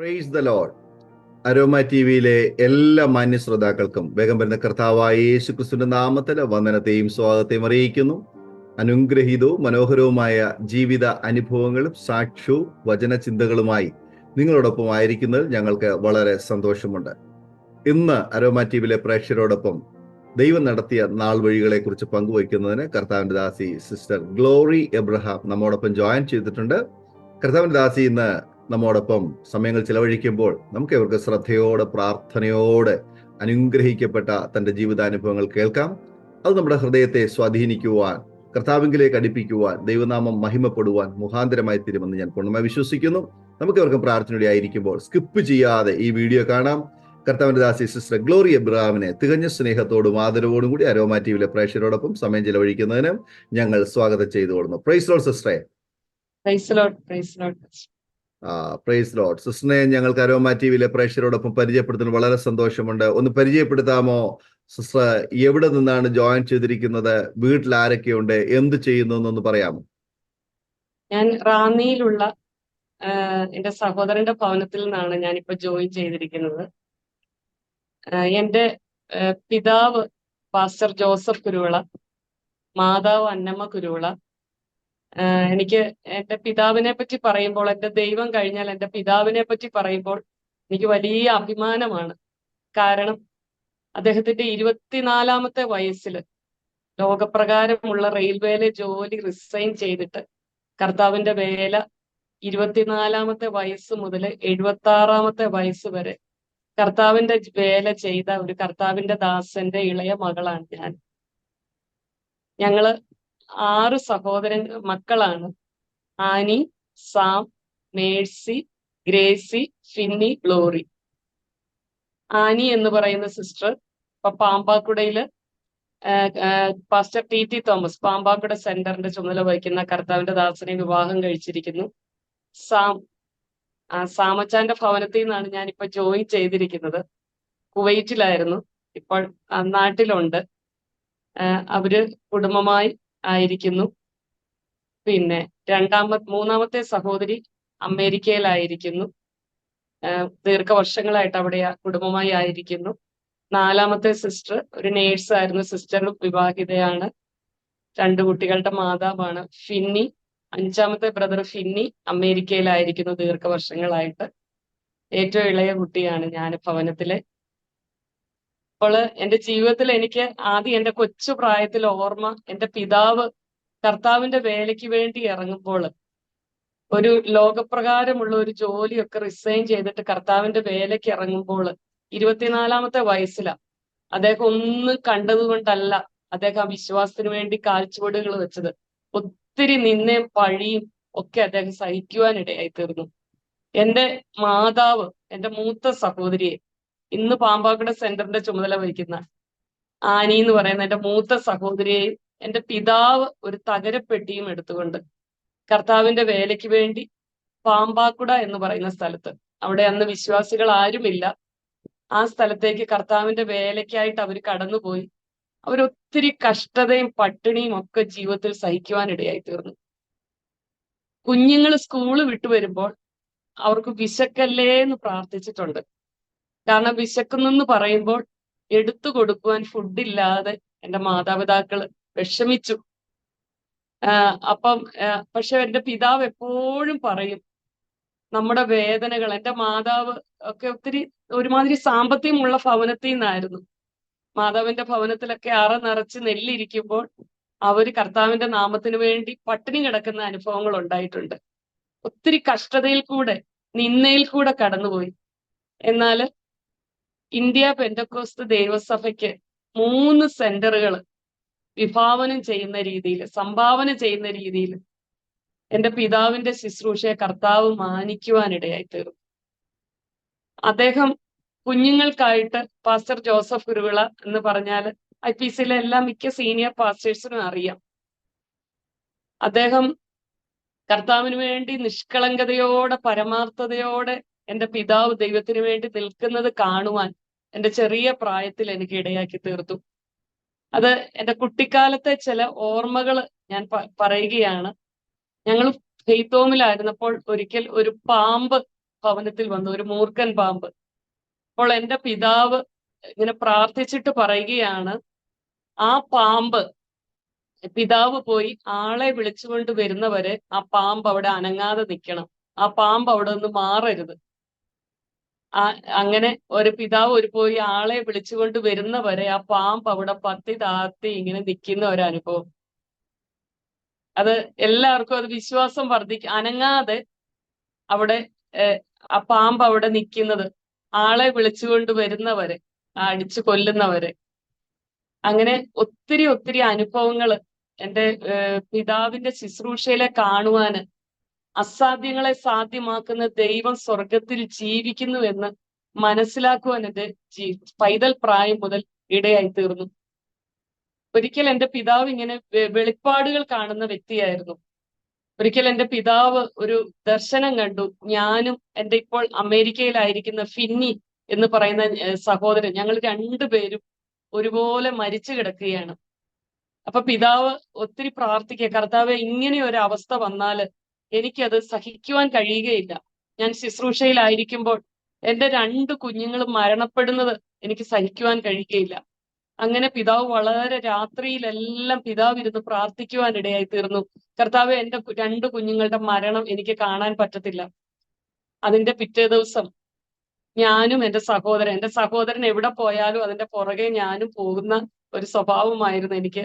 Praise the Lord. Aroma T വിയിലെ എല്ലാ മാന്യ ശ്രോതാക്കൾക്കും വേഗം വരുന്ന കർത്താവായ യേശു ക്രിസ്തുവിന്റെ നാമത്തിൽ വന്ദനത്തെയും സ്വാഗതത്തെയും അറിയിക്കുന്നു. അനുഗ്രഹീതവും മനോഹരവുമായ ജീവിത അനുഭവങ്ങളും സാക്ഷ്യവും വചനചിന്തകളുമായി നിങ്ങളോടൊപ്പം ആയിരിക്കുന്നതിൽ ഞങ്ങൾക്ക് വളരെ സന്തോഷമുണ്ട്. ഇന്ന് അരോമ ടി വിയിലെ പ്രേക്ഷകരോടൊപ്പം ദൈവം നടത്തിയ നാൾ വഴികളെ കുറിച്ച് പങ്കുവയ്ക്കുന്നതിന് കർത്താവിന്റെ ദാസി സിസ്റ്റർ ഗ്ലോറി എബ്രഹാം നമ്മോടൊപ്പം ജോയിൻ ചെയ്തിട്ടുണ്ട്. കർത്താവിന്റെ ദാസി ഇന്ന് നമ്മോടൊപ്പം സമയങ്ങൾ ചിലവഴിക്കുമ്പോൾ നമുക്ക് ഇവർക്ക് ശ്രദ്ധയോടെ പ്രാർത്ഥനയോടെ അനുഗ്രഹിക്കപ്പെട്ട തന്റെ ജീവിതാനുഭവങ്ങൾ കേൾക്കാം. അത് നമ്മുടെ ഹൃദയത്തെ സ്വാധീനിക്കുവാൻ, കർത്താവിലേക്ക് അടുപ്പിക്കുവാൻ, ദൈവനാമം മഹിമപ്പെടുവാൻ മുഖാന്തരമായി തീരുമെന്ന് ഞാൻ പൂർണ്ണമായി വിശ്വസിക്കുന്നു. നമുക്ക് ഇവർക്ക് പ്രാർത്ഥനയോടെ ആയിരിക്കുമ്പോൾ സ്കിപ്പ് ചെയ്യാതെ ഈ വീഡിയോ കാണാം. കർത്താവിന്റെ ദാസി സിസ്റ്റർ ഗ്ലോറി എബ്രഹാമിനെ തികഞ്ഞ സ്നേഹത്തോടും ആദരവോടും കൂടി അരോമ ടി വിയിലെ പ്രേക്ഷകരോടൊപ്പം സമയം ചിലവഴിക്കുന്നതിന് ഞങ്ങൾ സ്വാഗതം ചെയ്തു കൊടുക്കുന്നു. പ്രൈസ് ലോർഡ് സിസ്റ്ററെ. Praise lord. സിസ്റ്ററിനെ ഞങ്ങൾക്ക് അരോമ ടി വിയിലെ പ്രേക്ഷകരോടൊപ്പം പരിചയപ്പെടുത്തുന്നത് വളരെ സന്തോഷമുണ്ട്. ഒന്ന് പരിചയപ്പെടുത്താമോ സിസ്റ്റർ? എവിടെ നിന്നാണ് ജോയിൻ ചെയ്തിരിക്കുന്നത്? വീട്ടിൽ ആരൊക്കെയുണ്ട്? എന്ത് ചെയ്യുന്നു എന്നൊന്ന് പറയാമോ? ഞാൻ റാന്നിയിലുള്ള എന്റെ സഹോദരന്റെ ഭവനത്തിൽ നിന്നാണ് ഞാനിപ്പോ ജോയിൻ ചെയ്തിരിക്കുന്നത്. എന്റെ പിതാവ് പാസ്റ്റർ ജോസഫ് കുരുവിള, മാതാവ് അന്നമ്മ കുരുവിള. എനിക്ക് എന്റെ പിതാവിനെ പറ്റി പറയുമ്പോൾ, എന്റെ ദൈവം കഴിഞ്ഞാൽ എന്റെ പിതാവിനെ പറ്റി പറയുമ്പോൾ എനിക്ക് വലിയ അഭിമാനമാണ്. കാരണം അദ്ദേഹത്തിന്റെ 24-ാമത്തെ വയസ്സിൽ ലോകപ്രകാരമുള്ള റെയിൽവേയിലെ ജോലി റിസൈൻ ചെയ്തിട്ട് കർത്താവിന്റെ വേല 24-ാമത്തെ വയസ്സ് മുതൽ 76-ാമത്തെ വയസ്സ് വരെ കർത്താവിന്റെ വേല ചെയ്ത ഒരു കർത്താവിന്റെ ദാസന്റെ ഇളയ മകളാണ് ഞാൻ. ഞങ്ങള് 6 സഹോദരൻ മക്കളാണ്. Annie, Sam, Mercy, Gracy, Finny, glory. Annie എന്ന് പറയുന്ന സിസ്റ്റർ ഇപ്പൊ പാമ്പാക്കുടയില് പാസ്റ്റർ ടി തോമസ് പാമ്പാക്കുട സെന്ററിന്റെ ചുമതല വഹിക്കുന്ന കർത്താവിന്റെ ദാസനെ വിവാഹം കഴിച്ചിരിക്കുന്നു. സാമച്ചാന്റെ ഭവനത്തിൽ നിന്നാണ് ഞാനിപ്പോ ജോയിൻ ചെയ്തിരിക്കുന്നത്. കുവൈറ്റിലായിരുന്നു, ഇപ്പോൾ നാട്ടിലുണ്ട്. അവര് കുടുംബമായി ആയിരിക്കുന്നു. പിന്നെ മൂന്നാമത്തെ സഹോദരി അമേരിക്കയിലായിരിക്കുന്നു. ദീർഘവർഷങ്ങളായിട്ട് അവിടെ കുടുംബമായി ആയിരിക്കുന്നു. 4-ാമത്തെ സിസ്റ്റർ ഒരു നേഴ്സായിരുന്നു. സിസ്റ്റർ വിവാഹിതയാണ്, 2 കുട്ടികളുടെ മാതാവാണ്. ഫിന്നി, 5-ാമത്തെ ബ്രദർ ഫിന്നി അമേരിക്കയിലായിരിക്കുന്നു ദീർഘവർഷങ്ങളായിട്ട്. ഏറ്റവും ഇളയ കുട്ടിയാണ് ഞാൻ ഭവനത്തിലെ. അപ്പോൾ എന്റെ ജീവിതത്തിൽ എനിക്ക് ആദ്യം എന്റെ കൊച്ചു പ്രായത്തിൽ ഓർമ്മ, എന്റെ പിതാവ് കർത്താവിന്റെ വേലയ്ക്ക് വേണ്ടി ഇറങ്ങുമ്പോൾ, ഒരു ലോകപ്രകാരമുള്ള ഒരു ജോലിയൊക്കെ റിസൈൻ ചെയ്തിട്ട് കർത്താവിന്റെ വേലയ്ക്ക് ഇറങ്ങുമ്പോൾ 24-ാമത്തെ വയസ്സിലാണ്. അദ്ദേഹം ഒന്നും കണ്ടതുകൊണ്ടല്ല അദ്ദേഹം ആ വിശ്വാസത്തിന് വേണ്ടി കാൽച്ചുവടുകൾ വെച്ചത്. ഒത്തിരി നിന്നയും പഴിയും ഒക്കെ അദ്ദേഹം സഹിക്കുവാനിടയായി തീർന്നു. എന്റെ മാതാവ്, എന്റെ മൂത്ത സഹോദരിയെ, ഇന്ന് പാമ്പാക്കുട സെന്ററിന്റെ ചുമതല വഹിക്കുന്ന ആനി എന്ന് പറയുന്ന എന്റെ മൂത്ത സഹോദരിയെയും എന്റെ പിതാവ് ഒരു തകരപ്പെട്ടിയും എടുത്തുകൊണ്ട് കർത്താവിന്റെ വേലയ്ക്ക് വേണ്ടി പാമ്പാക്കുട എന്ന് പറയുന്ന സ്ഥലത്ത്, അവിടെ അന്ന് വിശ്വാസികൾ ആരുമില്ല, ആ സ്ഥലത്തേക്ക് കർത്താവിന്റെ വേലയ്ക്കായിട്ട് അവർ കടന്നുപോയി. അവരൊത്തിരി കഷ്ടതയും പട്ടിണിയും ഒക്കെ ജീവിതത്തിൽ സഹിക്കുവാനിടയായി തീർന്നു. കുഞ്ഞുങ്ങൾ സ്കൂള് വിട്ടു വരുമ്പോൾ അവർക്ക് വിശക്കല്ലേ എന്ന് പ്രാർത്ഥിച്ചിട്ടുണ്ട്. കാരണം വിശക്കുന്നെന്ന് പറയുമ്പോൾ എടുത്തു കൊടുക്കുവാൻ ഫുഡില്ലാതെ എന്റെ മാതാപിതാക്കള് വിഷമിച്ചു. പക്ഷെ എന്റെ പിതാവ് എപ്പോഴും പറയും നമ്മുടെ വേദനകൾ. എന്റെ മാതാവ് ഒക്കെ ഒത്തിരി ഒരുമാതിരി സാമ്പത്തികമുള്ള ഭവനത്തിൽ നിന്നായിരുന്നു. മാതാവിന്റെ ഭവനത്തിലൊക്കെ അറ നിറച്ച് നെല്ലിരിക്കുമ്പോൾ അവര് കർത്താവിന്റെ നാമത്തിന് വേണ്ടി പട്ടിണി കിടക്കുന്ന അനുഭവങ്ങൾ ഉണ്ടായിട്ടുണ്ട്. ഒത്തിരി കഷ്ടതയിൽ കൂടെ, നിന്നയിൽ കൂടെ കടന്നുപോയി. എന്നാൽ ഇന്ത്യ പെന്തക്കോസ്ത് ദൈവസഭയ്ക്ക് 3 സെന്ററുകൾ വിഭാവനം ചെയ്യുന്ന രീതിയിൽ, സംഭാവന ചെയ്യുന്ന രീതിയിൽ എന്റെ പിതാവിന്റെ ശുശ്രൂഷയെ കർത്താവ് മാനിക്കുവാനിടയായി തീർന്നു. അദ്ദേഹം കുഞ്ഞുങ്ങൾക്കായിട്ട്, പാസ്റ്റർ ജോസഫ് കുരുവിള എന്ന് പറഞ്ഞാൽ IPCയിലെ എല്ലാ മിക്ക സീനിയർ പാസ്റ്റേഴ്സിനും അറിയാം. അദ്ദേഹം കർത്താവിന് വേണ്ടി നിഷ്കളങ്കതയോടെ, പരമാർത്ഥതയോടെ എന്റെ പിതാവ് ദൈവത്തിന് വേണ്ടി നിൽക്കുന്നത് കാണുവാൻ എന്റെ ചെറിയ പ്രായത്തിൽ എനിക്ക് ഇടയാക്കി തീർത്തു. അത് എന്റെ കുട്ടിക്കാലത്തെ ചില ഓർമ്മകൾ ഞാൻ പറയുകയാണ്. ഞങ്ങൾ ഫെയ്ത്തോമിലായിരുന്നപ്പോൾ ഒരിക്കൽ ഒരു പാമ്പ് ഭവനത്തിൽ വന്നു, ഒരു മൂർഖൻ പാമ്പ്. അപ്പോൾ എൻ്റെ പിതാവ് ഇങ്ങനെ പ്രാർത്ഥിച്ചിട്ട് പറയുകയാണ്, ആ പാമ്പ്, പിതാവ് പോയി ആളെ വിളിച്ചുകൊണ്ട് വരുന്നവരെ ആ പാമ്പ് അവിടെ അനങ്ങാതെ നിൽക്കണം, ആ പാമ്പ് അവിടെ നിന്ന് മാറരുത്. അങ്ങനെ ഒരു പിതാവ് പോയി ആളെ വിളിച്ചുകൊണ്ട് വരുന്നവരെ ആ പാമ്പ് അവിടെ പത്തി താത്തി ഇങ്ങനെ നിൽക്കുന്ന ഒരു അനുഭവം. അത് എല്ലാവർക്കും അത് വിശ്വാസം അനങ്ങാതെ അവിടെ ആ പാമ്പ് അവിടെ നിൽക്കുന്നത്, ആളെ വിളിച്ചുകൊണ്ട് വരുന്നവരെ, അടിച്ചു കൊല്ലുന്നവരെ. അങ്ങനെ ഒത്തിരി ഒത്തിരി അനുഭവങ്ങൾ എൻ്റെ പിതാവിന്റെ ശുശ്രൂഷയിലെ കാണുവാന്, അസാധ്യങ്ങളെ സാധ്യമാക്കുന്ന ദൈവം സ്വർഗത്തിൽ ജീവിക്കുന്നു എന്ന് മനസ്സിലാക്കുവാൻ എൻ്റെ പൈതൽ പ്രായം മുതൽ ഇടയായി തീർന്നു. ഒരിക്കൽ എൻ്റെ പിതാവ് ഇങ്ങനെ വെളിപ്പാടുകൾ കാണുന്ന വ്യക്തിയായിരുന്നു. ഒരിക്കൽ എൻ്റെ പിതാവ് ഒരു ദർശനം കണ്ടു. ഞാനും എൻ്റെ ഇപ്പോൾ അമേരിക്കയിലായിരിക്കുന്ന ഫിന്നി എന്ന് പറയുന്ന സഹോദരൻ, ഞങ്ങൾ രണ്ടുപേരും ഒരുപോലെ മരിച്ചു കിടക്കുകയാണ്. അപ്പൊ പിതാവ് ഒത്തിരി പ്രാർത്ഥിക്കുക, കർത്താവെ ഇങ്ങനെ ഒരു അവസ്ഥ വന്നാല് എനിക്കത് സഹിക്കുവാൻ കഴിയുകയില്ല. ഞാൻ ശുശ്രൂഷയിലായിരിക്കുമ്പോൾ എൻ്റെ 2 കുഞ്ഞുങ്ങളും മരണപ്പെടുന്നത് എനിക്ക് സഹിക്കുവാൻ കഴിയുകയില്ല. അങ്ങനെ പിതാവ് വളരെ രാത്രിയിലെല്ലാം പിതാവ് ഇരുന്ന് പ്രാർത്ഥിക്കുവാൻ ഇടയായി തീർന്നു. കർത്താവെ, എൻ്റെ 2 കുഞ്ഞുങ്ങളുടെ മരണം എനിക്ക് കാണാൻ പറ്റത്തില്ല. അതിന്റെ പിറ്റേ ദിവസം ഞാനും എൻ്റെ സഹോദരൻ എവിടെ പോയാലും അതിന്റെ പുറകെ ഞാനും പോകുന്ന ഒരു സ്വഭാവമായിരുന്നു എനിക്ക്.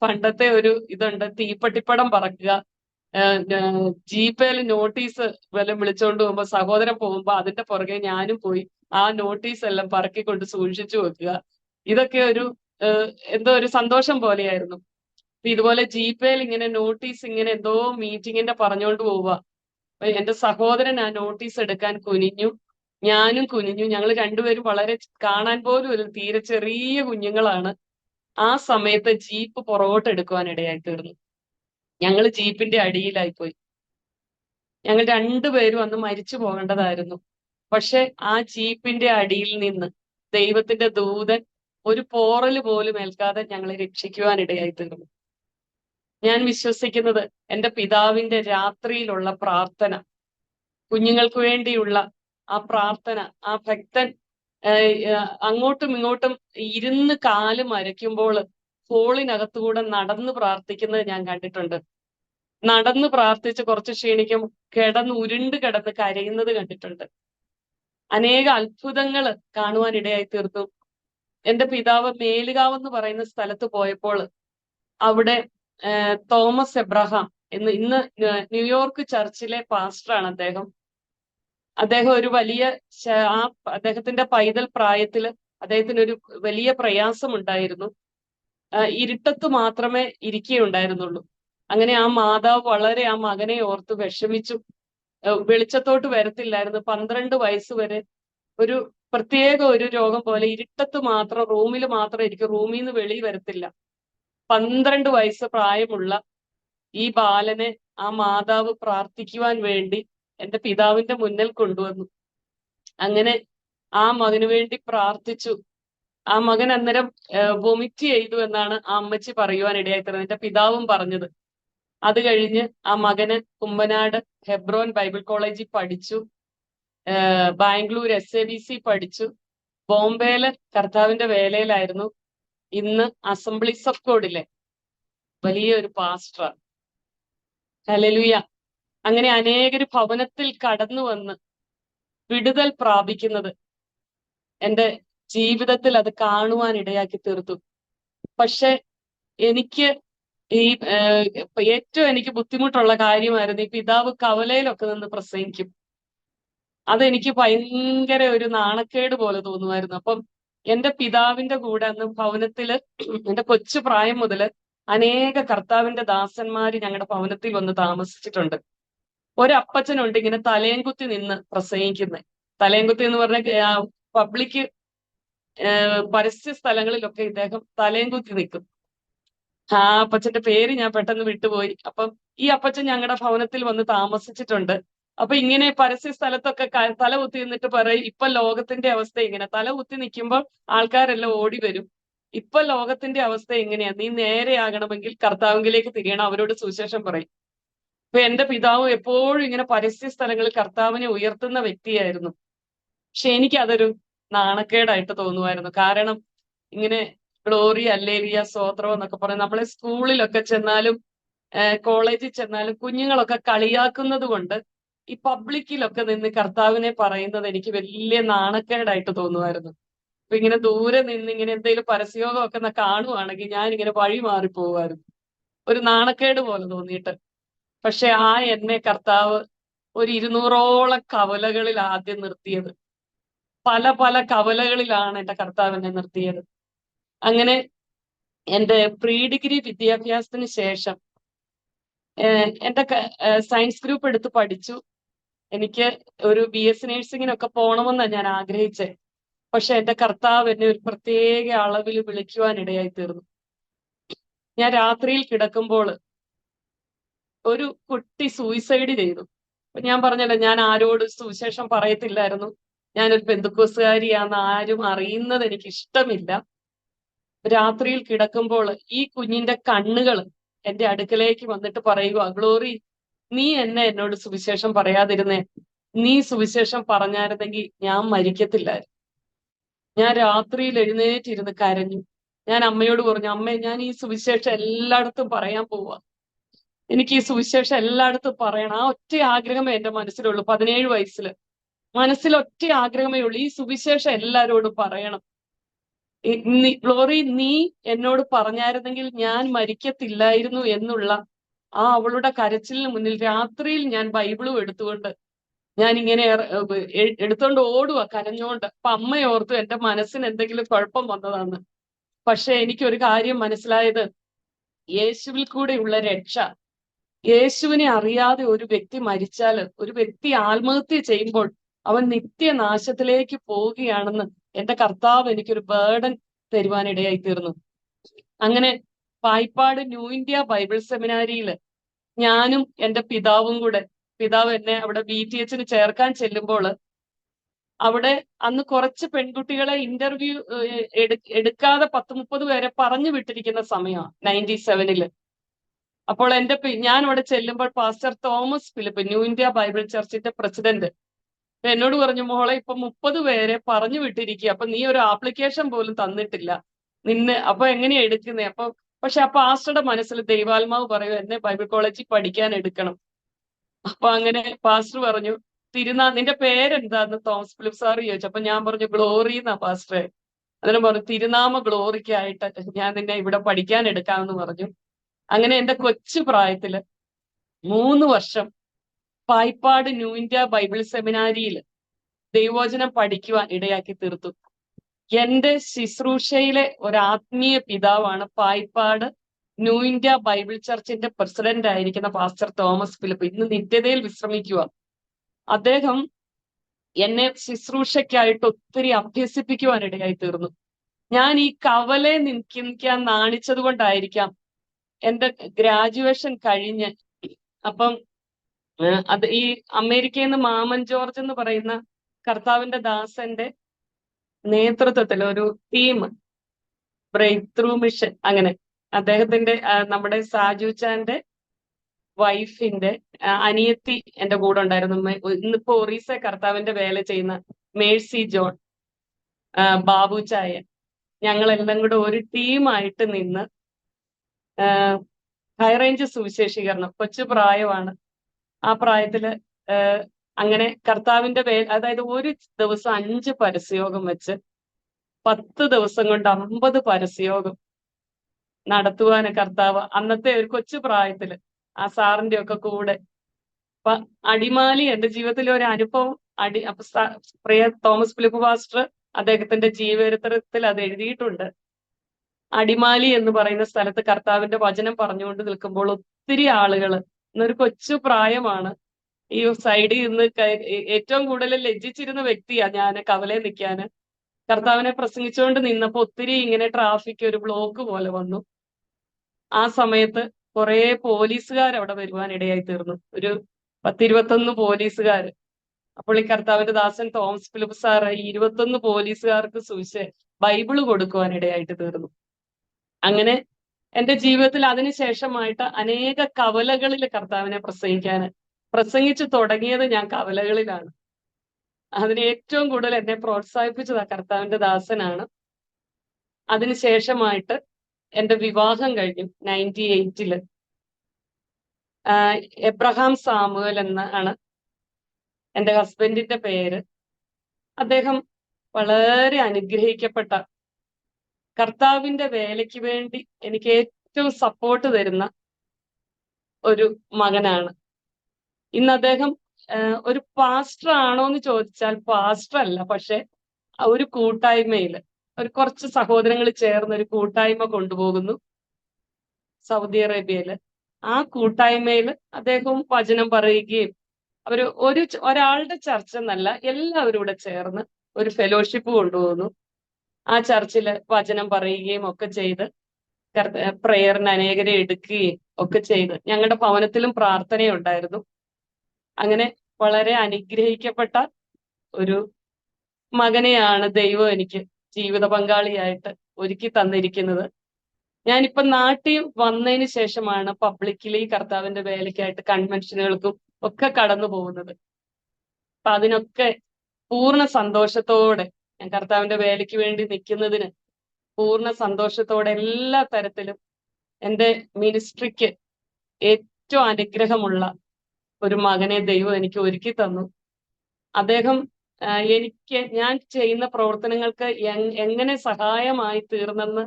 പണ്ടത്തെ ഒരു ഇതുണ്ട്, തീപ്പെട്ടിപ്പടം പറക്കുക, ജീപ്പേൽ നോട്ടീസ് വല്ലതും വിളിച്ചോണ്ട് പോകുമ്പോ സഹോദരൻ പോകുമ്പോ അതിന്റെ പുറകെ ഞാനും പോയി ആ നോട്ടീസ് എല്ലാം പറക്കിക്കൊണ്ട് സൂക്ഷിച്ചു വെക്കുക. ഇതൊക്കെ ഒരു എന്തോ ഒരു സന്തോഷം പോലെയായിരുന്നു. ഇതുപോലെ ജീപ്പേൽ ഇങ്ങനെ നോട്ടീസ് ഇങ്ങനെ എന്തോ മീറ്റിങ്ങിന്റെ പറഞ്ഞുകൊണ്ട് പോവുക. എന്റെ സഹോദരൻ ആ നോട്ടീസ് എടുക്കാൻ കുനിഞ്ഞു, ഞാനും കുനിഞ്ഞു. ഞങ്ങൾ രണ്ടുപേരും വളരെ കാണാൻ പോലും ഒരു തീരെ ചെറിയ കുഞ്ഞുങ്ങളാണ്. ആ സമയത്ത് ജീപ്പ് പുറകോട്ട് എടുക്കുവാൻ ഇടയായി തീർന്നു. ഞങ്ങൾ ജീപ്പിന്റെ അടിയിലായിപ്പോയി. ഞങ്ങൾ രണ്ടുപേരും അന്ന് മരിച്ചു പോകേണ്ടതായിരുന്നു. പക്ഷെ ആ ജീപ്പിന്റെ അടിയിൽ നിന്ന് ദൈവത്തിന്റെ ദൂതൻ ഒരു പോറൽ പോലും ഏൽക്കാതെ ഞങ്ങളെ രക്ഷിക്കുവാൻ ഇടയായി തീർന്നു. ഞാൻ വിശ്വസിക്കുന്നത് എൻ്റെ പിതാവിന്റെ രാത്രിയിലുള്ള പ്രാർത്ഥന, കുഞ്ഞുങ്ങൾക്ക് വേണ്ടിയുള്ള ആ പ്രാർത്ഥന, ആ ഭക്തൻ അങ്ങോട്ടും ഇങ്ങോട്ടും ഇരുന്ന് കാല് മരയ്ക്കുമ്പോൾ ഹോളിനകത്തുകൂടെ നടന്ന് പ്രാർത്ഥിക്കുന്നത് ഞാൻ കണ്ടിട്ടുണ്ട്. നടന്ന് പ്രാർത്ഥിച്ച് കുറച്ച് ക്ഷീണിക്കും ഉരുണ്ട് കിടന്ന് കരയുന്നത് കണ്ടിട്ടുണ്ട്. അനേക അത്ഭുതങ്ങൾ കാണുവാൻ ഇടയായി തീർന്നു. എൻ്റെ പിതാവ് മേലുകാവ് എന്ന് പറയുന്ന സ്ഥലത്ത് പോയപ്പോൾ അവിടെ തോമസ് എബ്രഹാം ഇന്ന് ന്യൂയോർക്ക് ചർച്ചിലെ പാസ്റ്ററാണ് അദ്ദേഹം ഒരു വലിയ അദ്ദേഹത്തിന്റെ പൈതൽ പ്രായത്തിൽ അദ്ദേഹത്തിന് ഒരു വലിയ പ്രയാസം ഉണ്ടായിരുന്നു. ഇരുട്ടത്ത് മാത്രമേ ഇരിക്കുകയുണ്ടായിരുന്നുള്ളൂ. അങ്ങനെ ആ മാതാവ് വളരെ ആ മകനെ ഓർത്ത് വിഷമിച്ചു. വെളിച്ചത്തോട്ട് വരത്തില്ലായിരുന്നു. 12 വയസ്സ് വരെ ഒരു പ്രത്യേക ഒരു രോഗം പോലെ ഇരുട്ടത്ത് മാത്രം, റൂമിൽ മാത്രം ഇരിക്കും, റൂമിൽ നിന്ന് വെളിയിൽ വരത്തില്ല. 12 വയസ്സ് പ്രായമുള്ള ഈ ബാലനെ ആ മാതാവ് പ്രാർത്ഥിക്കുവാൻ വേണ്ടി എൻ്റെ പിതാവിന്റെ മുന്നിൽ കൊണ്ടുവന്നു. അങ്ങനെ ആ മകന് വേണ്ടി പ്രാർത്ഥിച്ചു. ആ മകൻ അന്നേരം വൊമിറ്റ് ചെയ്തു എന്നാണ് ആ അമ്മച്ചി പറയുവാൻ ഇടയായിത്തീർന്നത്, എൻ്റെ പിതാവും പറഞ്ഞത്. അത് കഴിഞ്ഞ് ആ മകന് കുമ്പനാട് ഹെബ്രോൻ ബൈബിൾ കോളേജിൽ പഠിച്ചു, ബാംഗ്ലൂർ SABC പഠിച്ചു, ബോംബെയില് കർത്താവിന്റെ വേലയിലായിരുന്നു. ഇന്ന് അസംബ്ലീസ് ഓഫ് ഗോഡിലെ വലിയൊരു പാസ്റ്റർ. ഹല്ലേലൂയ. അങ്ങനെ അനേകര് ഭവനത്തിൽ കടന്നു വന്ന് വിടുതൽ പ്രാപിക്കുന്നത് എൻ്റെ ജീവിതത്തിൽ അത് കാണുവാൻ ഇടയാക്കി തീർത്തു. പക്ഷെ എനിക്ക് ഏറ്റവും എനിക്ക് ബുദ്ധിമുട്ടുള്ള കാര്യമായിരുന്നു, ഈ പിതാവ് കവലയിലൊക്കെ നിന്ന് പ്രസംഗിക്കും. അതെനിക്ക് ഭയങ്കര ഒരു നാണക്കേട് പോലെ തോന്നുമായിരുന്നു. അപ്പം എൻ്റെ പിതാവിന്റെ കൂടെ അന്ന് ഭവനത്തില് എൻ്റെ കൊച്ചു പ്രായം മുതല് അനേക കർത്താവിന്റെ ദാസന്മാര് ഞങ്ങളുടെ ഭവനത്തിൽ വന്ന് താമസിച്ചിട്ടുണ്ട്. ഒരപ്പച്ചനുണ്ട് ഇങ്ങനെ തലയും കുത്തി നിന്ന് പ്രസംഗിക്കുന്നത്. തലയും കുത്തി എന്ന് പറഞ്ഞ പബ്ലിക് പരസ്യ സ്ഥലങ്ങളിലൊക്കെ ഇദ്ദേഹം തലയും കുത്തി നിൽക്കും. ആ അപ്പച്ചന്റെ പേര് ഞാൻ പെട്ടെന്ന് വിട്ടുപോയി. അപ്പം ഈ അപ്പച്ചൻ ഞങ്ങളുടെ ഭവനത്തിൽ വന്ന് താമസിച്ചിട്ടുണ്ട്. അപ്പൊ ഇങ്ങനെ പരസ്യ സ്ഥലത്തൊക്കെ തല കുത്തി നിന്നിട്ട് പറയും, ഇപ്പൊ ലോകത്തിന്റെ അവസ്ഥ ഇങ്ങനെ. തല കുത്തി നിൽക്കുമ്പോൾ ആൾക്കാരെല്ലാം ഓടി വരും. ഇപ്പൊ ലോകത്തിന്റെ അവസ്ഥ എങ്ങനെയാ, നീ നേരെയാകണമെങ്കിൽ കർത്താവിലേക്ക് തിരിയണം, അവരോട് സുവിശേഷം പറയും. അപ്പൊ എന്റെ പിതാവ് എപ്പോഴും ഇങ്ങനെ പരസ്യ സ്ഥലങ്ങളിൽ കർത്താവിനെ ഉയർത്തുന്ന വ്യക്തിയായിരുന്നു. പക്ഷെ എനിക്കതൊരു നാണക്കേടായിട്ട് തോന്നുമായിരുന്നു. കാരണം ഇങ്ങനെ ഗ്ലോറി അല്ലേലിയ സ്തോത്രം എന്നൊക്കെ പറയും നമ്മളെ സ്കൂളിലൊക്കെ ചെന്നാലും കോളേജിൽ ചെന്നാലും കുഞ്ഞുങ്ങളൊക്കെ കളിയാക്കുന്നത് കൊണ്ട് ഈ പബ്ലിക്കിലൊക്കെ നിന്ന് കർത്താവിനെ പറയുന്നത് എനിക്ക് വലിയ നാണക്കേടായിട്ട് തോന്നുമായിരുന്നു. അപ്പൊ ഇങ്ങനെ ദൂരെ നിന്ന് ഇങ്ങനെ എന്തെങ്കിലും പരസ്യയോഗമൊക്കെ കാണുവാണെങ്കിൽ ഞാൻ ഇങ്ങനെ വഴി മാറി പോവായിരുന്നു, ഒരു നാണക്കേട് പോലെ തോന്നിയിട്ട്. പക്ഷെ എന്നെ കർത്താവ് ഒരു 200ഓളം കവലകളിൽ ആദ്യം നിർത്തിയത്. പല പല കവലകളിലാണ് എന്റെ കർത്താവ് എന്നെ നിർത്തിയത്. അങ്ങനെ എന്റെ പ്രീ ഡിഗ്രി വിദ്യാഭ്യാസത്തിന് ശേഷം എന്റെ സയൻസ് ഗ്രൂപ്പ് എടുത്ത് പഠിച്ചു. എനിക്ക് ഒരു BS നഴ്സിങ്ങിനൊക്കെ പോകണമെന്നാണ് ഞാൻ ആഗ്രഹിച്ചത്. പക്ഷെ എന്റെ കർത്താവ് എന്നെ ഒരു പ്രത്യേക അളവിൽ വിളിക്കുവാൻ ഇടയായി തീർന്നു. ഞാൻ രാത്രിയിൽ കിടക്കുമ്പോൾ ഒരു കുട്ടി സൂയിസൈഡ് ചെയ്തു. ഞാൻ പറഞ്ഞല്ലോ, ഞാൻ ആരോടും സുവിശേഷം പറയത്തില്ലായിരുന്നു. ഞാനൊരു പെന്തക്കോസ്തുകാരിയാന്ന് ആരും അറിയുന്നത് എനിക്ക് ഇഷ്ടമില്ല. രാത്രിയിൽ കിടക്കുമ്പോൾ ഈ കുഞ്ഞിന്റെ കണ്ണുകൾ എന്റെ അടുക്കലേക്ക് വന്നിട്ട് പറയുക, ഗ്ലോറി, നീ എന്നോട് സുവിശേഷം പറയാതിരുന്നേ. നീ സുവിശേഷം പറഞ്ഞായിരുന്നെങ്കിൽ ഞാൻ മരിക്കത്തില്ലായിരുന്നു. ഞാൻ രാത്രിയിൽ എഴുന്നേറ്റിരുന്ന് കരഞ്ഞു. ഞാൻ അമ്മയോട് പറഞ്ഞു, അമ്മേ, ഞാൻ ഈ സുവിശേഷം എല്ലായിടത്തും പറയാൻ പോവാ. എനിക്ക് ഈ സുവിശേഷം എല്ലായിടത്തും പറയണം. ആ ഒറ്റ ആഗ്രഹമേ എന്റെ മനസ്സിലുള്ളൂ. 17 വയസ്സിൽ മനസ്സിൽ ഒറ്റ ആഗ്രഹമേ ഉള്ളൂ, ഈ സുവിശേഷം എല്ലാരോടും പറയണം. ഗ്ലോറി, നീ എന്നോട് പറഞ്ഞായിരുന്നെങ്കിൽ ഞാൻ മരിക്കത്തില്ലായിരുന്നു എന്നുള്ള അവളുടെ കരച്ചിലിന് മുന്നിൽ രാത്രിയിൽ ഞാൻ ബൈബിളും എടുത്തുകൊണ്ട് ഞാൻ ഇങ്ങനെ എടുത്തോണ്ട് ഓടുക കരഞ്ഞോണ്ട്. അപ്പൊ അമ്മ ഓർത്തു എന്റെ മനസ്സിന് എന്തെങ്കിലും കുഴപ്പം വന്നതാന്ന്. പക്ഷെ എനിക്കൊരു കാര്യം മനസ്സിലായത്, യേശുവിൽ കൂടെയുള്ള രക്ഷ, യേശുവിനെ അറിയാതെ ഒരു വ്യക്തി മരിച്ചാൽ, ഒരു വ്യക്തി ആത്മഹത്യ ചെയ്യുമ്പോൾ അവൻ നിത്യനാശത്തിലേക്ക് പോവുകയാണെന്ന് എന്റെ കർത്താവ് എനിക്കൊരു ബേർഡൻ തരുവാനിടയായി തീർന്നു. അങ്ങനെ പായിപ്പാട് ന്യൂ ഇന്ത്യ ബൈബിൾ സെമിനാരിയിൽ ഞാനും എന്റെ പിതാവും കൂടെ, പിതാവ് എന്നെ അവിടെ BTH ചേർക്കാൻ ചെല്ലുമ്പോൾ അവിടെ അന്ന് കുറച്ച് പെൺകുട്ടികളെ ഇന്റർവ്യൂ എടുക്കാതെ 10-30 പേരെ പറഞ്ഞു വിട്ടിരിക്കുന്ന സമയമാണ് 97-ല്. അപ്പോൾ ഞാൻ അവിടെ ചെല്ലുമ്പോൾ pastor Thomas Philip, new India Bible ചർച്ചിന്റെ പ്രസിഡന്റ്, എന്നോട് പറഞ്ഞു, മോളെ, ഇപ്പൊ 30 പേരെ പറഞ്ഞു വിട്ടിരിക്കുക. അപ്പൊ നീ ഒരു ആപ്ലിക്കേഷൻ പോലും തന്നിട്ടില്ല, അപ്പൊ എങ്ങനെയാ എടുക്കുന്നേ? പക്ഷെ ആ പാസ്റ്ററുടെ മനസ്സിൽ ദൈവാത്മാവ് പറയൂ, എന്നെ ബൈബിൾ കോളേജിൽ പഠിക്കാൻ എടുക്കണം. അപ്പൊ അങ്ങനെ പാസ്റ്റർ പറഞ്ഞു, നിന്റെ പേരെന്താന്ന് തോമസ് ഫിലിപ്പ് സാർ ചോദിച്ചു. അപ്പൊ ഞാൻ പറഞ്ഞു, ഗ്ലോറി എന്നാ പാസ്റ്ററെ. അതിന് പറഞ്ഞു, തിരുനാമ ഗ്ലോറിക്കായിട്ട് ഞാൻ നിന്നെ ഇവിടെ പഠിക്കാൻ എടുക്കാമെന്ന് പറഞ്ഞു. അങ്ങനെ എന്റെ കൊച്ചു പ്രായത്തില് 3 വർഷം പായിപ്പാട് ന്യൂ ഇന്ത്യ ബൈബിൾ സെമിനാരിയിൽ ദൈവവചനം പഠിക്കുവാൻ ഇടയാക്കി തീർത്തു. എന്റെ ശുശ്രൂഷയിലെ ഒരു ആത്മീയ പിതാവാണ് പായിപ്പാട് ന്യൂ ഇന്ത്യ ബൈബിൾ ചർച്ചിന്റെ പ്രസിഡന്റ് ആയിരിക്കുന്ന പാസ്റ്റർ തോമസ് ഫിലിപ്പ്. ഇന്ന് നിത്യതയിൽ വിശ്രമിക്കുക. അദ്ദേഹം എന്നെ ശുശ്രൂഷയ്ക്കായിട്ട് ഒത്തിരി അഭ്യസിപ്പിക്കുവാൻ ഇടയായി തീർന്നു. ഞാൻ ഈ കവലെ നിൽക്കാൻ നാണിച്ചത് കൊണ്ടായിരിക്കാം എന്റെ ഗ്രാജുവേഷൻ കഴിഞ്ഞ്, അപ്പം അത് ഈ അമേരിക്കയിൽ നിന്ന് മാമൻ ജോർജ് എന്ന് പറയുന്ന കർത്താവിന്റെ ദാസന്റെ നേതൃത്വത്തിൽ ഒരു ടീം, ബ്രേക്ക് ത്രൂ മിഷൻ, അങ്ങനെ അദ്ദേഹത്തിന്റെ നമ്മുടെ സാജു ചാന്റെ വൈഫിന്റെ അനിയത്തി എന്റെ കൂടെ ഉണ്ടായിരുന്നു. ഇന്നിപ്പോ ഒറീസ കർത്താവിന്റെ വേല ചെയ്യുന്ന മേഴ്സി ജോൺ, ബാബു ചായ, ഞങ്ങളെല്ലാം കൂടെ ഒരു ടീമായിട്ട് നിന്ന് ഹൈറേഞ്ച് സുവിശേഷീകരണം, കൊച്ചു പ്രായമാണ്. ആ പ്രായത്തില് അങ്ങനെ കർത്താവിന്റെ അതായത് ഒരു ദിവസം 5 പരസ്യയോഗം വെച്ച് 10 ദിവസം കൊണ്ട് 50 പരസ്യയോഗം നടത്തുവാന് കർത്താവ് അന്നത്തെ ഒരു കൊച്ചു പ്രായത്തില് ആ സാറിന്റെ ഒക്കെ കൂടെ. അപ്പൊ അടിമാലി എന്റെ ജീവിതത്തിലെ ഒരു അനുഭവം. പ്രിയ തോമസ് ഫിലിപ്പ് പാസ്റ്റർ അദ്ദേഹത്തിന്റെ ജീവചരിത്രത്തിൽ അത് എഴുതിയിട്ടുണ്ട്. അടിമാലി എന്ന് പറയുന്ന സ്ഥലത്ത് കർത്താവിന്റെ വചനം പറഞ്ഞുകൊണ്ട് നിൽക്കുമ്പോൾ ഒത്തിരി ആളുകൾ, ഇന്നൊരു കൊച്ചു പ്രായമാണ്, ഈ സൈഡിൽ നിന്ന് ഏറ്റവും കൂടുതൽ ലജ്ജിച്ചിരുന്ന വ്യക്തിയാ ഞാൻ കവലെ നിൽക്കാന്. കർത്താവിനെ പ്രസംഗിച്ചുകൊണ്ട് നിന്നപ്പോ ഒത്തിരി ഇങ്ങനെ ട്രാഫിക്, ഒരു ബ്ലോക്ക് പോലെ വന്നു. ആ സമയത്ത് കുറെ പോലീസുകാർ അവിടെ വരുവാൻ ഇടയായി തീർന്നു, ഒരു 10-21 പോലീസുകാർ. അപ്പോൾ ഈ കർത്താവിന്റെ ദാസൻ തോമസ് ഫിലിപ്പ് സാറ് 21 പോലീസുകാർക്ക് ബൈബിള് കൊടുക്കുവാൻ ഇടയായിട്ട് തീർന്നു. അങ്ങനെ എന്റെ ജീവിതത്തിൽ അതിനുശേഷമായിട്ട് അനേക കവലകളിൽ കർത്താവിനെ പ്രസംഗിച്ചു തുടങ്ങിയത് ഞാൻ കവലകളിലാണ്. അതിന് ഏറ്റവും കൂടുതൽ എന്നെ പ്രോത്സാഹിപ്പിച്ചത് ആ കർത്താവിന്റെ ദാസനാണ്. അതിനുശേഷമായിട്ട് എന്റെ വിവാഹം കഴിഞ്ഞു 98-ല്. എബ്രഹാം സാമുവൽ എന്നാണ് എന്റെ ഹസ്ബൻഡിന്റെ പേര്. അദ്ദേഹം വളരെ അനുഗ്രഹിക്കപ്പെട്ട, കർത്താവിന്റെ വേലയ്ക്ക് വേണ്ടി എനിക്ക് ഏറ്റവും സപ്പോർട്ട് തരുന്ന ഒരു മകനാണ്. ഇന്ന് അദ്ദേഹം ഒരു പാസ്റ്റർ ആണോ എന്ന് ചോദിച്ചാൽ പാസ്റ്റർ അല്ല, പക്ഷെ ഒരു കൂട്ടായ്മയിൽ ഒരു കുറച്ച് സഹോദരങ്ങൾ ചേർന്ന് ഒരു കൂട്ടായ്മ കൊണ്ടുപോകുന്നു സൗദി അറേബ്യയില്. ആ കൂട്ടായ്മയിൽ അദ്ദേഹവും വചനം പറയുകയും ഒരാളുടെ ചർച്ച എന്നല്ല, എല്ലാവരും കൂടെ ചേർന്ന് ഒരു ഫെലോഷിപ്പ് കൊണ്ടുപോകുന്നു. ആ ചർച്ചിൽ വചനം പറയുകയും ഒക്കെ ചെയ്ത് പ്രേയറിന് അനേകരെ എടുക്കുകയും ഒക്കെ ചെയ്ത് ഞങ്ങളുടെ ഭവനത്തിലും പ്രാർത്ഥനയുണ്ടായിരുന്നു. അങ്ങനെ വളരെ അനുഗ്രഹിക്കപ്പെട്ട ഒരു മകനെയാണ് ദൈവം എനിക്ക് ജീവിത പങ്കാളിയായിട്ട് ഒരുക്കി തന്നിരിക്കുന്നത്. ഞാനിപ്പോ നാട്ടിൽ വന്നതിന് ശേഷമാണ് പബ്ലിക്കലി കർത്താവിന്റെ വേലയ്ക്കായിട്ട് കൺവെൻഷനുകൾക്കും ഒക്കെ കടന്നു പോകുന്നത്. അപ്പൊ അതിനൊക്കെ പൂർണ്ണ സന്തോഷത്തോടെ ഞാൻ കർത്താവിന്റെ വേലയ്ക്ക് വേണ്ടി നിൽക്കുന്നതിന് പൂർണ്ണ സന്തോഷത്തോടെ എല്ലാ തരത്തിലും എൻ്റെ മിനിസ്ട്രിക്ക് ഏറ്റവും അനുഗ്രഹമുള്ള ഒരു മകനെ ദൈവം എനിക്ക് ഒരുക്കി തന്നു. അദ്ദേഹം ഞാൻ ചെയ്യുന്ന പ്രവർത്തനങ്ങൾക്ക് എങ്ങനെ സഹായമായി തീർന്നെന്ന്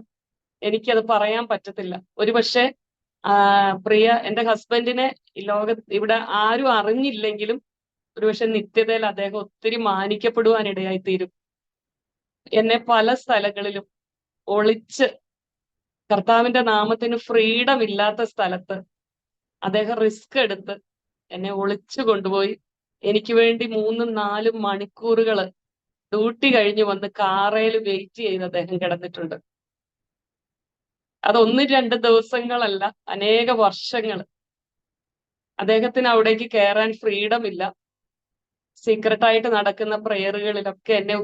എനിക്കത് പറയാൻ പറ്റത്തില്ല. ഒരുപക്ഷെ പ്രിയ എൻ്റെ ഹസ്ബൻഡിനെ ഇവിടെ ആരും അറിഞ്ഞില്ലെങ്കിലും ഒരുപക്ഷെ നിത്യതയിൽ അദ്ദേഹം ഒത്തിരി മാനിക്കപ്പെടുവാനിടയായി തീരും. എന്നെ പല സ്ഥലങ്ങളിലും ഒളിച്ച്, കർത്താവിന്റെ നാമത്തിന് ഫ്രീഡം ഇല്ലാത്ത സ്ഥലത്ത് അദ്ദേഹം റിസ്ക് എടുത്ത് എന്നെ ഒളിച്ചു കൊണ്ടുപോയി എനിക്ക് വേണ്ടി 3-4 മണിക്കൂറുകൾ ഡ്യൂട്ടി കഴിഞ്ഞ് വന്ന് കാറയിൽ വെയിറ്റ് ചെയ്ത് അദ്ദേഹം കിടന്നിട്ടുണ്ട്. അത് 1-2 ദിവസങ്ങളല്ല, അനേക വർഷങ്ങൾ. അദ്ദേഹത്തിന് അവിടേക്ക് കയറാൻ ഫ്രീഡം ഇല്ല. സീക്രട്ടായിട്ട് നടക്കുന്ന പ്രേയറുകളിലൊക്കെ എന്നെ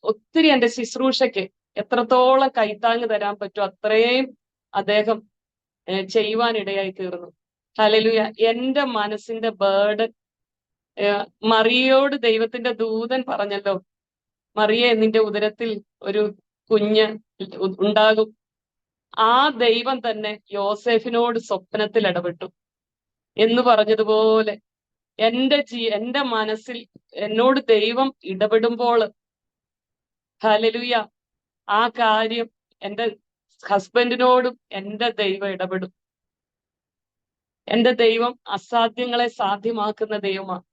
ഒത്തിരി എൻ്റെ ശുശ്രൂഷയ്ക്ക് എത്രത്തോളം കൈത്താങ്ങ് തരാൻ പറ്റും അത്രയും അദ്ദേഹം ചെയ്യുവാനിടയായി തീർന്നു. ഹല്ലേലൂയ. എൻ്റെ മനസ്സിന്റെ ബേർഡൻ മറിയയോട് ദൈവത്തിന്റെ ദൂതൻ പറഞ്ഞല്ലോ, മറിയെ നിന്റെ ഉദരത്തിൽ ഒരു കുഞ്ഞ് ഉണ്ടാകും. ആ ദൈവം തന്നെ യോസേഫിനോട് സ്വപ്നത്തിൽ ഇടപെട്ടു എന്ന് പറഞ്ഞതുപോലെ എൻ്റെ മനസ്സിൽ എന്നോട് ദൈവം ഇടപെടുമ്പോൾ ഹല്ലേലൂയ, ആ കാര്യം എൻ്റെ ഹസ്ബൻഡിനോടും എൻ്റെ ദൈവം ഇടപെടും. എൻ്റെ ദൈവം അസാധ്യങ്ങളെ സാധ്യമാക്കുന്ന ദൈവമാണ്.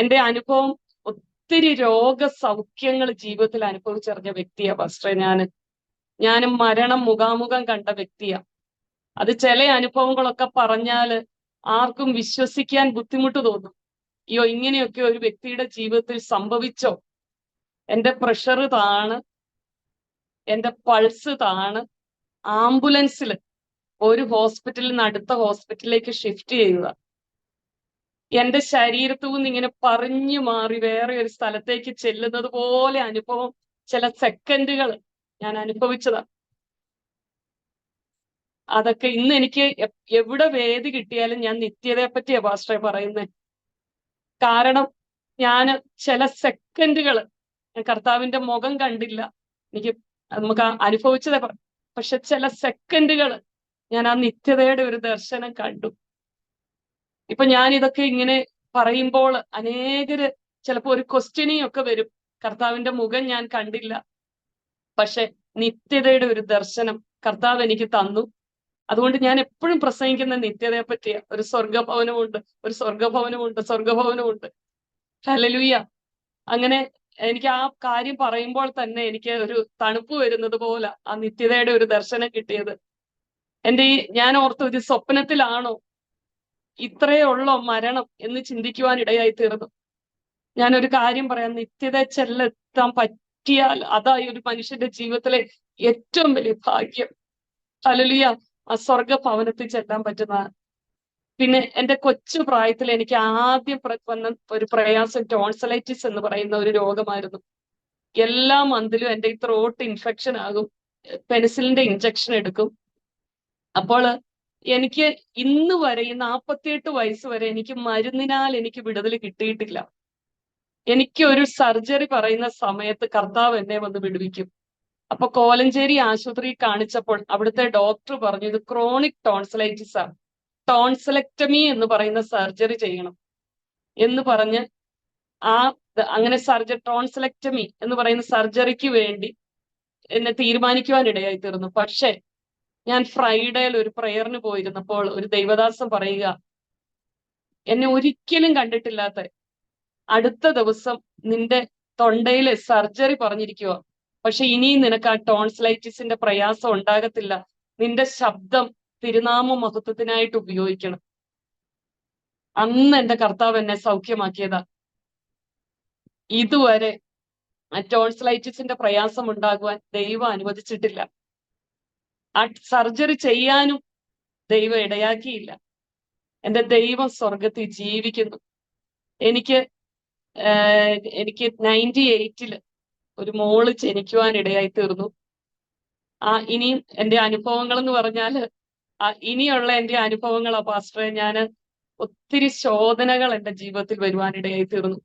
എൻ്റെ അനുഭവം ഒത്തിരി രോഗസൗഖ്യങ്ങൾ ജീവിതത്തിൽ അനുഭവിച്ചറിഞ്ഞ വ്യക്തിയാ പാസ്റ്ററെ. ഞാനും മരണം മുഖാമുഖം കണ്ട വ്യക്തിയാ. അത് ചില അനുഭവങ്ങളൊക്കെ പറഞ്ഞാല് ആർക്കും വിശ്വസിക്കാൻ ബുദ്ധിമുട്ട് തോന്നും. അയ്യോ, ഇങ്ങനെയൊക്കെ ഒരു വ്യക്തിയുടെ ജീവിതത്തിൽ സംഭവിച്ചോ? എൻ്റെ പ്രഷർ താണ്, എൻ്റെ പൾസ് താണ്. ആംബുലൻസിൽ ഒരു ഹോസ്പിറ്റലിൽ നിന്ന് അടുത്ത ഹോസ്പിറ്റലിലേക്ക് ഷിഫ്റ്റ് ചെയ്യുക. എൻ്റെ ശരീരത്തു നിന്ന് ഇങ്ങനെ പറഞ്ഞു മാറി വേറെ ഒരു സ്ഥലത്തേക്ക് ചെല്ലുന്നത് പോലെ അനുഭവം ചില സെക്കൻഡുകൾ ഞാൻ അനുഭവിച്ചതാ. അതൊക്കെ ഇന്ന് എനിക്ക് എവിടെ വേദി കിട്ടിയാലും ഞാൻ നിത്യതയെ പറ്റിയാ പാസ്റ്ററെ പറയുന്നത്. കാരണം ഞാൻ ചില സെക്കൻഡുകൾ കർത്താവിന്റെ മുഖം കണ്ടില്ല, നമുക്ക് അനുഭവിച്ചതേ പറ, പക്ഷെ ചില സെക്കൻഡുകൾ ഞാൻ ആ നിത്യതയുടെ ഒരു ദർശനം കണ്ടു. ഇപ്പൊ ഞാൻ ഇതൊക്കെ ഇങ്ങനെ പറയുമ്പോൾ അനേകര് ചിലപ്പോ ഒരു ക്വസ്റ്റ്യനിങ് ഒക്കെ വരും. കർത്താവിന്റെ മുഖം ഞാൻ കണ്ടില്ല, പക്ഷെ നിത്യതയുടെ ഒരു ദർശനം കർത്താവ് എനിക്ക് തന്നു. അതുകൊണ്ട് ഞാൻ എപ്പോഴും പ്രസംഗിക്കുന്ന നിത്യതയെ പറ്റിയ ഒരു സ്വർഗഭവനമുണ്ട്. ഹല്ലേലൂയ. അങ്ങനെ എനിക്ക് ആ കാര്യം പറയുമ്പോൾ തന്നെ എനിക്ക് ഒരു തണുപ്പ് വരുന്നത് പോലെ ആ നിത്യതയുടെ ഒരു ദർശനം കിട്ടിയത്. ഞാൻ ഓർത്തു, ഇത് സ്വപ്നത്തിലാണോ, ഇത്രയേ ഉള്ളോ മരണം എന്ന് ചിന്തിക്കുവാനിടയായി തീർന്നു. ഞാനൊരു കാര്യം പറയാം, നിത്യത ചെല്ലെത്താൻ പറ്റിയാൽ അതായി ഒരു മനുഷ്യന്റെ ജീവിതത്തിലെ ഏറ്റവും വലിയ ഭാഗ്യം. ഹല്ലേലൂയ. ആ സ്വർഗഭവനത്തിൽ ചെല്ലാൻ പറ്റുന്ന. പിന്നെ എൻ്റെ കൊച്ചു പ്രായത്തിൽ എനിക്ക് ആദ്യം വന്ന ഒരു പ്രയാസം ടോൺസലൈറ്റിസ് എന്ന് പറയുന്ന ഒരു രോഗമായിരുന്നു. എല്ലാ മന്തിലും എൻ്റെ ഈ ത്രോട്ട് ഇൻഫെക്ഷൻ ആകും. പെനിസിലിന്റെ ഇഞ്ചക്ഷൻ എടുക്കും. അപ്പോൾ എനിക്ക് ഇന്ന് വരെ, ഈ 48 വയസ്സ് വരെ എനിക്ക് മരുന്നിനാൽ എനിക്ക് വിടുതൽ കിട്ടിയിട്ടില്ല. എനിക്ക് ഒരു സർജറി പറയുന്ന സമയത്ത് കർത്താവ് എന്നെ വന്ന് വിടുവിക്കും. അപ്പൊ കോലഞ്ചേരി ആശുപത്രി കാണിച്ചപ്പോൾ അവിടുത്തെ ഡോക്ടർ പറഞ്ഞു, ഇത് ക്രോണിക് ടോൺസിലൈറ്റിസ് ആണ്, ടോൺസിലക്ടമി എന്ന് പറയുന്ന സർജറി ചെയ്യണം എന്ന് പറഞ്ഞ് അങ്ങനെ ടോൺസിലക്ടമി എന്ന് പറയുന്ന സർജറിക്ക് വേണ്ടി എന്നെ തീരുമാനിക്കുവാനിടയായി തീർന്നു. പക്ഷെ ഞാൻ ഫ്രൈഡേയിൽ ഒരു പ്രയറിന് പോയിരുന്നപ്പോൾ ഒരു ദൈവദാസൻ പറയുക, എന്നെ ഒരിക്കലും കണ്ടിട്ടില്ലാത്ത അടുത്ത ദിവസം നിന്റെ തൊണ്ടയിലെ സർജറി പറഞ്ഞിരിക്കുക, പക്ഷെ ഇനിയും നിനക്ക് ആ ടോൺസിലൈറ്റിസിന്റെ പ്രയാസം ഉണ്ടാകത്തില്ല, നിന്റെ ശബ്ദം തിരുനാമ മഹത്വത്തിനായിട്ട് ഉപയോഗിക്കണം. അന്ന് എന്റെ കർത്താവ് എന്നെ സൗഖ്യമാക്കിയതാ. ഇതുവരെ ടോൺസിലൈറ്റിസിന്റെ പ്രയാസം ഉണ്ടാകുവാൻ ദൈവം അനുവദിച്ചിട്ടില്ല. ആ സർജറി ചെയ്യാനും ദൈവം ഇടയാക്കിയില്ല. എന്റെ ദൈവം സ്വർഗത്തിൽ ജീവിക്കുന്നു. എനിക്ക് 98 ഒരു മോള് ജനിക്കുവാൻ ഇടയായി തീർന്നു. ഇനിയും എന്റെ അനുഭവങ്ങൾ എന്ന് പറഞ്ഞാല് ഇനിയുള്ള എന്റെ അനുഭവങ്ങളാ പാസ്റ്ററെ. ഞാന് ഒത്തിരി ശോധനകൾ എന്റെ ജീവിതത്തിൽ വരുവാനിടയായി തീർന്നു.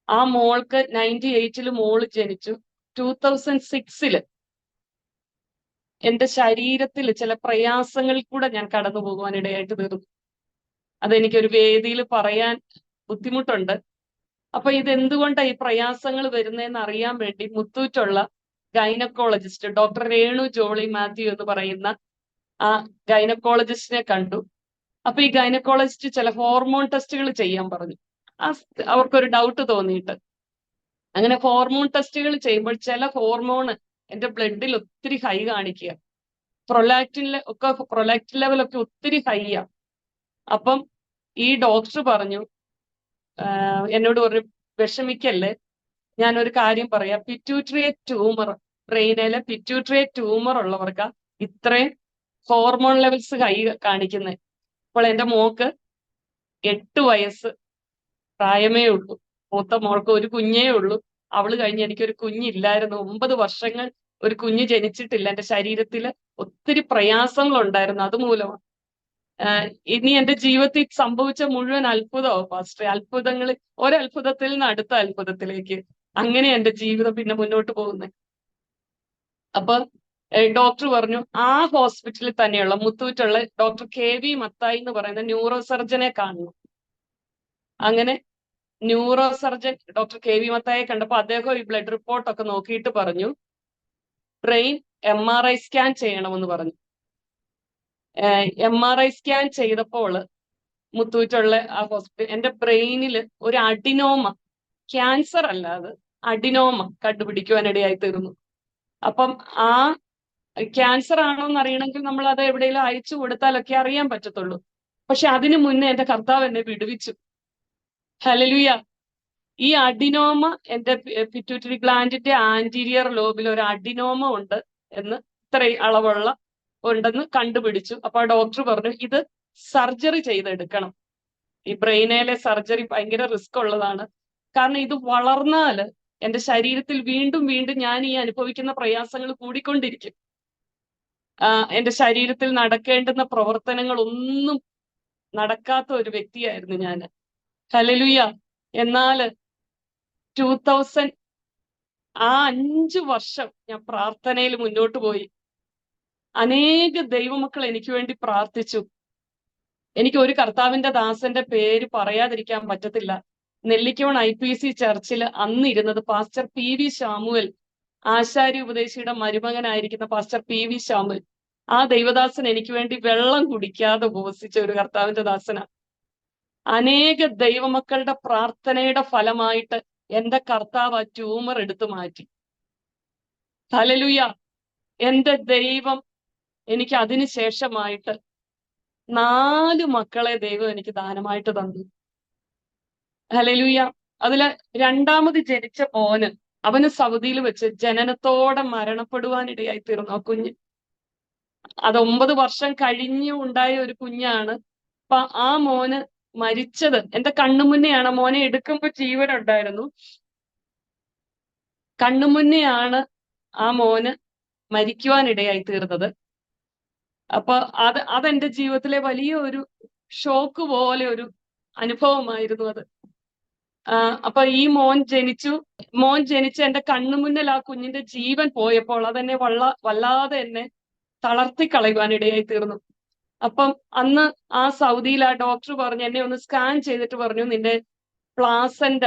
ആ മോൾക്ക് 98 മോള് ജനിച്ചു. 2006 എന്റെ ശരീരത്തിൽ ചില പ്രയാസങ്ങളിൽ കൂടെ ഞാൻ കടന്നു പോകുവാനിടയായിട്ട് തീർന്നു. അതെനിക്കൊരു വേദിയിൽ പറയാൻ ബുദ്ധിമുട്ടുണ്ട്. അപ്പൊ ഇതെന്തുകൊണ്ടാണ് ഈ പ്രയാസങ്ങൾ വരുന്നതെന്ന് അറിയാൻ വേണ്ടി മുത്തൂറ്റുള്ള ഗൈനക്കോളജിസ്റ്റ് ഡോക്ടർ രേണു ജോളി മാത്യു എന്ന് പറയുന്ന ആ ഗൈനക്കോളജിസ്റ്റിനെ കണ്ടു. അപ്പൊ ഈ ഗൈനക്കോളജിസ്റ്റ് ചില ഹോർമോൺ ടെസ്റ്റുകൾ ചെയ്യാൻ പറഞ്ഞു. അവർക്കൊരു ഡൗട്ട് തോന്നിയിട്ട് അങ്ങനെ ഹോർമോൺ ടെസ്റ്റുകൾ ചെയ്യുമ്പോൾ ചില ഹോർമോൺ എന്റെ ബ്ലഡിൽ ഒത്തിരി ഹൈ കാണിക്കുക, പ്രൊലാക്റ്റിൻ ലെവലൊക്കെ ഒത്തിരി ഹൈയാ. അപ്പം ഈ ഡോക്ടർ പറഞ്ഞു, എന്നോട് ഒരു വിഷമിക്കല്ലേ, ഞാനൊരു കാര്യം പറയാം, പിറ്റ്യൂട്ടറി ട്യൂമർ, ബ്രെയിനിലെ പിറ്റ്യൂട്ടറി ട്യൂമർ ഉള്ളവർക്ക് ഇത്രയും ഹോർമോൺ ലെവൽസ് ഹൈ കാണിക്കുന്നത്. അപ്പോൾ എന്റെ മോക്ക് 8 വയസ്സ് പ്രായമേ ഉള്ളൂ. മൂത്ത മോൾക്ക് ഒരു കുഞ്ഞേ ഉള്ളൂ. അവള് കഴിഞ്ഞ് എനിക്കൊരു കുഞ്ഞില്ലായിരുന്നു. 9 വർഷങ്ങൾ ഒരു കുഞ്ഞ് ജനിച്ചിട്ടില്ല. എന്റെ ശരീരത്തിൽ ഒത്തിരി പ്രയാസങ്ങൾ ഉണ്ടായിരുന്നു. അതുമൂലമാണ് ഇനി എന്റെ ജീവിതത്തിൽ സംഭവിച്ച മുഴുവൻ അത്ഭുതമോ പാസ്റ്റർ, അത്ഭുതങ്ങൾ, ഒരത്ഭുതത്തിൽ നിന്ന് അടുത്ത അത്ഭുതത്തിലേക്ക്, അങ്ങനെ എന്റെ ജീവിതം പിന്നെ മുന്നോട്ട് പോകുന്നത്. അപ്പൊ ഡോക്ടർ പറഞ്ഞു ആ ഹോസ്പിറ്റലിൽ തന്നെയുള്ള മുത്തൂറ്റുള്ള ഡോക്ടർ KV മത്തായി എന്ന് പറയുന്ന ന്യൂറോ സർജനെ കാണണം. അങ്ങനെ ന്യൂറോ സർജൻ ഡോക്ടർ KV മത്തായെ കണ്ടപ്പോ അദ്ദേഹം ഈ ബ്ലഡ് റിപ്പോർട്ടൊക്കെ നോക്കിയിട്ട് പറഞ്ഞു, ബ്രെയിൻ MRI സ്കാൻ ചെയ്യണമെന്ന് പറഞ്ഞു. MRI സ്കാൻ ചെയ്തപ്പോൾ മുത്തൂറ്റുള്ള ആ ഹോസ്പിറ്റൽ എന്റെ ബ്രെയിനിൽ ഒരു അഡിനോമ, ക്യാൻസർ അല്ലാതെ അഡിനോമ കണ്ടുപിടിക്കുവാനിടയായി തീർന്നു. അപ്പം ആ ക്യാൻസർ ആണോ എന്ന് അറിയണമെങ്കിൽ നമ്മൾ അത് എവിടെയെങ്കിലും അയച്ചു കൊടുത്താലൊക്കെ അറിയാൻ പറ്റത്തുള്ളൂ. പക്ഷെ അതിനു മുന്നേ എന്റെ കർത്താവ് എന്നെ വിടുവിച്ചു. ഹല്ലേലൂയ. ഈ അഡിനോമ എന്റെ പിറ്റ്യൂട്ടറി ഗ്ലാൻഡിന്റെ ആന്റീരിയർ ലോബിൽ ഒരു അഡിനോമ ഉണ്ട് എന്ന്, ഇത്രയും അളവുള്ള ഉണ്ടെന്ന് കണ്ടുപിടിച്ചു. അപ്പൊ ആ ഡോക്ടർ പറഞ്ഞു ഇത് സർജറി ചെയ്തെടുക്കണം. ഈ ബ്രെയിനിലെ സർജറി ഭയങ്കര റിസ്ക് ഉള്ളതാണ്. കാരണം ഇത് വളർന്നാൽ എന്റെ ശരീരത്തിൽ വീണ്ടും വീണ്ടും ഞാൻ ഈ അനുഭവിക്കുന്ന പ്രയാസങ്ങൾ കൂടിക്കൊണ്ടിരിക്കും. എന്റെ ശരീരത്തിൽ നടക്കേണ്ടുന്ന പ്രവർത്തനങ്ങൾ ഒന്നും നടക്കാത്ത ഒരു വ്യക്തിയായിരുന്നു ഞാൻ. ഹല്ലേലൂയ. എന്നാൽ 2000 5 വർഷം ഞാൻ പ്രാർത്ഥനയിൽ മുന്നോട്ട് പോയി. അനേക ദൈവമക്കൾ എനിക്ക് വേണ്ടി പ്രാർത്ഥിച്ചു. എനിക്ക് ഒരു കർത്താവിന്റെ ദാസന്റെ പേര് പറയാതിരിക്കാൻ പറ്റത്തില്ല. നെല്ലിക്കോൺ IPC ചർച്ചിൽ അന്നിരുന്നത് പാസ്റ്റർ PV ശാമുവൽ, ആശാരി ഉപദേശിയുടെ മരുമകനായിരിക്കുന്ന പാസ്റ്റർ PV ശാമുവൽ. ആ ദൈവദാസൻ എനിക്ക് വേണ്ടി വെള്ളം കുടിക്കാതെ ഉപവസിച്ച ഒരു കർത്താവിന്റെ ദാസനാണ്. അനേക ദൈവമക്കളുടെ പ്രാർത്ഥനയുടെ ഫലമായിട്ട് എന്റെ കർത്താവ് ആ ട്യൂമർ എടുത്തു മാറ്റി. ഹല്ലേലൂയ. എന്റെ ദൈവം എനിക്ക് അതിനുശേഷമായിട്ട് 4 മക്കളെ ദൈവം എനിക്ക് ദാനമായിട്ട് തന്നു. ഹല്ലേലൂയ. അതില് രണ്ടാമത് ജനിച്ച മോന്, അവന് സൗദിയിൽ വെച്ച് ജനനത്തോടെ മരണപ്പെടുവാനിടയായി തീർന്നു. ആ കുഞ്ഞ് അത് 9 വർഷം കഴിഞ്ഞു ഉണ്ടായ ഒരു കുഞ്ഞാണ്. അപ്പൊ ആ മോന് മരിച്ചത് എന്റെ കണ്ണുമുന്നെയാണ്. മോനെ എടുക്കുമ്പോ ജീവനുണ്ടായിരുന്നു. കണ്ണുമുന്നെയാണ് ആ മോന് മരിക്കുവാനിടയായി തീർന്നത്. അപ്പൊ അതെന്റെ ജീവിതത്തിലെ വലിയ ഒരു ഷോക്ക് പോലെ ഒരു അനുഭവമായിരുന്നു അത്. അപ്പൊ ഈ മോൻ ജനിച്ച് എന്റെ കണ്ണുമുന്നിൽ ആ കുഞ്ഞിന്റെ ജീവൻ പോയപ്പോൾ അതെന്നെ വല്ലാതെ എന്നെ തളർത്തി കളയുവാനിടയായി തീർന്നു. അപ്പം അന്ന് ആ സൗദിയിൽ ആ ഡോക്ടർ പറഞ്ഞു, എന്നെ ഒന്ന് സ്കാൻ ചെയ്തിട്ട് പറഞ്ഞു, നിന്റെ പ്ലാസന്റ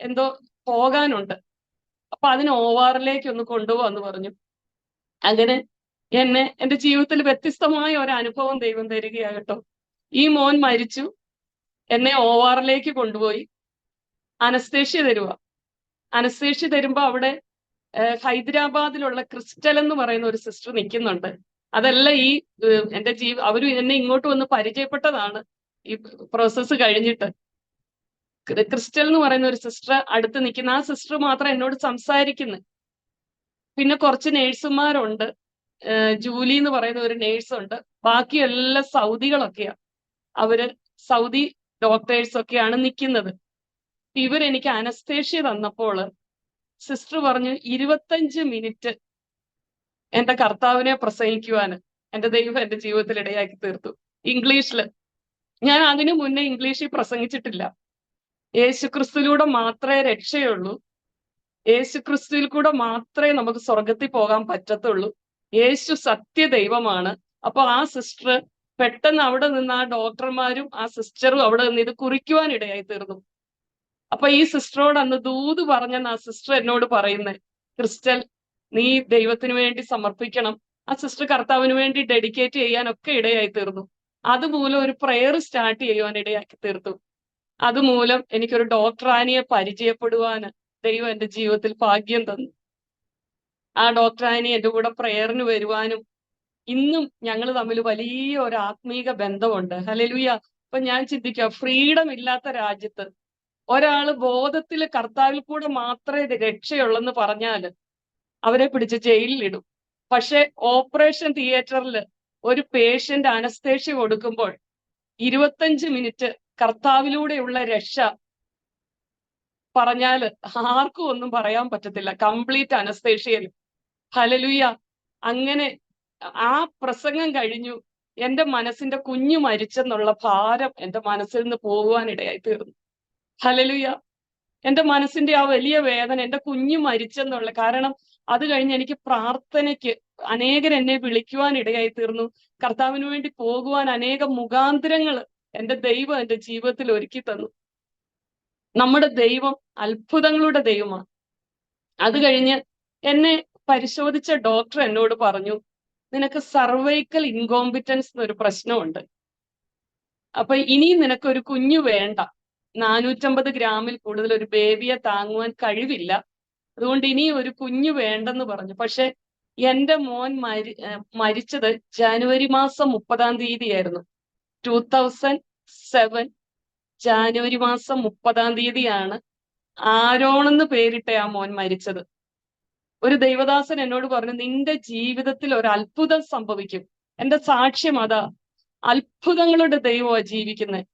എന്തോ പോകാനുണ്ട്, അപ്പൊ അതിന് OR-ലേക്ക് ഒന്ന് കൊണ്ടുപോകാന്ന് പറഞ്ഞു. അങ്ങനെ എന്റെ ജീവിതത്തിൽ വ്യത്യസ്തമായ ഒരു അനുഭവം ദൈവം തരികയാകട്ടോ. ഈ മോൻ മരിച്ചു, എന്നെ OR-ലേക്ക് കൊണ്ടുപോയി. അനസ്തേഷ്യ തരുമ്പോ അവിടെ ഹൈദരാബാദിലുള്ള ക്രിസ്റ്റൽ എന്ന് പറയുന്ന ഒരു സിസ്റ്റർ നിൽക്കുന്നുണ്ട്. അതല്ല ഈ എന്റെ അവര് എന്നെ ഇങ്ങോട്ട് വന്ന് പരിചയപ്പെട്ടതാണ് ഈ പ്രോസസ്സ് കഴിഞ്ഞിട്ട്. ക്രിസ്റ്റൽ എന്ന് പറയുന്ന ഒരു സിസ്റ്റർ അടുത്ത് നിൽക്കുന്ന, ആ സിസ്റ്റർ മാത്രം എന്നോട് സംസാരിക്കുന്നു. പിന്നെ കുറച്ച് നേഴ്സുമാരുണ്ട്, ജൂലി എന്ന് പറയുന്ന ഒരു നേഴ്സുണ്ട്, ബാക്കി എല്ലാ സൗദികളൊക്കെയാ. അവര് സൗദി ഡോക്ടേഴ്സ് ഒക്കെയാണ് നിൽക്കുന്നത്. ഇവരെനിക്ക് അനസ്തേഷ്യ തന്നപ്പോൾ സിസ്റ്റർ പറഞ്ഞു 25 മിനിറ്റ് എന്റെ കർത്താവിനെ പ്രസംഗിക്കുവാൻ എന്റെ ദൈവം എന്റെ ജീവിതത്തിൽ ഇടയാക്കി തീർത്തു, ഇംഗ്ലീഷില്. ഞാൻ അതിനു മുന്നേ ഇംഗ്ലീഷിൽ പ്രസംഗിച്ചിട്ടില്ല. യേശുക്രിസ്തുവിലൂടെ മാത്രമേ രക്ഷയുള്ളൂ, യേശുക്രിസ്തുവിൽ കൂടെ മാത്രമേ നമുക്ക് സ്വർഗത്തിൽ പോകാൻ പറ്റത്തുള്ളൂ, യേശു സത്യദൈവമാണ്. അപ്പൊ ആ സിസ്റ്റർ പെട്ടെന്ന് അവിടെ നിന്ന്, ആ ഡോക്ടർമാരും ആ സിസ്റ്ററും അവിടെ നിന്ന് ഇത് കുറിക്കുവാൻ ഇടയായി തീർന്നു. അപ്പൊ ഈ സിസ്റ്ററോട് അന്ന് ദൂത് പറഞ്ഞെന്ന് ആ സിസ്റ്റർ എന്നോട് പറയുന്നത്, ക്രിസ്റ്റൽ നീ ദൈവത്തിന് വേണ്ടി സമർപ്പിക്കണം. ആ സിസ്റ്റർ കർത്താവിന് വേണ്ടി ഡെഡിക്കേറ്റ് ചെയ്യാനൊക്കെ ഇടയായി തീർന്നു. അതുമൂലം ഒരു പ്രെയർ സ്റ്റാർട്ട് ചെയ്യുവാൻ ഇടയാക്കി തീർത്തു. അതുമൂലം എനിക്കൊരു ഡോക്ടറാനിയെ പരിചയപ്പെടുവാൻ ദൈവം എന്റെ ജീവിതത്തിൽ ഭാഗ്യം തന്നു. ആ ഡോക്ടറാനി എന്റെ കൂടെ പ്രെയറിന് വരുവാനും ഇന്നും ഞങ്ങൾ തമ്മിൽ വലിയ ഒരു ആത്മീക ബന്ധമുണ്ട്. ഹല്ലേലൂയ. അപ്പൊ ഞാൻ ചിന്തിക്കുക, ഫ്രീഡം ഇല്ലാത്ത രാജ്യത്ത് ഒരാള് ബോധത്തിൽ കർത്താവിൽ കൂടെ മാത്രമേ രക്ഷയുള്ളെന്ന് പറഞ്ഞാല് അവരെ പിടിച്ച് ജയിലിലിടും. പക്ഷെ ഓപ്പറേഷൻ തിയേറ്ററിൽ ഒരു പേഷ്യന്റ് അനസ്തേഷ്യ കൊടുക്കുമ്പോൾ 25 മിനിറ്റ് കർത്താവിലൂടെയുള്ള രക്ഷ പറഞ്ഞാല് ആർക്കും ഒന്നും പറയാൻ പറ്റത്തില്ല, കംപ്ലീറ്റ് അനസ്തേഷ്യയിൽ. ഹല്ലേലൂയ. അങ്ങനെ ആ പ്രസംഗം കഴിഞ്ഞു, എന്റെ മനസ്സിന്റെ കുഞ്ഞു മരിച്ചെന്നുള്ള ഭാരം എന്റെ മനസ്സിൽ നിന്ന് പോകുവാനിടയായി തീർന്നു. ഹല്ലേലൂയ. എന്റെ മനസ്സിന്റെ ആ വലിയ വേദന, എന്റെ കുഞ്ഞു മരിച്ചെന്നുള്ള, കാരണം അത് കഴിഞ്ഞ് എനിക്ക് പ്രാർത്ഥനയ്ക്ക് അനേകർ എന്നെ വിളിക്കുവാൻ ഇടയായി തീർന്നു. കർത്താവിന് വേണ്ടി പോകുവാൻ അനേകം മുഖാന്തരങ്ങൾ എന്റെ ദൈവം എന്റെ ജീവിതത്തിൽ ഒരുക്കി തന്നു. നമ്മുടെ ദൈവം അത്ഭുതങ്ങളുടെ ദൈവമാണ്. അത് കഴിഞ്ഞ് എന്നെ പരിശോധിച്ച ഡോക്ടർ എന്നോട് പറഞ്ഞു, നിനക്ക് സർവൈക്കൽ ഇൻകോമ്പിറ്റൻസ് എന്നൊരു പ്രശ്നമുണ്ട്. അപ്പൊ ഇനിയും നിനക്കൊരു കുഞ്ഞു വേണ്ട, 450 ഗ്രാമിൽ കൂടുതൽ ഒരു ബേബിയെ താങ്ങുവാൻ കഴിവില്ല, അതുകൊണ്ട് ഇനി ഒരു കുഞ്ഞു വേണ്ടെന്ന് പറഞ്ഞു. പക്ഷെ എന്റെ മോൻ മരിച്ചത് ജനുവരി മാസം 30-ാം തീയതിയായിരുന്നു. 2007 ജനുവരി മാസം 30-ാം തീയതിയാണ് ആരോണെന്ന് പേരിട്ട ആ മോൻ മരിച്ചത്. ഒരു ദൈവദാസൻ എന്നോട് പറഞ്ഞു, നിന്റെ ജീവിതത്തിൽ ഒരു അത്ഭുതം സംഭവിക്കും. എന്റെ സാക്ഷ്യം അതാ, അത്ഭുതങ്ങളുടെ ദൈവമാണ് ജീവിക്കുന്നത്.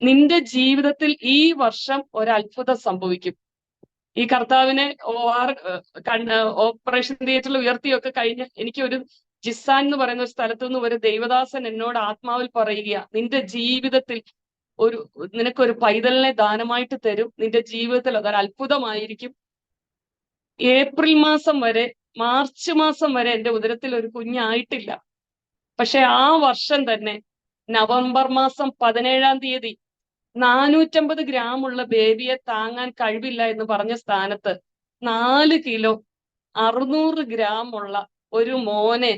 നിന്റെ ജീവിതത്തിൽ ഈ വർഷം ഒരു അത്ഭുതം സംഭവിക്കും. ഈ കർത്താവിനെ ഓപ്പറേഷൻ തിയേറ്ററിൽ ഉയർത്തിയൊക്കെ കഴിഞ്ഞ് എനിക്ക് ഒരു ജിസാൻ എന്ന് പറയുന്ന ഒരു സ്ഥലത്തു നിന്ന് ഒരു ദൈവദാസൻ എന്നോട് ആത്മാവിൽ പറയുക, നിന്റെ ജീവിതത്തിൽ നിനക്കൊരു പൈതലിനെ ദാനമായിട്ട് തരും, നിന്റെ ജീവിതത്തിൽ അതൊരു അത്ഭുതമായിരിക്കും. ഏപ്രിൽ മാസം വരെ, മാർച്ച് മാസം വരെ എന്റെ ഉദരത്തിൽ ഒരു കുഞ്ഞായിട്ടില്ല. പക്ഷെ ആ വർഷം തന്നെ നവംബർ മാസം 17-ാം തീയതി 450 ഗ്രാം ഉള്ള ബേബിയെ താങ്ങാൻ കഴിവില്ല എന്ന് പറഞ്ഞ സ്ഥാനത്ത് 4 കിലോ 600 ഗ്രാം ഉള്ള ഒരു മോനെ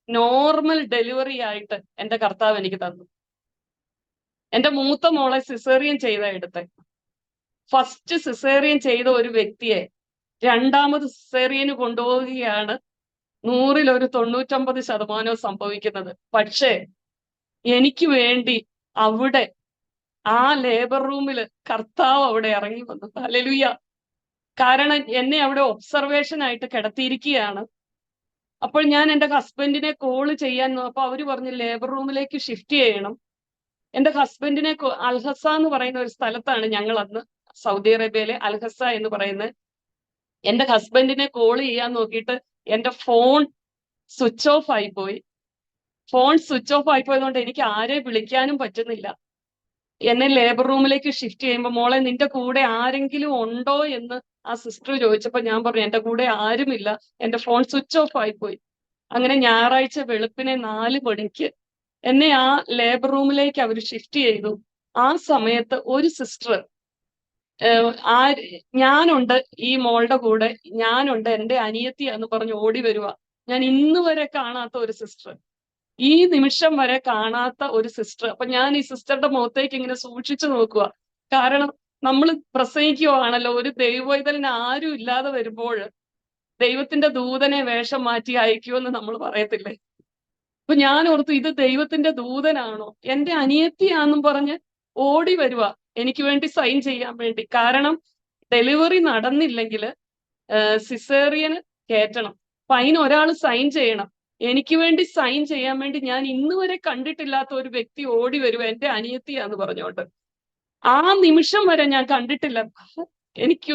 നോർമൽ ഡെലിവറി ആയിട്ട് എന്റെ കർത്താവ് എനിക്ക് തന്നു. എന്റെ മൂത്ത മോളെ സിസേറിയൻ ചെയ്ത എടുത്ത്, ഫസ്റ്റ് സിസേറിയൻ ചെയ്ത ഒരു വ്യക്തിയെ രണ്ടാമത് സിസേറിയന് കൊണ്ടുപോവുകയാണ് 100-ൽ ഒരു 99% സംഭവിക്കുന്നത്. പക്ഷേ എനിക്ക് വേണ്ടി അവിടെ ആ ലേബർ റൂമിൽ കർത്താവ് അവിടെ ഇറങ്ങി വന്നു. ഹല്ലേലൂയ. കാരണം എന്നെ അവിടെ ഒബ്സർവേഷൻ ആയിട്ട് കിടത്തിയിരിക്കുകയാണ്. അപ്പോൾ ഞാൻ എന്റെ ഹസ്ബൻഡിനെ കോള് ചെയ്യാൻ, അപ്പൊ അവര് പറഞ്ഞു ലേബർ റൂമിലേക്ക് ഷിഫ്റ്റ് ചെയ്യണം. എന്റെ ഹസ്ബൻഡിനെ അൽഹസ എന്ന് പറയുന്ന ഒരു സ്ഥലത്താണ് ഞങ്ങൾ അന്ന് സൗദി അറേബ്യയിലെ അൽഹസ എന്ന് പറയുന്നത്. എന്റെ ഹസ്ബൻഡിനെ കോൾ ചെയ്യാൻ നോക്കിയിട്ട് എന്റെ ഫോൺ സ്വിച്ച് ഓഫ് ആയിപ്പോയി. ഫോൺ സ്വിച്ച് ഓഫ് ആയിപ്പോയതുകൊണ്ട് എനിക്ക് ആരെ വിളിക്കാനും പറ്റുന്നില്ല. എന്നെ ലേബർ റൂമിലേക്ക് ഷിഫ്റ്റ് ചെയ്യുമ്പോൾ, മോളെ നിന്റെ കൂടെ ആരെങ്കിലും ഉണ്ടോ എന്ന് ആ സിസ്റ്റർ ചോദിച്ചപ്പോൾ ഞാൻ പറഞ്ഞു എന്റെ കൂടെ ആരുമില്ല, എന്റെ ഫോൺ സ്വിച്ച് ഓഫ് ആയിപ്പോയി. അങ്ങനെ ഞായറാഴ്ച വെളുപ്പിനെ 4 മണിക്ക് എന്നെ ആ ലേബർ റൂമിലേക്ക് അവർ ഷിഫ്റ്റ് ചെയ്തു. ആ സമയത്ത് ഒരു സിസ്റ്റർ ആ ഞാനുണ്ട് ഈ മോളുടെ കൂടെ, ഞാനുണ്ട്, എന്റെ അനിയത്തി എന്ന് പറഞ്ഞ് ഓടി വരുക. ഞാൻ ഇന്ന് വരെ കാണാത്ത ഒരു സിസ്റ്റർ, ഈ നിമിഷം വരെ കാണാത്ത ഒരു സിസ്റ്റർ. അപ്പൊ ഞാൻ ഈ സിസ്റ്ററുടെ മുഖത്തേക്ക് ഇങ്ങനെ സൂക്ഷിച്ചു നോക്കുക. കാരണം നമ്മൾ പ്രസംഗിക്കുകയാണല്ലോ, ഒരു ദൈവവൈതലിന് ആരും ഇല്ലാതെ വരുമ്പോൾ ദൈവത്തിന്റെ ദൂതനെ വേഷം മാറ്റി അയക്കുമെന്ന് നമ്മൾ പറയത്തില്ലേ? അപ്പൊ ഞാൻ ഓർത്തു, ഇത് ദൈവത്തിന്റെ ദൂതനാണോ? എന്റെ അനിയത്തിയാന്നും പറഞ്ഞ് ഓടി വരുക എനിക്ക് വേണ്ടി സൈൻ ചെയ്യാൻ വേണ്ടി. കാരണം ഡെലിവറി നടന്നില്ലെങ്കിൽ സിസേറിയന് കയറ്റണം, അപ്പൊ അതിന് ഒരാൾ സൈൻ ചെയ്യണം. എനിക്ക് വേണ്ടി സൈൻ ചെയ്യാൻ വേണ്ടി ഞാൻ ഇന്ന് വരെ കണ്ടിട്ടില്ലാത്ത ഒരു വ്യക്തി ഓടി വരുക എന്റെ അനിയത്തിയാന്ന് പറഞ്ഞോണ്ട്. ആ നിമിഷം വരെ ഞാൻ കണ്ടിട്ടില്ല. എനിക്ക്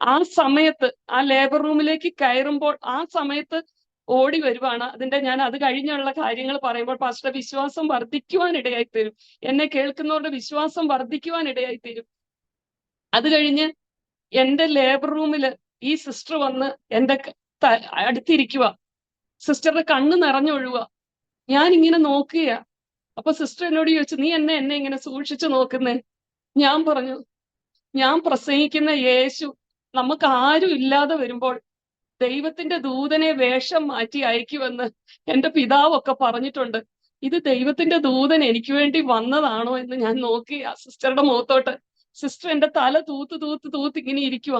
ആ സമയത്ത് ആ ലേബർ റൂമിലേക്ക് കയറുമ്പോൾ ആ സമയത്ത് ഓടി വരുവാണ്. ഞാൻ അത് കഴിഞ്ഞുള്ള കാര്യങ്ങൾ പറയുമ്പോൾ പാസ്റ്റർ വിശ്വാസം വർദ്ധിക്കുവാൻ ഇടയായി തരും, എന്നെ കേൾക്കുന്നവരുടെ വിശ്വാസം വർദ്ധിക്കുവാൻ ഇടയായി തരും. അത് കഴിഞ്ഞ് എന്റെ ലേബർ റൂമില് ഈ സിസ്റ്റർ വന്ന് എന്റെ അടുത്തിരിക്കുക. സിസ്റ്ററുടെ കണ്ണ് നിറഞ്ഞൊഴുക. ഞാൻ ഇങ്ങനെ നോക്കുക. അപ്പൊ സിസ്റ്റർ എന്നോട് ചോദിച്ചു, നീ എന്നെ ഇങ്ങനെ സൂക്ഷിച്ചു നോക്കുന്നേ? ഞാൻ പറഞ്ഞു, ഞാൻ പ്രസംഗിക്കുന്ന യേശു നമുക്ക് ആരും ഇല്ലാതെ വരുമ്പോൾ ദൈവത്തിന്റെ ദൂതനെ വേഷം മാറ്റി അയക്കുമെന്ന് എന്റെ പിതാവൊക്കെ പറഞ്ഞിട്ടുണ്ട്. ഇത് ദൈവത്തിന്റെ ദൂതൻ എനിക്ക് വേണ്ടി വന്നതാണോ എന്ന് ഞാൻ നോക്കി ആ സിസ്റ്ററുടെ മുഖത്തോട്ട്. സിസ്റ്റർ എന്റെ തല തൂത്ത് ഇങ്ങനെ ഇരിക്കുക.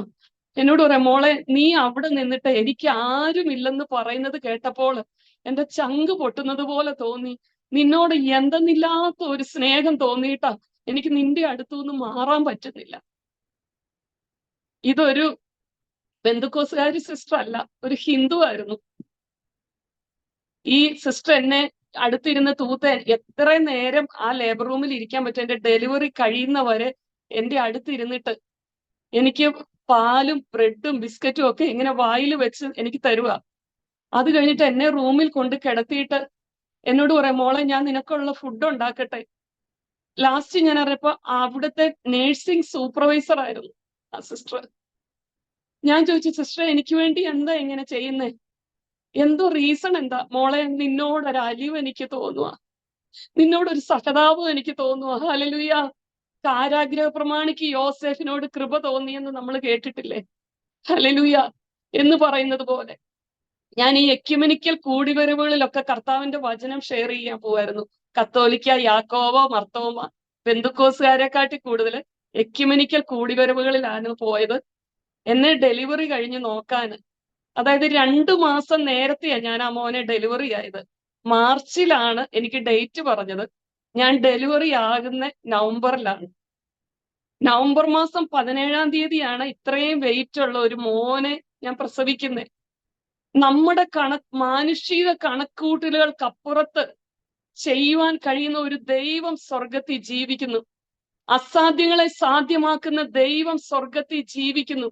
എന്നോട് പറയാം, മോളെ നീ അവിടെ നിന്നിട്ട് എനിക്ക് ആരുമില്ലെന്ന് പറയുന്നത് കേട്ടപ്പോൾ എന്റെ ചങ്ക് പൊട്ടുന്നത് പോലെ തോന്നി. നിന്നോട് എന്തെന്നില്ലാത്ത ഒരു സ്നേഹം തോന്നിയിട്ടാ എനിക്ക് നിന്റെ അടുത്തുനിന്ന് മാറാൻ പറ്റുന്നില്ല. ഇതൊരു ബന്ധുക്കോസുകാരി സിസ്റ്റർ അല്ല, ഒരു ഹിന്ദു ആയിരുന്നു. ഈ സിസ്റ്റർ എന്നെ അടുത്തിരുന്ന് എത്ര നേരം ആ ലേബർ റൂമിൽ ഇരിക്കാൻ പറ്റും? എന്റെ ഡെലിവറി കഴിയുന്നവരെ എന്റെ അടുത്തിരുന്നിട്ട് എനിക്ക് പാലും ബ്രെഡും ബിസ്ക്കറ്റും ഒക്കെ ഇങ്ങനെ വായിൽ വെച്ച് എനിക്ക് തരുക. അത് കഴിഞ്ഞിട്ട് എന്നെ റൂമിൽ കൊണ്ട് കിടത്തിയിട്ട് എന്നോട് പറയാം, മോളെ ഞാൻ നിനക്കുള്ള ഫുഡ് ഉണ്ടാക്കട്ടെ. ലാസ്റ്റ് ഞാൻ അറിയപ്പോ അവിടുത്തെ നേഴ്സിംഗ് സൂപ്പർവൈസർ ആയിരുന്നു ആ സിസ്റ്റർ. ഞാൻ ചോദിച്ചു, സിസ്റ്റർ എനിക്ക് വേണ്ടി എന്താ ഇങ്ങനെ ചെയ്യുന്നേ? എന്തോ റീസൺ എന്താ? മോളെ നിന്നോടൊരു അലിവ് എനിക്ക് തോന്നുക, നിന്നോടൊരു സഹതാപം എനിക്ക് തോന്നുക. ഹല്ലേലൂയ. കാരാഗ്രഹ പ്രമാണിക്ക് യോസേഫിനോട് കൃപ തോന്നിയെന്ന് നമ്മൾ കേട്ടിട്ടില്ലേ? ഹല്ലേലൂയ എന്ന് പറയുന്നത് പോലെ ഞാൻ ഈ എക്യുമെനിക്കൽ കൂടിവരവുകളിലൊക്കെ കർത്താവിന്റെ വചനം ഷെയർ ചെയ്യാൻ പോവായിരുന്നു. കത്തോലിക്ക, യാക്കോബ, മർത്തോമ, പെന്തുക്കോസുകാരെക്കാട്ടി കൂടുതൽ എക്യുമെനിക്കൽ കൂടിവരവുകളിലാണ് പോയത്. എന്നെ ഡെലിവറി കഴിഞ്ഞ് നോക്കാൻ, അതായത് 2 മാസം നേരത്തെയാണ് ഞാൻ ആ മോനെ ഡെലിവറി ആയത്. മാർച്ചിലാണ് എനിക്ക് ഡേറ്റ് പറഞ്ഞത്. ഞാൻ ഡെലിവറി ആകുന്ന നവംബറിലാണ്. നവംബർ മാസം 17-ാം തീയതിയാണ് ഇത്രയും വെയിറ്റ് ഉള്ള ഒരു മോനെ ഞാൻ പ്രസവിക്കുന്നത്. നമ്മുടെ മാനുഷിക കണക്കൂട്ടലുകൾക്കപ്പുറത്ത് ചെയ്യുവാൻ കഴിയുന്ന ഒരു ദൈവം സ്വർഗത്തിൽ ജീവിക്കുന്നു. അസാധ്യങ്ങളെ സാധ്യമാക്കുന്ന ദൈവം സ്വർഗത്തിൽ ജീവിക്കുന്നു.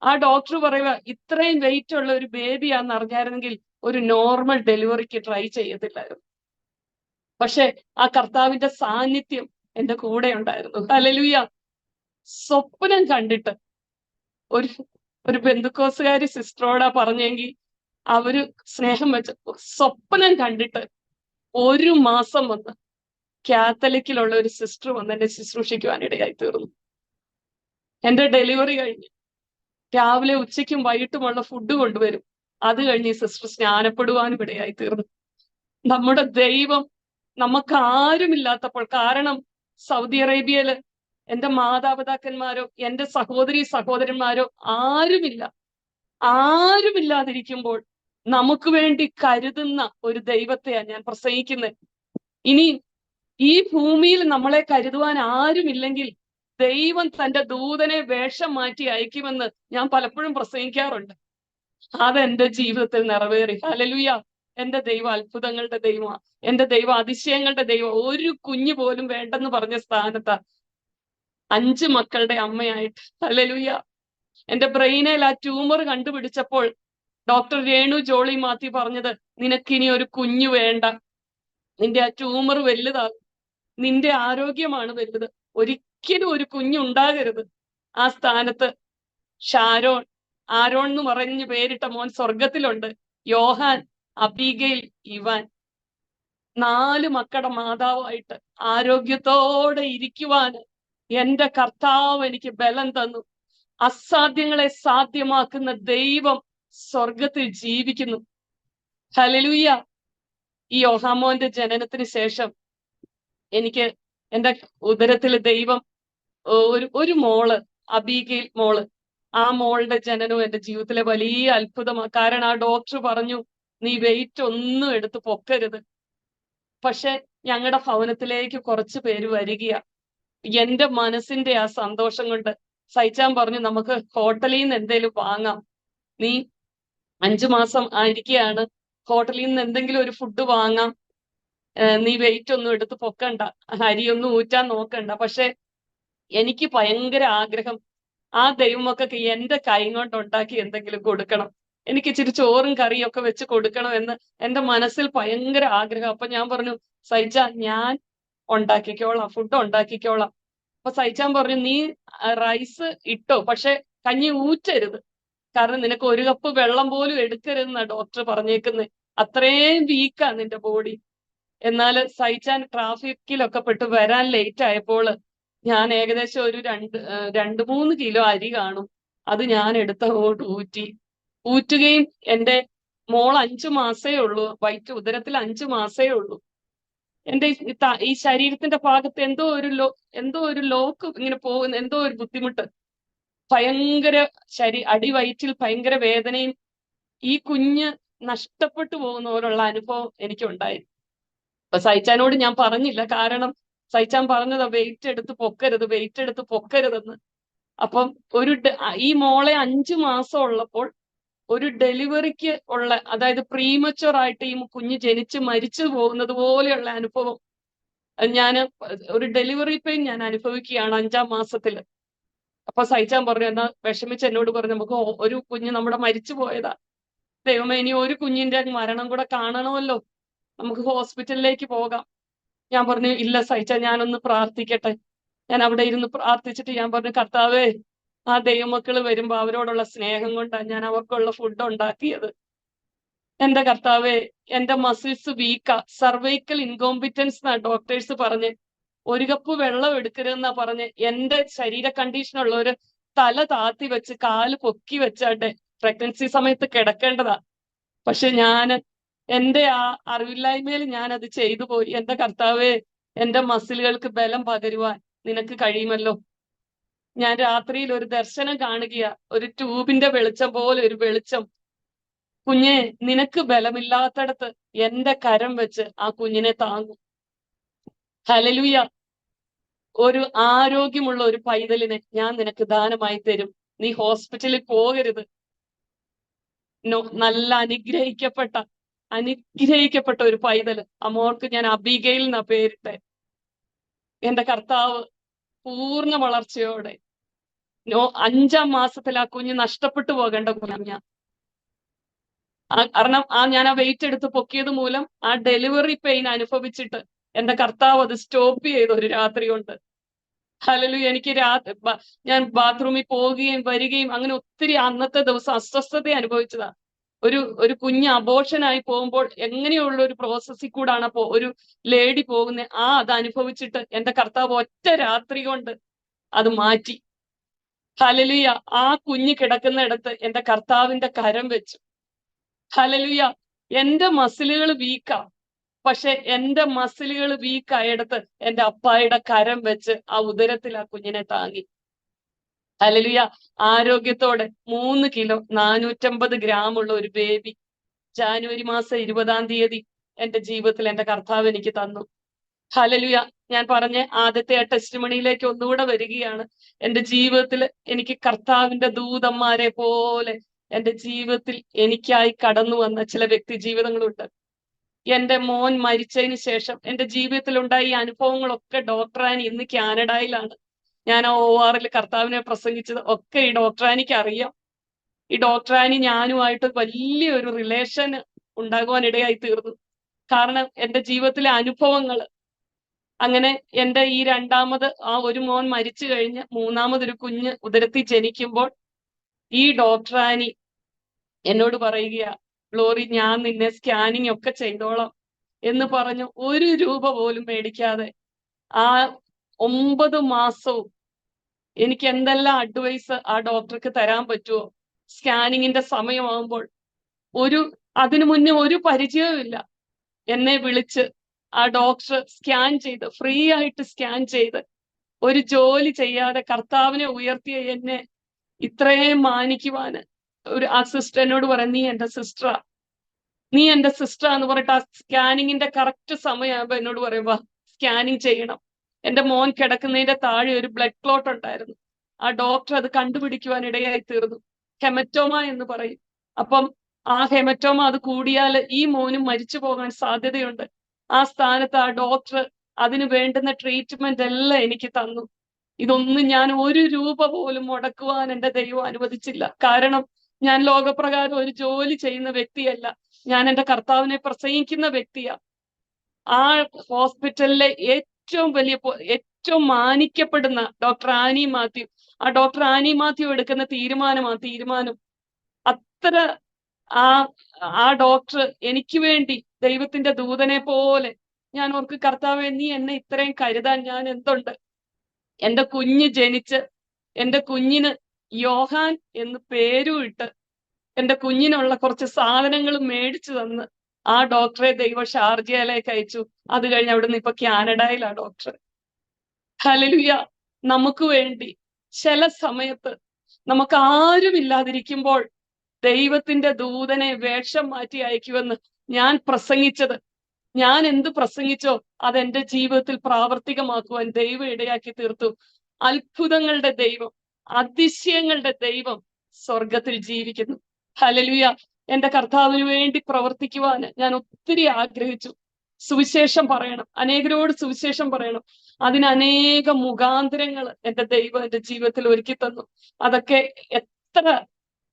ആ ഡോക്ടർ പറയുക, ഇത്രയും വെയിറ്റ് ഉള്ള ഒരു ബേബിയാന്ന് അറിഞ്ഞായിരുന്നെങ്കിൽ ഒരു നോർമൽ ഡെലിവറിക്ക് ട്രൈ ചെയ്യത്തില്ലായിരുന്നു. പക്ഷെ ആ കർത്താവിന്റെ സാന്നിധ്യം എന്റെ കൂടെ ഉണ്ടായിരുന്നു. ഹല്ലേലൂയ. സ്വപ്നം കണ്ടിട്ട് ഒരു ബന്ധുക്കോസുകാരി സിസ്റ്ററോടാ പറഞ്ഞെങ്കിൽ അവര് സ്നേഹം വെച്ച് സ്വപ്നം കണ്ടിട്ട് 1 മാസം വന്ന് കാത്തലിക്കിലുള്ള ഒരു സിസ്റ്റർ വന്ന് എന്നെ ശുശ്രൂഷിക്കുവാൻ ഇടയായി തീർന്നു. എന്റെ ഡെലിവറി കഴിഞ്ഞ് രാവിലെ ഉച്ചയ്ക്കും വൈകിട്ടുമുള്ള ഫുഡ് കൊണ്ടുവരും. അത് കഴിഞ്ഞ് ഈ സിസ്റ്റർ സ്നാനപ്പെടുവാനും ഇടയായി തീർന്നു. നമ്മുടെ ദൈവം നമുക്ക് ആരുമില്ലാത്തപ്പോൾ, കാരണം സൗദി അറേബ്യയില് എന്റെ മാതാപിതാക്കന്മാരോ എന്റെ സഹോദരന്മാരോ ആരുമില്ലാതിരിക്കുമ്പോൾ നമുക്ക് വേണ്ടി കരുതുന്ന ഒരു ദൈവത്തെയാണ് ഞാൻ പ്രസംഗിക്കുന്നത്. ഇനി ഈ ഭൂമിയിൽ നമ്മളെ കരുതുവാൻ ആരുമില്ലെങ്കിൽ ദൈവം തന്റെ ദൂതനെ വേഷം മാറ്റി അയക്കുമെന്ന് ഞാൻ പലപ്പോഴും പ്രസംഗിക്കാറുണ്ട്. അതെന്റെ ജീവിതത്തിൽ നിറവേറി. ഹല്ലേലൂയ. എന്റെ ദൈവം അത്ഭുതങ്ങളുടെ ദൈവമാണ്. എന്റെ ദൈവം അതിശയങ്ങളുടെ ദൈവം. ഒരു കുഞ്ഞു പോലും വേണ്ടെന്ന് പറഞ്ഞ സ്ഥാനത്താ 5 മക്കളുടെ അമ്മയായിട്ട്. ഹല്ലേലൂയ. എന്റെ ബ്രെയിനിൽ ആ ട്യൂമർ കണ്ടുപിടിച്ചപ്പോൾ ഡോക്ടർ രേണു ജോളി മാത്യു പറഞ്ഞത്, നിനക്കിനി ഒരു കുഞ്ഞു വേണ്ട, നിന്റെ ആ ട്യൂമർ വലുതാകും, നിന്റെ ആരോഗ്യമാണ് വലുത്, ഒരിക്കലും ഒരു കുഞ്ഞുണ്ടാകരുത്. ആ സ്ഥാനത്ത് ഷാരോൺ, ആരോൺ എന്ന് പറഞ്ഞ് പേരിട്ട മോൻ സ്വർഗത്തിലുണ്ട്. യോഹാൻ, അബീഗയിൽ, ഇവാൻ, 4 മക്കളുടെ മാതാവായിട്ട് ആരോഗ്യത്തോടെ ഇരിക്കുവാൻ എന്റെ കർത്താവ് എനിക്ക് ബലം തന്നു. അസാധ്യങ്ങളെ സാധ്യമാക്കുന്ന ദൈവം സ്വർഗത്തിൽ ജീവിക്കുന്നു. ഹല്ലേലൂയ. ഈ യോഹാമോന്റെ ജനനത്തിന് ശേഷം എനിക്ക് എന്റെ ഉദരത്തിൽ ദൈവം ഒരു മോള്, അബീഗയിൽ മോള്, ആ മോളുടെ ജനനവും എന്റെ ജീവിതത്തിലെ വലിയ അത്ഭുതമാണ്. കാരണം ആ ഡോക്ടർ പറഞ്ഞു, നീ വെയിറ്റ് ഒന്നും എടുത്ത് പൊക്കരുത്. പക്ഷെ ഞങ്ങളുടെ ഭവനത്തിലേക്ക് കുറച്ച് പേര് വരികയാ. എന്റെ മനസ്സിന്റെ ആ സന്തോഷം കൊണ്ട് സൈച്ചാൻ പറഞ്ഞു, നമുക്ക് ഹോട്ടലിൽ നിന്ന് എന്തേലും വാങ്ങാം, നീ 5 മാസം ആയിരിക്കുകയാണ്, ഹോട്ടലിൽ നിന്ന് എന്തെങ്കിലും ഒരു ഫുഡ് വാങ്ങാം, നീ വെയിറ്റ് ഒന്നും എടുത്ത് പൊക്കണ്ട, അരിയൊന്നും ഊറ്റാൻ നോക്കണ്ട. പക്ഷെ എനിക്ക് ഭയങ്കര ആഗ്രഹം, ആ ദൈവമൊക്കെ എന്റെ കൈ കൊണ്ട് ഉണ്ടാക്കി എന്തെങ്കിലും കൊടുക്കണം, എനിക്ക് ഇച്ചിരി ചോറും കറിയും ഒക്കെ വെച്ച് കൊടുക്കണം എന്ന് എന്റെ മനസ്സിൽ ഭയങ്കര ആഗ്രഹം. അപ്പൊ ഞാൻ പറഞ്ഞു, സൈജ ഞാൻ ഉണ്ടാക്കിക്കോളാം, ഫുഡ് ഉണ്ടാക്കിക്കോളാം. അപ്പൊ സൈച്ചാൻ പറഞ്ഞു, നീ റൈസ് ഇട്ടോ, പക്ഷെ കഞ്ഞി ഊറ്റരുത്, കാരണം നിനക്ക് 1 കപ്പ് വെള്ളം പോലും എടുക്കരുതെന്നാ ഡോക്ടർ പറഞ്ഞേക്കുന്നത്, അത്രയും വീക്കാ നിന്റെ ബോഡി. എന്നാല് സൈച്ചാൻ ട്രാഫിക്കിലൊക്കെ പെട്ട് വരാൻ ലേറ്റ് ആയപ്പോൾ ഞാൻ ഏകദേശം ഒരു 2-3 കിലോ അരി കാണും, അത് ഞാൻ എടുത്തങ്ങോട്ട് ഊറ്റുകയും എന്റെ മോൾ 5 മാസേ ഉള്ളൂ, ഉദരത്തിൽ 5 മാസേ ഉള്ളൂ. എന്റെ ഈ ശരീരത്തിന്റെ ഭാഗത്ത് എന്തോ ഒരു ലോക്ക് ഇങ്ങനെ പോകുന്ന എന്തോ ഒരു ബുദ്ധിമുട്ട്, ഭയങ്കര അടിവയറ്റിൽ ഭയങ്കര വേദനയും, ഈ കുഞ്ഞ് നഷ്ടപ്പെട്ടു പോകുന്ന പോലുള്ള അനുഭവം എനിക്കുണ്ടായി. അപ്പൊ സൈച്ചാനോട് ഞാൻ പറഞ്ഞില്ല, കാരണം സൈച്ചാൻ പറഞ്ഞതാ വെയിറ്റ് എടുത്ത് പൊക്കരുതെന്ന്. അപ്പം ഈ മോളെ 5 മാസം ഉള്ളപ്പോൾ ഒരു ഡെലിവറിക്ക് ഉള്ള, അതായത് പ്രീമച്ചുവർ ആയിട്ട് ഈ കുഞ്ഞ് ജനിച്ച് മരിച്ചു പോകുന്നത് പോലെയുള്ള അനുഭവം ഒരു ഡെലിവറി പെയിൻ ഞാൻ അനുഭവിക്കുകയാണ് 5-ാം മാസത്തില്. അപ്പൊ സൈച്ചാൻ പറഞ്ഞു, എന്നാ വിഷമിച്ച് എന്നോട് പറഞ്ഞു, നമുക്ക് ഒരു കുഞ്ഞ് നമ്മുടെ മരിച്ചു പോയതാ, ദൈവമേ ഇനി ഒരു കുഞ്ഞിന്റെ മരണം കൂടെ കാണണമല്ലോ, നമുക്ക് ഹോസ്പിറ്റലിലേക്ക് പോകാം. ഞാൻ പറഞ്ഞു, ഇല്ല സൈച്ച, ഞാനൊന്ന് പ്രാർത്ഥിക്കട്ടെ. ഞാൻ അവിടെ ഇരുന്ന് പ്രാർത്ഥിച്ചിട്ട് ഞാൻ പറഞ്ഞു, കർത്താവേ, ആ ദൈവമക്കള് വരുമ്പോ അവരോടുള്ള സ്നേഹം കൊണ്ടാണ് ഞാൻ അവർക്കുള്ള ഫുഡ് ഉണ്ടാക്കിയത്. എന്റെ കർത്താവേ, എന്റെ മസിൽസ് വീക്കാ, സർവൈക്കൽ ഇൻകോമ്പിറ്റൻസ് എന്നാ ഡോക്ടേഴ്സ് പറഞ്ഞ്, 1 കപ്പ് വെള്ളം എടുക്കരുതെന്നാ പറഞ്ഞ്. എന്റെ ശരീര കണ്ടീഷനുള്ളവര് തല താത്തി വെച്ച് കാല് പൊക്കി വെച്ചാട്ടെ പ്രഗ്നൻസി സമയത്ത് കിടക്കേണ്ടതാ. പക്ഷെ എന്റെ ആ അറിവില്ലായ്മയിൽ ഞാൻ അത് ചെയ്തു പോയി. എന്റെ കർത്താവേ, എന്റെ മസിലുകൾക്ക് ബലം പകരുവാൻ നിനക്ക് കഴിയുമല്ലോ. ഞാൻ രാത്രിയിൽ ഒരു ദർശനം കാണുകയാ, ഒരു ട്യൂബിന്റെ വെളിച്ചം പോലെ ഒരു വെളിച്ചം. കുഞ്ഞെ, നിനക്ക് ബലമില്ലാത്തടത്ത് എന്റെ കരം വെച്ച് ആ കുഞ്ഞിനെ താങ്ങും. ഹല്ലേലൂയ. ഒരു ആരോഗ്യമുള്ള ഒരു പൈതലിനെ ഞാൻ നിനക്ക് ദാനമായി തരും. നീ ഹോസ്പിറ്റലിൽ പോകരുത്. നല്ല അനുഗ്രഹിക്കപ്പെട്ട ഒരു പൈതല്. അമ്മോർക്ക് ഞാൻ അബീഗയിൽ എന്നാ പേരിട്ടെ. എന്റെ കർത്താവ് പൂർണ്ണ വളർച്ചയോടെ 5-ാം മാസത്തിൽ ആ കുഞ്ഞ് നഷ്ടപ്പെട്ടു പോകേണ്ട കുഞ്ഞ. കാരണം ഞാൻ ആ വെയിറ്റ് എടുത്ത് പൊക്കിയത് മൂലം ആ ഡെലിവറി പെയിൻ അനുഭവിച്ചിട്ട് എന്റെ കർത്താവ് അത് സ്റ്റോപ്പ് ചെയ്തു ഒരു രാത്രി കൊണ്ട്. ഹല്ലേലൂയ. എനിക്ക് ഞാൻ ബാത്റൂമിൽ പോവുകയും വരികയും അങ്ങനെ ഒത്തിരി അന്നത്തെ ദിവസം അസ്വസ്ഥത അനുഭവിച്ചതാ. ഒരു കുഞ്ഞ് അബോർഷനായി പോകുമ്പോൾ എങ്ങനെയുള്ള ഒരു പ്രോസസ്സിൽ കൂടാണ് ഒരു ലേഡി പോകുന്നത്, അത് അനുഭവിച്ചിട്ട് എന്റെ കർത്താവ് ഒറ്റ രാത്രി കൊണ്ട് അത് മാറ്റി. ഹല്ലേലൂയ. ആ കുഞ്ഞ് കിടക്കുന്നിടത്ത് എന്റെ കർത്താവിന്റെ കരം വെച്ചു. ഹല്ലേലൂയ. എന്റെ മസിലുകൾ വീക്കാ, പക്ഷെ എന്റെ മസിലുകൾ വീക്കായിടത്ത് എന്റെ അപ്പായുടെ കരം വെച്ച് ആ ഉദരത്തിൽ ആ കുഞ്ഞിനെ താങ്ങി. ഹല്ലേലൂയ. ആരോഗ്യത്തോടെ 3 കിലോ 450 ഗ്രാം ഉള്ള ഒരു ബേബി ജാനുവരി മാസം 20-ാം തീയതി എന്റെ ജീവിതത്തിൽ എന്റെ കർത്താവ് എനിക്ക് തന്നു. ഹല്ലേലൂയ. ഞാൻ പറഞ്ഞ ആദ്യത്തെ ആ ടെസ്റ്റിമണിയിലേക്ക് ഒന്നുകൂടെ വരികയാണ്. എന്റെ ജീവിതത്തിൽ എനിക്ക് കർത്താവിന്റെ ദൂതന്മാരെ പോലെ എന്റെ ജീവിതത്തിൽ എനിക്കായി കടന്നു വന്ന ചില വ്യക്തി ജീവിതങ്ങളുണ്ട്. എന്റെ മോൻ മരിച്ചതിന് ശേഷം എന്റെ ജീവിതത്തിൽ ഉണ്ടായ ഈ അനുഭവങ്ങളൊക്കെ ഡോക്ടറാനി ഇന്ന് കാനഡയിലാണ്. ഞാൻ OR കർത്താവിനെ പ്രസംഗിച്ചത് ഒക്കെ ഈ ഡോക്ടറാനിക്ക് അറിയാം. ഈ ഡോക്ടർ ആനി ഞാനുമായിട്ട് വലിയൊരു റിലേഷൻ ഉണ്ടാകുവാൻ ഇടയായി തീർന്നു. കാരണം എൻ്റെ ജീവിതത്തിലെ അനുഭവങ്ങൾ. അങ്ങനെ എൻ്റെ ഈ രണ്ടാമത് ആ ഒരു മോൻ മരിച്ചു കഴിഞ്ഞ് മൂന്നാമതൊരു കുഞ്ഞ് ഉദരത്തിൽ ജനിക്കുമ്പോൾ ഈ ഡോക്ടർ ആനി എന്നോട് പറയുകയാ, ഗ്ലോറി ഞാൻ നിന്നെ സ്കാനിങ് ഒക്കെ ചെയ്തോളാം എന്ന് പറഞ്ഞു 1 രൂപ പോലും മേടിക്കാതെ ആ 9 മാസവും എനിക്ക് എന്തെല്ലാം അഡ്വൈസ് ആ ഡോക്ടർക്ക് തരാൻ പറ്റുമോ, സ്കാനിങ്ങിന്റെ സമയമാകുമ്പോൾ അതിനു മുന്നേ ഒരു പരിചയവുമില്ല, എന്നെ വിളിച്ച് ആ ഡോക്ടർ സ്കാൻ ചെയ്ത് ഫ്രീ ആയിട്ട് സ്കാൻ ചെയ്ത് ഒരു ജോലി ചെയ്യാതെ കർത്താവിനെ ഉയർത്തിയ എന്നെ ഇത്രയും മാനിക്കുവാന് ആ സിസ്റ്റർ എന്നോട് പറയാം, നീ എന്റെ സിസ്റ്ററാ എന്ന് പറഞ്ഞിട്ട് ആ സ്കാനിങ്ങിന്റെ കറക്റ്റ് സമയമാകുമ്പോ എന്നോട് പറയുമ്പോ സ്കാനിങ് ചെയ്യണം. എന്റെ മോൻ കിടക്കുന്നതിന്റെ താഴെ ഒരു ബ്ലഡ് ക്ലോട്ട് ഉണ്ടായിരുന്നു. ആ ഡോക്ടർ അത് കണ്ടുപിടിക്കുവാൻ ഇടയായി തീർന്നു. ഹെമറ്റോമ എന്ന് പറയും. അപ്പം ആ ഹെമറ്റോമ അത് കൂടിയാൽ ഈ മോനും മരിച്ചു പോകാൻ സാധ്യതയുണ്ട്. ആ സ്ഥാനത്ത് ആ ഡോക്ടർ അതിന് വേണ്ടുന്ന ട്രീറ്റ്മെന്റ് എല്ലാം എനിക്ക് തന്നു. ഇതൊന്നും ഞാൻ 1 രൂപ പോലും മുടക്കുവാൻ എൻ്റെ ദൈവം അനുവദിച്ചില്ല. കാരണം ഞാൻ ലോകപ്രകാരം ഒരു ജോലി ചെയ്യുന്ന വ്യക്തിയല്ല, ഞാൻ എൻ്റെ കർത്താവിനെ പ്രസംഗിക്കുന്ന വ്യക്തിയാ. ആ ഹോസ്പിറ്റലിലെ ഏറ്റവും മാനിക്കപ്പെടുന്ന ഡോക്ടർ ആനി മാത്യു, ആ ഡോക്ടർ ആനി മാത്യു എടുക്കുന്ന തീരുമാനം അത്ര ആ ഡോക്ടർ എനിക്ക് വേണ്ടി ദൈവത്തിന്റെ ദൂതനെ പോലെ. ഞാൻ ഓർക്ക്, കർത്താവേ നീ എന്നെ ഇത്രയും കരുതാൻ ഞാൻ എന്തുണ്ട്. എൻ്റെ കുഞ്ഞ് ജനിച്ച് എൻ്റെ കുഞ്ഞിന് യോഹാൻ എന്ന് പേരും ഇട്ട് എൻ്റെ കുഞ്ഞിനുള്ള കുറച്ച് സാധനങ്ങൾ മേടിച്ചു തന്ന് ആ ഡോക്ടറെ ദൈവം ഷാർജയിലേക്ക് അയച്ചു. അത് കഴിഞ്ഞ് അവിടുന്ന് ഇപ്പൊ കാനഡയിലാ ഡോക്ടർ. ഹല്ലേലൂയ. നമുക്ക് വേണ്ടി ചില സമയത്ത് നമുക്ക് ആരുമില്ലാതിരിക്കുമ്പോൾ ദൈവത്തിന്റെ ദൂതനെ വേഷം മാറ്റി അയക്കുമെന്ന് ഞാൻ എന്ത് പ്രസംഗിച്ചോ അതെന്റെ ജീവിതത്തിൽ പ്രാവർത്തികമാക്കുവാൻ ദൈവം ഇടയാക്കി തീർത്തു. അത്ഭുതങ്ങളുടെ ദൈവം, അതിശയങ്ങളുടെ ദൈവം സ്വർഗത്തിൽ ജീവിക്കുന്നു. ഹല്ലേലൂയ. എന്റെ കർത്താവിന് വേണ്ടി പ്രവർത്തിക്കുവാൻ ഞാൻ ഒത്തിരി ആഗ്രഹിച്ചു. സുവിശേഷം പറയണം, അനേകരോട് സുവിശേഷം പറയണം. അതിന് അനേക മുഖാന്തരങ്ങൾ എൻ്റെ ദൈവം എൻ്റെ ജീവിതത്തിൽ ഒരുക്കി തന്നു. അതൊക്കെ എത്ര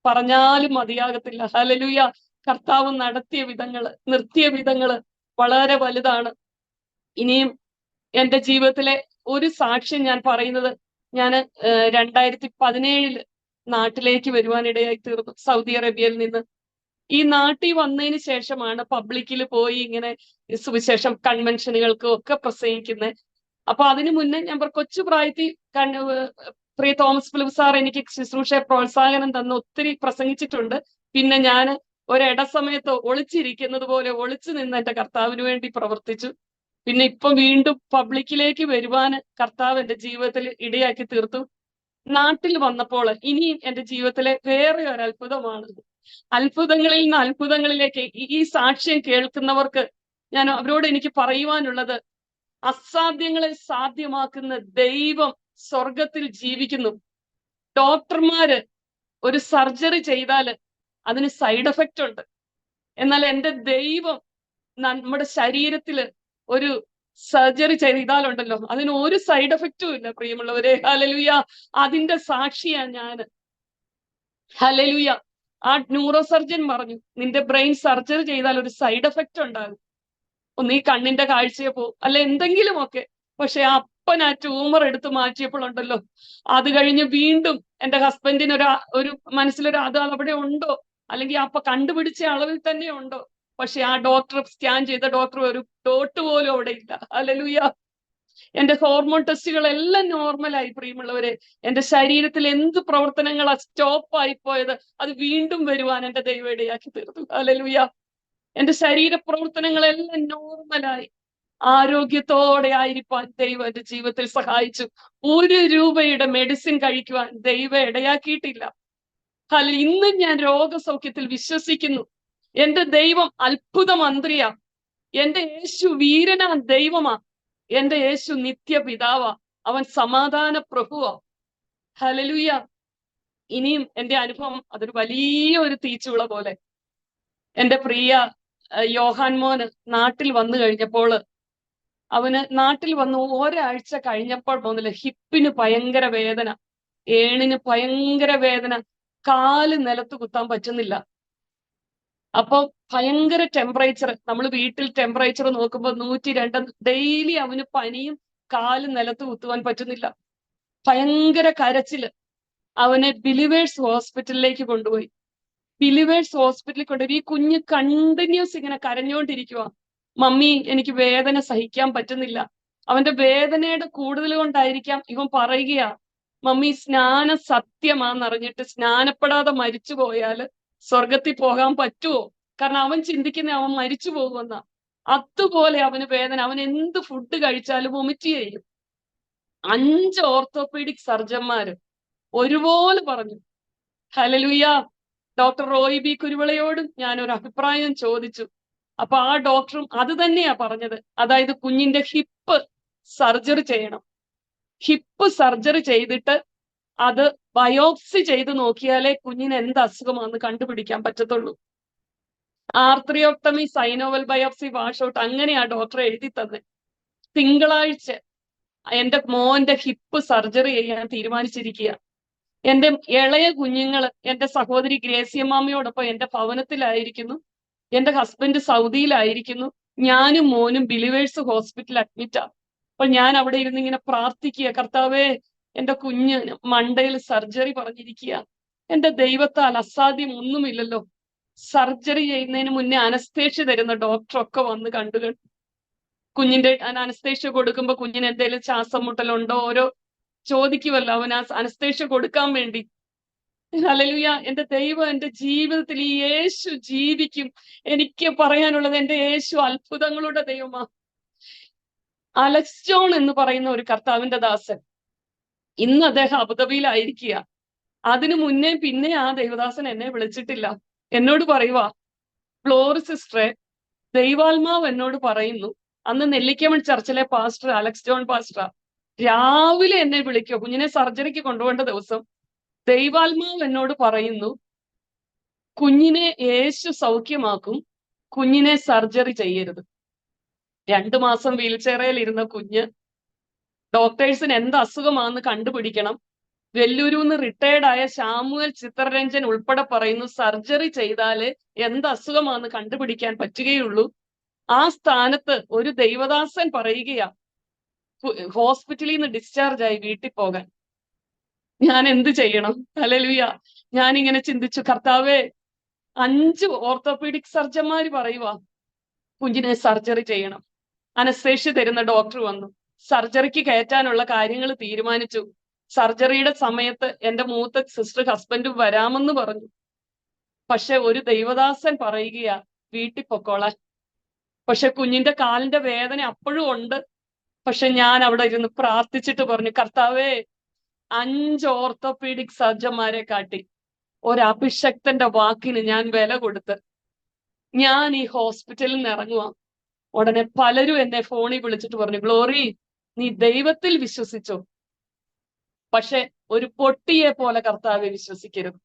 പറഞ്ഞാലും മതിയാകത്തില്ല. ഹല്ലേലൂയ. കർത്താവ് നടത്തിയ വിധങ്ങള്, നിർത്തിയ വിധങ്ങള് വളരെ വലുതാണ്. ഇനിയും എൻ്റെ ജീവിതത്തിലെ ഒരു സാക്ഷ്യം ഞാൻ പറയുന്നത്, ഞാൻ 2017 നാട്ടിലേക്ക് വരുവാനിടയായി തീർന്നു, സൗദി അറേബ്യയിൽ നിന്ന്. ഈ നാട്ടിൽ വന്നതിന് ശേഷമാണ് പബ്ലിക്കിൽ പോയി ഇങ്ങനെ സുവിശേഷം കൺവെൻഷനുകൾക്കും ഒക്കെ പ്രസംഗിക്കുന്നത്. അപ്പൊ അതിനു മുന്നേ ഞാൻ കൊച്ചു പ്രായത്തിൽ പ്രിയ തോമസ് ഫിലിപ്പ് സാർ എനിക്ക് ശുശ്രൂഷ പ്രോത്സാഹനം തന്ന് ഒത്തിരി പ്രസംഗിച്ചിട്ടുണ്ട്. പിന്നെ ഞാൻ ഒരിട സമയത്ത് ഒളിച്ചിരിക്കുന്നത് പോലെ ഒളിച്ചു നിന്ന് എൻ്റെ കർത്താവിന് വേണ്ടി പ്രവർത്തിച്ചു. പിന്നെ ഇപ്പം വീണ്ടും പബ്ലിക്കിലേക്ക് വരുവാൻ കർത്താവ് എൻ്റെ ജീവിതത്തിൽ ഇടയാക്കി തീർത്തു. നാട്ടിൽ വന്നപ്പോൾ ഇനിയും എൻ്റെ ജീവിതത്തിലെ വേറെ ഒരു അത്ഭുതമാണ്. അത്ഭുതങ്ങളിൽ നിന്ന് അത്ഭുതങ്ങളിലേക്ക് ഈ സാക്ഷ്യം കേൾക്കുന്നവർക്ക് അവരോട് എനിക്ക് പറയുവാനുള്ളത്, അസാധ്യങ്ങളെ സാധ്യമാക്കുന്ന ദൈവം സ്വർഗത്തിൽ ജീവിക്കുന്നു. ഡോക്ടർമാര് ഒരു സർജറി ചെയ്താൽ അതിന് സൈഡ് എഫക്റ്റ് ഉണ്ട്. എന്നാൽ എൻ്റെ ദൈവം നമ്മുടെ ശരീരത്തിൽ ഒരു സർജറി ചെയ്താലുണ്ടല്ലോ അതിന് ഒരു സൈഡ് എഫക്റ്റും ഇല്ല. പ്രിയമുള്ളവരെ, ഹല്ലേലൂയ. അതിന്റെ സാക്ഷിയാ ഞാൻ. ഹല്ലേലൂയ. ആ ന്യൂറോ സർജൻ പറഞ്ഞു, നിന്റെ ബ്രെയിൻ സർജറി ചെയ്താൽ ഒരു സൈഡ് എഫക്റ്റ് ഉണ്ടാകും. ഒന്ന് ഈ കണ്ണിന്റെ കാഴ്ചയെ പോകും, അല്ല എന്തെങ്കിലുമൊക്കെ. പക്ഷെ അപ്പൻ ആ ട്യൂമർ എടുത്ത് മാറ്റിയപ്പോഴുണ്ടല്ലോ, അത് കഴിഞ്ഞ് വീണ്ടും എൻ്റെ ഹസ്ബൻഡിന് ഒരു മനസ്സിലൊരു അത് അവിടെ ഉണ്ടോ, അല്ലെങ്കിൽ അപ്പൊ കണ്ടുപിടിച്ച അളവിൽ തന്നെ ഉണ്ടോ. പക്ഷെ ആ ഡോക്ടർ സ്കാൻ ചെയ്ത ഡോക്ടർ ഒരു ഡോട്ട് പോലും അവിടെ ഇല്ല. ഹല്ലേലൂയ. എൻ്റെ ഹോർമോൺ ടെസ്റ്റുകളെല്ലാം നോർമലായി. പ്രിയമുള്ളവരെ, എൻ്റെ ശരീരത്തിൽ എന്ത് പ്രവർത്തനങ്ങളാ സ്റ്റോപ്പായി പോയത് അത് വീണ്ടും വരുവാൻ എൻ്റെ ദൈവം ഇടയാക്കി തീർത്തു. ഹല്ലേലൂയ. എൻ്റെ ശരീര പ്രവർത്തനങ്ങളെല്ലാം നോർമലായി ആരോഗ്യത്തോടെ ആയിരിക്കാൻ ദൈവം എൻ്റെ ജീവിതത്തിൽ സഹായിച്ചു. 1 രൂപയുടെ മെഡിസിൻ കഴിക്കുവാൻ ദൈവം ഇടയാക്കിയിട്ടില്ല. ഇന്നും ഞാൻ രോഗസൗഖ്യത്തിൽ വിശ്വസിക്കുന്നു. എൻ്റെ ദൈവം അത്ഭുത മന്ത്രിയാ. എൻ്റെ യേശു വീരനാ ദൈവമാ. എൻ്റെ യേശു നിത്യപിതാവാ. അവൻ സമാധാന പ്രഭുവാ. ഹല്ലേലൂയ. ഇനിയും എൻ്റെ അനുഭവം അതൊരു വലിയ ഒരു തീച്ചുള പോലെ. എൻ്റെ പ്രിയ യോഹാൻ മോന് നാട്ടിൽ വന്നു കഴിഞ്ഞപ്പോൾ, അവന് നാട്ടിൽ വന്ന് ഒരാഴ്ച കഴിഞ്ഞപ്പോൾ മുതൽ ഹിപ്പിന് ഭയങ്കര വേദന, ഏണിന് ഭയങ്കര വേദന, കാല് നിലത്ത് കുത്താൻ പറ്റുന്നില്ല. അപ്പൊ ഭയങ്കര ടെമ്പറേച്ചർ, നമ്മൾ വീട്ടിൽ ടെമ്പറേച്ചർ നോക്കുമ്പോൾ 102. ഡെയിലി അവന് പനിയും, കാല് നിലത്ത് കുത്തുവാൻ പറ്റുന്നില്ല, ഭയങ്കര കരച്ചില്. അവനെ ബിലിവേഴ്സ് ഹോസ്പിറ്റലിലേക്ക് കൊണ്ടുപോയി. ബിലിവേഴ്സ് ഹോസ്പിറ്റലിൽ കൊണ്ടുപോയി. ഈ കുഞ്ഞ് കണ്ടിന്യൂസ് ഇങ്ങനെ കരഞ്ഞുകൊണ്ടിരിക്കുക, മമ്മി എനിക്ക് വേദന സഹിക്കാൻ പറ്റുന്നില്ല. അവന്റെ വേദനയുടെ കൂടുതൽ കൊണ്ടായിരിക്കാം ഇവൻ പറയുകയാ, മമ്മി സ്നാനം സത്യമാണെന്നറിഞ്ഞിട്ട് സ്നാനപ്പെടാതെ മരിച്ചു പോയാല് സ്വർഗത്തിൽ പോകാൻ പറ്റുമോ? കാരണം അവൻ ചിന്തിക്കുന്ന അവൻ മരിച്ചു പോകുമെന്ന. അതുപോലെ അവന് വേദന, അവൻ എന്ത് ഫുഡ് കഴിച്ചാലും വൊമിറ്റ് ചെയ്യും. 5 ഓർത്തോപീഡിക് സർജന്മാര് ഒരുപോലെ പറഞ്ഞു. ഹല്ലേലൂയ. ഡോക്ടർ റോയ് ബി കുരുവിളയോടും ഞാനൊരു അഭിപ്രായം ചോദിച്ചു. അപ്പൊ ആ ഡോക്ടറും അത് തന്നെയാ പറഞ്ഞത്. അതായത് കുഞ്ഞിന്റെ ഹിപ്പ് സർജറി ചെയ്യണം. ഹിപ്പ് സർജറി ചെയ്തിട്ട് അത് ബയോപ്സി ചെയ്ത് നോക്കിയാലേ കുഞ്ഞിന് എന്ത് അസുഖമാണെന്ന് കണ്ടുപിടിക്കാൻ പറ്റത്തുള്ളൂ. ആർത്രയോക്ടമി, സൈനോവൽ ബയോപ്സി, വാഷ് ഔട്ട്, അങ്ങനെയാ ഡോക്ടർ എഴുതി തന്നെ. തിങ്കളാഴ്ച എന്റെ മോന്റെ ഹിപ്പ് സർജറി ചെയ്യാൻ തീരുമാനിച്ചിരിക്കുക. എന്റെ ഇളയ കുഞ്ഞുങ്ങള് എന്റെ സഹോദരി ഗ്രേസിയമ്മാമയോടൊപ്പം എന്റെ ഭവനത്തിലായിരിക്കുന്നു. എന്റെ ഹസ്ബൻഡ് സൗദിയിലായിരിക്കുന്നു. ഞാനും മോനും ബിലിവേഴ്സ് ഹോസ്പിറ്റലിൽ അഡ്മിറ്റാ. അപ്പൊ ഞാൻ അവിടെ ഇരുന്ന് ഇങ്ങനെ പ്രാർത്ഥിക്കുക, കർത്താവേ എന്റെ കുഞ്ഞ് മണ്ടയിൽ സർജറി പറഞ്ഞിരിക്കുക, എന്റെ ദൈവത്താൽ അസാധ്യം ഒന്നുമില്ലല്ലോ. സർജറി ചെയ്യുന്നതിന് മുന്നേ അനസ്തേഷ്യ തരുന്ന ഡോക്ടറൊക്കെ വന്ന് കണ്ടു. കുഞ്ഞിന്റെ അനസ്തേഷ്യ കൊടുക്കുമ്പോ കുഞ്ഞിന് എന്തെങ്കിലും ശ്വാസം മുട്ടലുണ്ടോ ഓരോ ചോദിക്കുമല്ലോ അവൻ ആ അനസ്തേഷ്യ കൊടുക്കാൻ വേണ്ടി. ഹല്ലേലൂയ. എന്റെ ദൈവം എന്റെ ജീവിതത്തിൽ ഈ യേശു ജീവിക്കും. എനിക്ക് പറയാനുള്ളത്, എന്റെ യേശു അത്ഭുതങ്ങളുടെ ദൈവമാ. അലക്സ് ജോൺ എന്ന് പറയുന്ന ഒരു കർത്താവിന്റെ ദാസൻ, ഇന്ന് അദ്ദേഹം അബുദാബിയിലായിരിക്കുക. അതിനു മുന്നേ പിന്നെ ആ ദൈവദാസൻ എന്നെ വിളിച്ചിട്ടില്ല. എന്നോട് പറയുവാ, ഫ്ലോറി സിസ്റ്ററെ, ദൈവാത്മാവ് എന്നോട് പറയുന്നു, അന്ന് നെല്ലിക്കമൺ ചർച്ചിലെ പാസ്റ്റർ അലക്സ് ജോൺ പാസ്റ്റർ രാവിലെ എന്നെ വിളിക്കോ, കുഞ്ഞിനെ സർജറിക്ക് കൊണ്ടുപോകേണ്ട ദിവസം, ദൈവാത്മാവ് എന്നോട് പറയുന്നു കുഞ്ഞിനെ യേശു സൗഖ്യമാക്കും, കുഞ്ഞിനെ സർജറി ചെയ്യരുത്. 2 മാസം വീൽ ചെയറിൽ ഇരുന്ന കുഞ്ഞ്, ഡോക്ടേഴ്സിന് എന്ത് അസുഖമാണെന്ന് കണ്ടുപിടിക്കണം. വെല്ലൂരിന്ന് റിട്ടയർഡായ ശാമുവൽ ചിത്രരഞ്ജൻ ഉൾപ്പെടെ പറയുന്നു സർജറി ചെയ്താല് എന്ത് അസുഖമാണെന്ന് കണ്ടുപിടിക്കാൻ പറ്റുകയുള്ളൂ. ആ സ്ഥാനത്ത് ഒരു ദൈവദാസൻ പറയുകയാ, ഹോസ്പിറ്റലിൽ നിന്ന് ഡിസ്ചാർജ് ആയി വീട്ടിൽ പോകാൻ. ഞാൻ എന്ത് ചെയ്യണം? ഹല്ലേലൂയ. ഞാനിങ്ങനെ ചിന്തിച്ചു, കർത്താവേ 5 ഓർത്തോപീഡിക് സർജന്മാര് പറയുവാ കുഞ്ഞിനെ സർജറി ചെയ്യണം. അനസ്തേഷ്യ തരുന്ന ഡോക്ടർ വന്നു, സർജറിക്ക് കയറ്റാനുള്ള കാര്യങ്ങൾ തീരുമാനിച്ചു. സർജറിയുടെ സമയത്ത് എന്റെ മൂത്ത സിസ്റ്റർ ഹസ്ബൻഡ് വരാമെന്ന് പറഞ്ഞു. പക്ഷെ ഒരു ദൈവദാസൻ പറയുകയാ വീട്ടിൽ പൊക്കോളാൻ. പക്ഷെ കുഞ്ഞിന്റെ കാലിന്റെ വേദന അപ്പോഴും ഉണ്ട്. പക്ഷെ ഞാൻ അവിടെ ഇരുന്ന് പ്രാർത്ഥിച്ചിട്ട് പറഞ്ഞു, കർത്താവേ 5 ഓർത്തോപീഡിക് സർജന്മാരെ കാട്ടി ഒരഭിഷക്തന്റെ വാക്കിന് ഞാൻ വില കൊടുത്ത് ഞാൻ ഈ ഹോസ്പിറ്റലിൽ നിന്ന് ഇറങ്ങുക. ഉടനെ പലരും എന്നെ ഫോണിൽ വിളിച്ചിട്ട് പറഞ്ഞു, ഗ്ലോറി നീ ദൈവത്തിൽ വിശ്വസിച്ചോ, പക്ഷെ ഒരു പൊട്ടിയെ പോലെ കർത്താവെ വിശ്വസിക്കരുത്.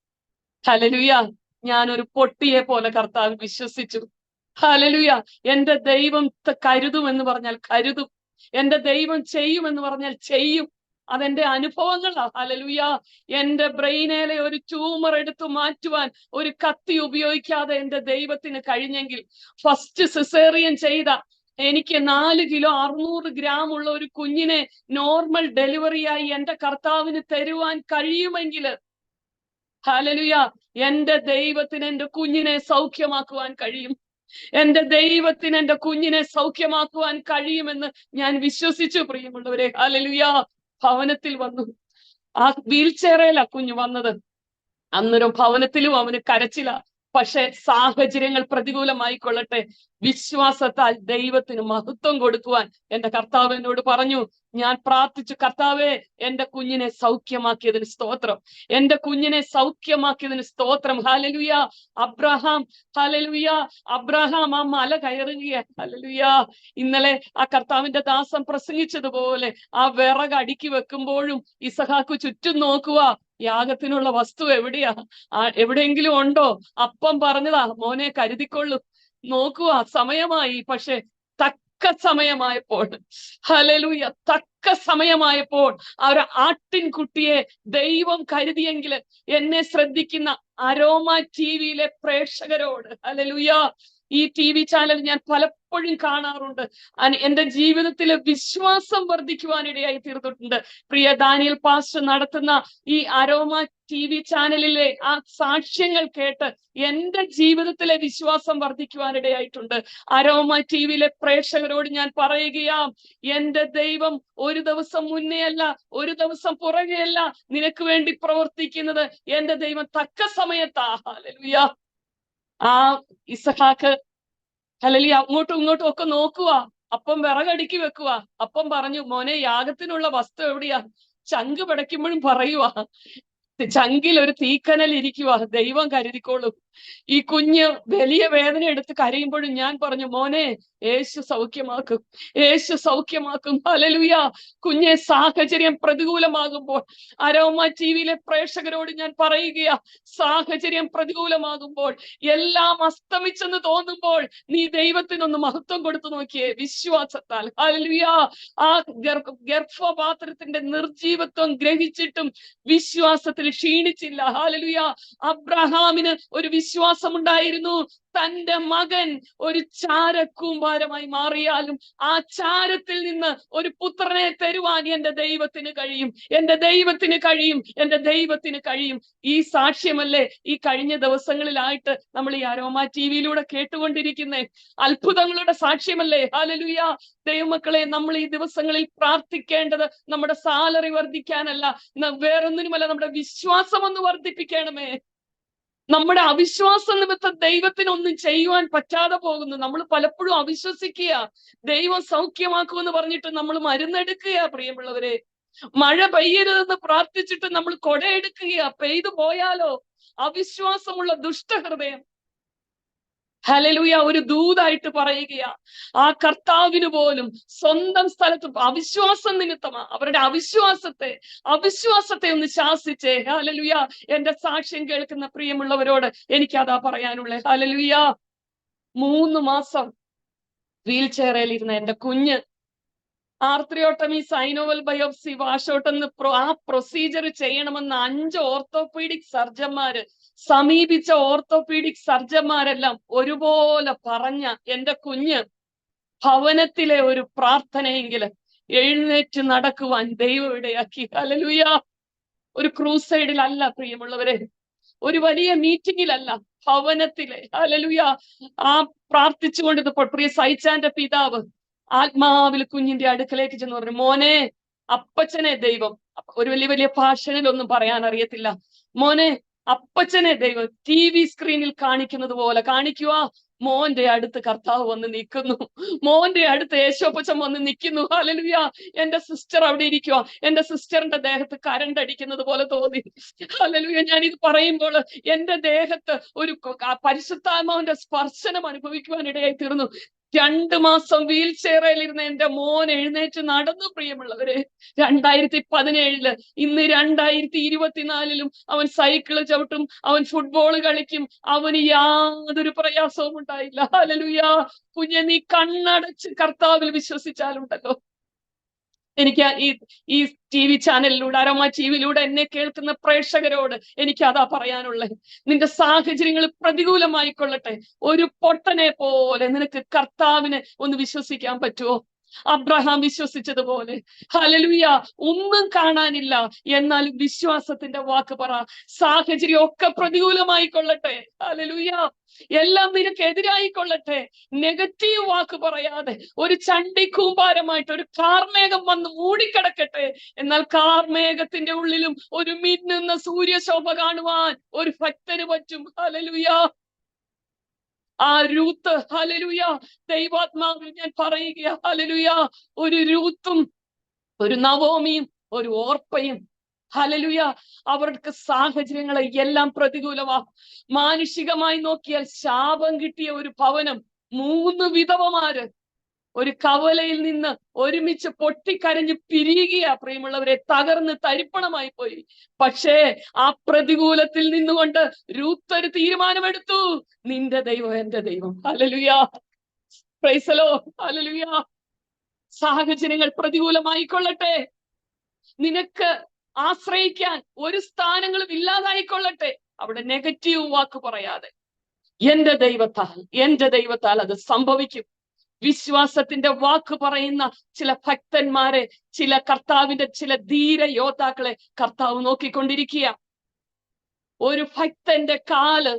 ഹല്ലേലൂയ. ഞാൻ ഒരു പൊട്ടിയെ പോലെ കർത്താവ് വിശ്വസിച്ചു. ഹല്ലേലൂയ. എന്റെ ദൈവം കരുതുമെന്ന് പറഞ്ഞാൽ കരുതും, എന്റെ ദൈവം ചെയ്യുമെന്ന് പറഞ്ഞാൽ ചെയ്യും. അതെന്റെ അനുഭവങ്ങളാ. ഹല്ലേലൂയ. എന്റെ ബ്രെയിനേലെ ഒരു ട്യൂമർ എടുത്തു മാറ്റുവാൻ ഒരു കത്തി ഉപയോഗിക്കാതെ എന്റെ ദൈവത്തിന് കഴിഞ്ഞെങ്കിൽ, ഫസ്റ്റ് സിസേറിയൻ ചെയ്ത എനിക്ക് 4 കിലോ 600 ഗ്രാം ഉള്ള ഒരു കുഞ്ഞിനെ നോർമൽ ഡെലിവറിയായി എന്റെ കർത്താവിന് തരുവാൻ കഴിയുമെങ്കിൽ, ഹല്ലേലൂയ, എന്റെ ദൈവത്തിന് എന്റെ കുഞ്ഞിനെ സൗഖ്യമാക്കുവാൻ കഴിയും. എന്റെ ദൈവത്തിന് എന്റെ കുഞ്ഞിനെ സൗഖ്യമാക്കുവാൻ കഴിയുമെന്ന് ഞാൻ വിശ്വസിച്ചു. പ്രിയമുള്ളവരെ, ഹല്ലേലൂയ. ഭവനത്തിൽ വന്നു. ആ വീൽ ചെയറിലാ കുഞ്ഞ് വന്നത്. അന്നൊരു ഭവനത്തിലും അവന് കരച്ചില. പക്ഷെ സാഹചര്യങ്ങൾ പ്രതികൂലമായിക്കൊള്ളട്ടെ, വിശ്വാസത്താൽ ദൈവത്തിന് മഹത്വം കൊടുക്കുവാൻ എന്റെ കർത്താവ് എന്നോട് പറഞ്ഞു. ഞാൻ പ്രാർത്ഥിച്ചു, കർത്താവേ എന്റെ കുഞ്ഞിനെ സൗഖ്യമാക്കിയതിന് സ്തോത്രം, എന്റെ കുഞ്ഞിനെ സൗഖ്യമാക്കിയതിന് സ്തോത്രം. ഹല്ലേലൂയ. അബ്രഹാം, ഹല്ലേലൂയ, അബ്രഹാം ആ മല കയറുകയാ. ഹല്ലേലൂയ. ഇന്നലെ ആ കർത്താവിന്റെ ദാസൻ പ്രസംഗിച്ചതുപോലെ ആ വിറക് അടുക്കി വെക്കുമ്പോഴും ഇസഹാക്ക് ചുറ്റും നോക്കുക, യാഗത്തിനുള്ള വസ്തു എവിടെയാ, എവിടെയെങ്കിലും ഉണ്ടോ? അപ്പം പറഞ്ഞതാ, മോനെ കരുതിക്കൊള്ളു, നോക്കുക സമയമായി. പക്ഷെ തക്ക സമയമായപ്പോൾ, ഹല്ലേലൂയ, തക്ക സമയമായപ്പോൾ ആ ഒരു ആട്ടിൻകുട്ടിയെ ദൈവം കരുതിയെങ്കിൽ എന്നെ ശ്രദ്ധിക്കുന്ന അരോമ ടിവിയിലെ പ്രേക്ഷകരോട്, ഹല്ലേലൂയ, ഈ TV ചാനൽ ഞാൻ പലപ്പോഴും കാണാറുണ്ട്. എന്റെ ജീവിതത്തിലെ വിശ്വാസം വർദ്ധിക്കുവാനിടയായി തീർന്നിട്ടുണ്ട്. പ്രിയ ദാനിയൽ പാസ്റ്റർ നടത്തുന്ന ഈ അരോമ TV ചാനലിലെ ആ സാക്ഷ്യങ്ങൾ കേട്ട് എന്റെ ജീവിതത്തിലെ വിശ്വാസം വർദ്ധിക്കുവാനിടയായിട്ടുണ്ട്. അരോമ ടിവിയിലെ പ്രേക്ഷകരോട് ഞാൻ പറയുകയാം, എന്റെ ദൈവം ഒരു ദിവസം മുന്നേ അല്ല, ഒരു ദിവസം പുറകെയല്ല നിനക്ക് വേണ്ടി പ്രവർത്തിക്കുന്നത്. എന്റെ ദൈവം തക്ക സമയത്താ. ഹല്ലേലൂയ. ആ ഇസഹാക്ക്, ഹല്ലേലൂയ, അങ്ങോട്ടും ഇങ്ങോട്ടും ഒക്കെ നോക്കുക. അപ്പം വിറകടുക്കി വെക്കുക. അപ്പം പറഞ്ഞു, മോനെ, യാഗത്തിനുള്ള വസ്തു എവിടെയാ? ചങ്ക് പിടയ്ക്കുമ്പോഴും പറയുക, ചങ്കിൽ ഒരു തീക്കനൽ ഇരിക്കുക, ദൈവം കരുതിക്കോളും. ഈ കുഞ്ഞ് വലിയ വേദന എടുത്ത് കരയുമ്പോഴും ഞാൻ പറഞ്ഞു, മോനെ, യേശു സൗഖ്യമാക്കും, യേശു സൗഖ്യമാക്കും. ഹല്ലേലൂയ. കുഞ്ഞെ, സാഹചര്യം പ്രതികൂലമാകുമ്പോൾ, അരോമ ടിവിയിലെ പ്രേക്ഷകരോട് ഞാൻ പറയുകയാ, സാഹചര്യം പ്രതികൂലമാകുമ്പോൾ, എല്ലാം അസ്തമിച്ചെന്ന് തോന്നുമ്പോൾ നീ ദൈവത്തിനൊന്ന് മഹത്വം കൊടുത്തു നോക്കിയേ, വിശ്വാസത്താൽ. ഹല്ലേലൂയ. ആ ഗർഭപാത്രത്തിന്റെ നിർജീവത്വം ഗ്രഹിച്ചിട്ടും വിശ്വാസത്തിൽ ക്ഷീണിച്ചില്ല. ഹല്ലേലൂയ. അബ്രഹാമിന് ഒരു വിശ്വാസമുണ്ടായിരുന്നു. തന്റെ മകൻ ഒരു ചാരക്കൂമ്പാരമായി മാറിയാലും ആ ചാരത്തിൽ നിന്ന് ഒരു പുത്രനെ തരുവാൻ എന്റെ ദൈവത്തിന് കഴിയും, എന്റെ ദൈവത്തിന് കഴിയും, എന്റെ ദൈവത്തിന് കഴിയും. ഈ സാക്ഷ്യമല്ലേ ഈ കഴിഞ്ഞ ദിവസങ്ങളിലായിട്ട് നമ്മൾ ഈ അരോമ ടിവിയിലൂടെ കേട്ടുകൊണ്ടിരിക്കുന്നേ? അത്ഭുതങ്ങളുടെ സാക്ഷ്യമല്ലേ? ഹല്ലേലൂയ. ദൈവമക്കളെ, നമ്മൾ ഈ ദിവസങ്ങളിൽ പ്രാർത്ഥിക്കേണ്ടത് നമ്മുടെ സാലറി വർദ്ധിക്കാനല്ല, വേറൊന്നിനുമല്ല, നമ്മുടെ വിശ്വാസം ഒന്ന് വർദ്ധിപ്പിക്കണമേ. നമ്മുടെ അവിശ്വാസം നിമിത്തം ദൈവത്തിനൊന്നും ചെയ്യുവാൻ പറ്റാതെ പോകുന്നു. നമ്മൾ പലപ്പോഴും അവിശ്വസിക്കുക. ദൈവം സൗഖ്യമാക്കുമെന്ന് പറഞ്ഞിട്ട് നമ്മൾ മരുന്നെടുക്കുക. പ്രിയമുള്ളവരെ, മഴ പെയ്യരുതെന്ന് പ്രാർത്ഥിച്ചിട്ട് നമ്മൾ കൊടയെടുക്കുക. പെയ്തു പോയാലോ? അവിശ്വാസമുള്ള ദുഷ്ടഹൃദയം, ഹല്ലേലൂയ, ഒരു ദൂതായിട്ട് പറയുകയാ, ആ കർത്താവിന് പോലും സ്വന്തം സ്ഥലത്ത് അവിശ്വാസം നിമിത്തമാ. അവരുടെ അവിശ്വാസത്തെ ഒന്ന് ശാസിച്ചേ. ഹല്ലേലൂയ. എന്റെ സാക്ഷ്യം കേൾക്കുന്ന പ്രിയമുള്ളവരോട് എനിക്കതാ പറയാനുള്ളേ. ഹല്ലേലൂയ. 3 മാസം വീൽ ചെയറിൽ ഇരുന്ന എന്റെ കുഞ്ഞ് ആർത്രയോട്ടമി, സൈനോവൽ ബയോപ്സി, വാഷൗട്ടെന്ന് ആ പ്രൊസീജിയർ ചെയ്യണമെന്ന് 5 ഓർത്തോപീഡിക് സർജന്മാര് സമീപിച്ച ഓർത്തോപീഡിക് സർജന്മാരെല്ലാം ഒരുപോലെ പറഞ്ഞ എന്റെ കുഞ്ഞ് ഭവനത്തിലെ ഒരു പ്രാർത്ഥനയെങ്കിലും എഴുന്നേറ്റ് നടക്കുവാൻ ദൈവം ഇടയാക്കി. ഹല്ലേലൂയ. ഒരു ക്രൂസൈഡിലല്ല പ്രിയമുള്ളവരെ, ഒരു വലിയ മീറ്റിംഗിലല്ല, ഭവനത്തിലെ. ഹല്ലേലൂയ. ആ പ്രാർത്ഥിച്ചുകൊണ്ടിരുന്നപ്പോൾ പ്രിയ സൈച്ചാന്റെ പിതാവ് ആത്മാവിൽ കുഞ്ഞിന്റെ അടുക്കലേക്ക് ചെന്ന് പറഞ്ഞു, മോനെ, അപ്പച്ചനെ ദൈവം, ഒരു വലിയ ഭാഷണിലൊന്നും പറയാൻ അറിയത്തില്ല, മോനെ, അപ്പച്ചനെ ദൈവം TV സ്ക്രീനിൽ കാണിക്കുന്നത് പോലെ കാണിക്കുക. മോന്റെ അടുത്ത് കർത്താവ് വന്ന് നിൽക്കുന്നു, മോന്റെ അടുത്ത് യേശോപ്പച്ചൻ വന്ന് നിൽക്കുന്നു. ഹല്ലേലൂയ. എന്റെ സിസ്റ്റർ അവിടെ ഇരിക്കുക. എന്റെ സിസ്റ്ററിന്റെ ദേഹത്ത് കരണ്ട് അടിക്കുന്നത് പോലെ തോന്നി. ഹല്ലേലൂയ. ഞാൻ ഇത് പറയുമ്പോൾ എന്റെ ദേഹത്ത് ഒരു പരിശുദ്ധാത്മാവിന്റെ സ്പർശനം അനുഭവിക്കുവാനിടയായി തീർന്നു. 2 മാസം വീൽ ചെയറിലിരുന്ന എന്റെ മോൻ എഴുന്നേറ്റ് നടന്നു. പ്രിയമുള്ളവരെ, 2017 ഇന്ന് 2024 അവൻ സൈക്കിള് ചവിട്ടും, അവൻ ഫുട്ബോൾ കളിക്കും, അവന് യാതൊരു പ്രയാസവും ഉണ്ടായില്ല. ഹല്ലേലൂയ. കുഞ്ഞെ, നീ കണ്ണടച്ച് കർത്താവിൽ വിശ്വസിച്ചാലുണ്ടല്ലോ, എനിക്ക് ഈ TV ചാനലിലൂടെ, അരോമ ടിവിയിലൂടെ എന്നെ കേൾക്കുന്ന പ്രേക്ഷകരോട് എനിക്ക് അതാ പറയാനുള്ളത്. നിന്റെ സാഹചര്യങ്ങൾ പ്രതികൂലമായിക്കൊള്ളട്ടെ, ഒരു പൊട്ടനെ പോലെ നിനക്ക് കർത്താവിനെ ഒന്ന് വിശ്വസിക്കാൻ പറ്റുമോ? അബ്രഹാം വിശ്വസിച്ചതുപോലെ. ഹല്ലേലൂയ. ഒന്നും കാണാനില്ല, എന്നാൽ വിശ്വാസത്തിന്റെ വാക്ക് പറ. സാഹചര്യം ഒക്കെ പ്രതികൂലമായിക്കൊള്ളട്ടെ, ഹല്ലേലൂയ, എല്ലാം നിനക്കെതിരായിക്കൊള്ളട്ടെ, നെഗറ്റീവ് വാക്ക് പറയാതെ ഒരു ചണ്ടിക്കൂമ്പാരമായിട്ട് ഒരു കാർമേഘം വന്ന് മൂടിക്കിടക്കട്ടെ, എന്നാൽ കാർമേഘത്തിന്റെ ഉള്ളിലും ഒരു മിന്നുന്ന സൂര്യശോഭ കാണുവാൻ ഒരു ഭക്തന് പറ്റും. ഹല്ലേലൂയ. ആ രൂത്ത്, ഹല്ലേലൂയ, ദൈവാത്മാവിൽ ഞാൻ പറയുക, ഹല്ലേലൂയ, ഒരു രൂത്തും ഒരു നവോമിയും ഒരു ഓർപ്പയും, ഹല്ലേലൂയ, അവർക്ക് സാഹചര്യങ്ങളെ എല്ലാം പ്രതികൂലമാ. മാനുഷികമായി നോക്കിയാൽ ശാപം കിട്ടിയ ഒരു ഭവനം, 3 വിധവമാര് ഒരു കവലയിൽ നിന്ന് ഒരുമിച്ച് പൊട്ടിക്കരഞ്ഞ് പിരിയുകയാ. പ്രിയമുള്ളവരെ, തകർന്ന് തരിപ്പണമായി പോയി. പക്ഷേ ആ പ്രതികൂലത്തിൽ നിന്നുകൊണ്ട് രൂത്ത് ഒരു തീരുമാനമെടുത്തു, നിന്റെ ദൈവം എന്റെ ദൈവം. Hallelujah. Praise the Lord. Hallelujah. സാഹചര്യങ്ങൾ പ്രതികൂലമായിക്കൊള്ളട്ടെ, നിനക്ക് ആശ്രയിക്കാൻ ഒരു സ്ഥാനങ്ങളും ഇല്ലാതായിക്കൊള്ളട്ടെ, അവിടെ നെഗറ്റീവ് വാക്ക് പറയാതെ എന്റെ ദൈവത്താൽ അത് സംഭവിക്കും. വിശ്വാസത്തിന്റെ വാക്ക് പറയുന്ന ചില ഭക്തന്മാരെ, ചില കർത്താവിന്റെ ചില ധീര യോദ്ധാക്കളെ കർത്താവ് നോക്കിക്കൊണ്ടിരിക്കുക. ഒരു ഭക്തന്റെ കാല്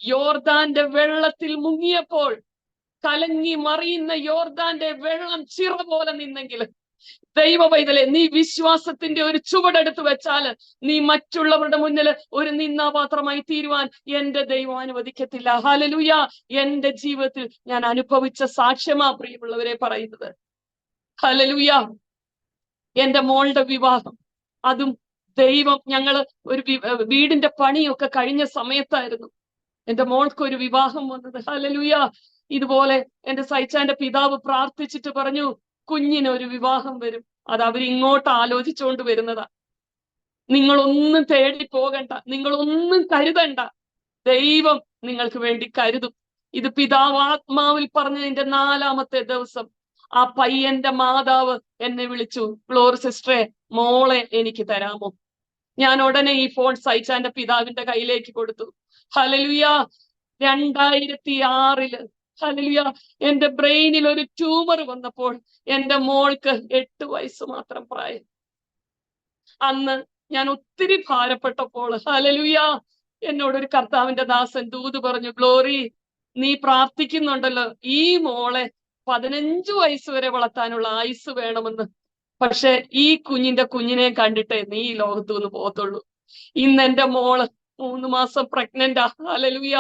യോർദാന്റെ വെള്ളത്തിൽ മുങ്ങിയപ്പോൾ കലങ്ങി മറിയുന്ന യോർദാന്റെ വെള്ളം ചിറ പോലെ നിന്നെങ്കിൽ, ദൈവ പൈതലെ, നീ വിശ്വാസത്തിന്റെ ഒരു ചുവടെടുത്ത് വെച്ചാല് നീ മറ്റുള്ളവരുടെ മുന്നിൽ ഒരു നിന്നാപാത്രമായി തീരുവാൻ എന്റെ ദൈവം അനുവദിക്കത്തില്ല. ഹല്ലേലൂയ. എന്റെ ജീവിതത്തിൽ ഞാൻ അനുഭവിച്ച സാക്ഷ്യമാ പ്രിയമുള്ളവരെ പറയുന്നത്. ഹല്ലേലൂയ. എന്റെ മോളുടെ വിവാഹം, അതും ദൈവം, ഞങ്ങള് ഒരു വീടിന്റെ പണിയൊക്കെ കഴിഞ്ഞ സമയത്തായിരുന്നു എന്റെ മോൾക്ക് ഒരു വിവാഹം വന്നത്. ഹല്ലേലൂയ. ഇതുപോലെ എന്റെ സൈച്ചാന്റെ പിതാവ് പ്രാർത്ഥിച്ചിട്ട് പറഞ്ഞു, കുഞ്ഞിനൊരു വിവാഹം വരും. അത് അവരിങ്ങോട്ട് ആലോചിച്ചുകൊണ്ട് വരുന്നതാ. നിങ്ങളൊന്നും തേടി പോകണ്ട, നിങ്ങളൊന്നും കരുതണ്ട, ദൈവം നിങ്ങൾക്ക് വേണ്ടി കരുതും. ഇത് പിതാവ് ആത്മാവിൽ പറഞ്ഞതിന്റെ 4-ാമത്തെ ദിവസം ആ പയ്യന്റെ മാതാവ് എന്നെ വിളിച്ചു, ഗ്ലോറി സിസ്റ്ററെ, മോളെ എനിക്ക് തരാമോ? ഞാൻ ഉടനെ ഈ ഫോൺ സൈച്ചാന്റെ പിതാവിന്റെ കയ്യിലേക്ക് കൊടുത്തു. ഹല്ലേലൂയ. 2006 ഹല്ലേലൂയ, എന്റെ ബ്രെയിനിൽ ഒരു ട്യൂമർ വന്നപ്പോൾ എന്റെ മോൾക്ക് 8 വയസ്സ് മാത്രം പ്രായം. അന്ന് ഞാൻ ഒത്തിരി ഭാരപ്പെട്ടപ്പോൾ, ഹല്ലേലൂയ, എന്നോടൊരു കർത്താവിന്റെ ദാസൻ ദൂത് പറഞ്ഞു, ഗ്ലോറി, നീ പ്രാർത്ഥിക്കുന്നുണ്ടല്ലോ ഈ മോളെ 15 വയസ്സ് വരെ വളർത്താനുള്ള ആയുസ് വേണമെന്ന്. പക്ഷെ ഈ കുഞ്ഞിനെ കണ്ടിട്ടേ നീ ഈ ലോകത്തു നിന്ന് പോകത്തുള്ളൂ. ഇന്ന് എന്റെ മോള് 3 മാസം പ്രഗ്നന്റാ. ഹല്ലേലൂയ.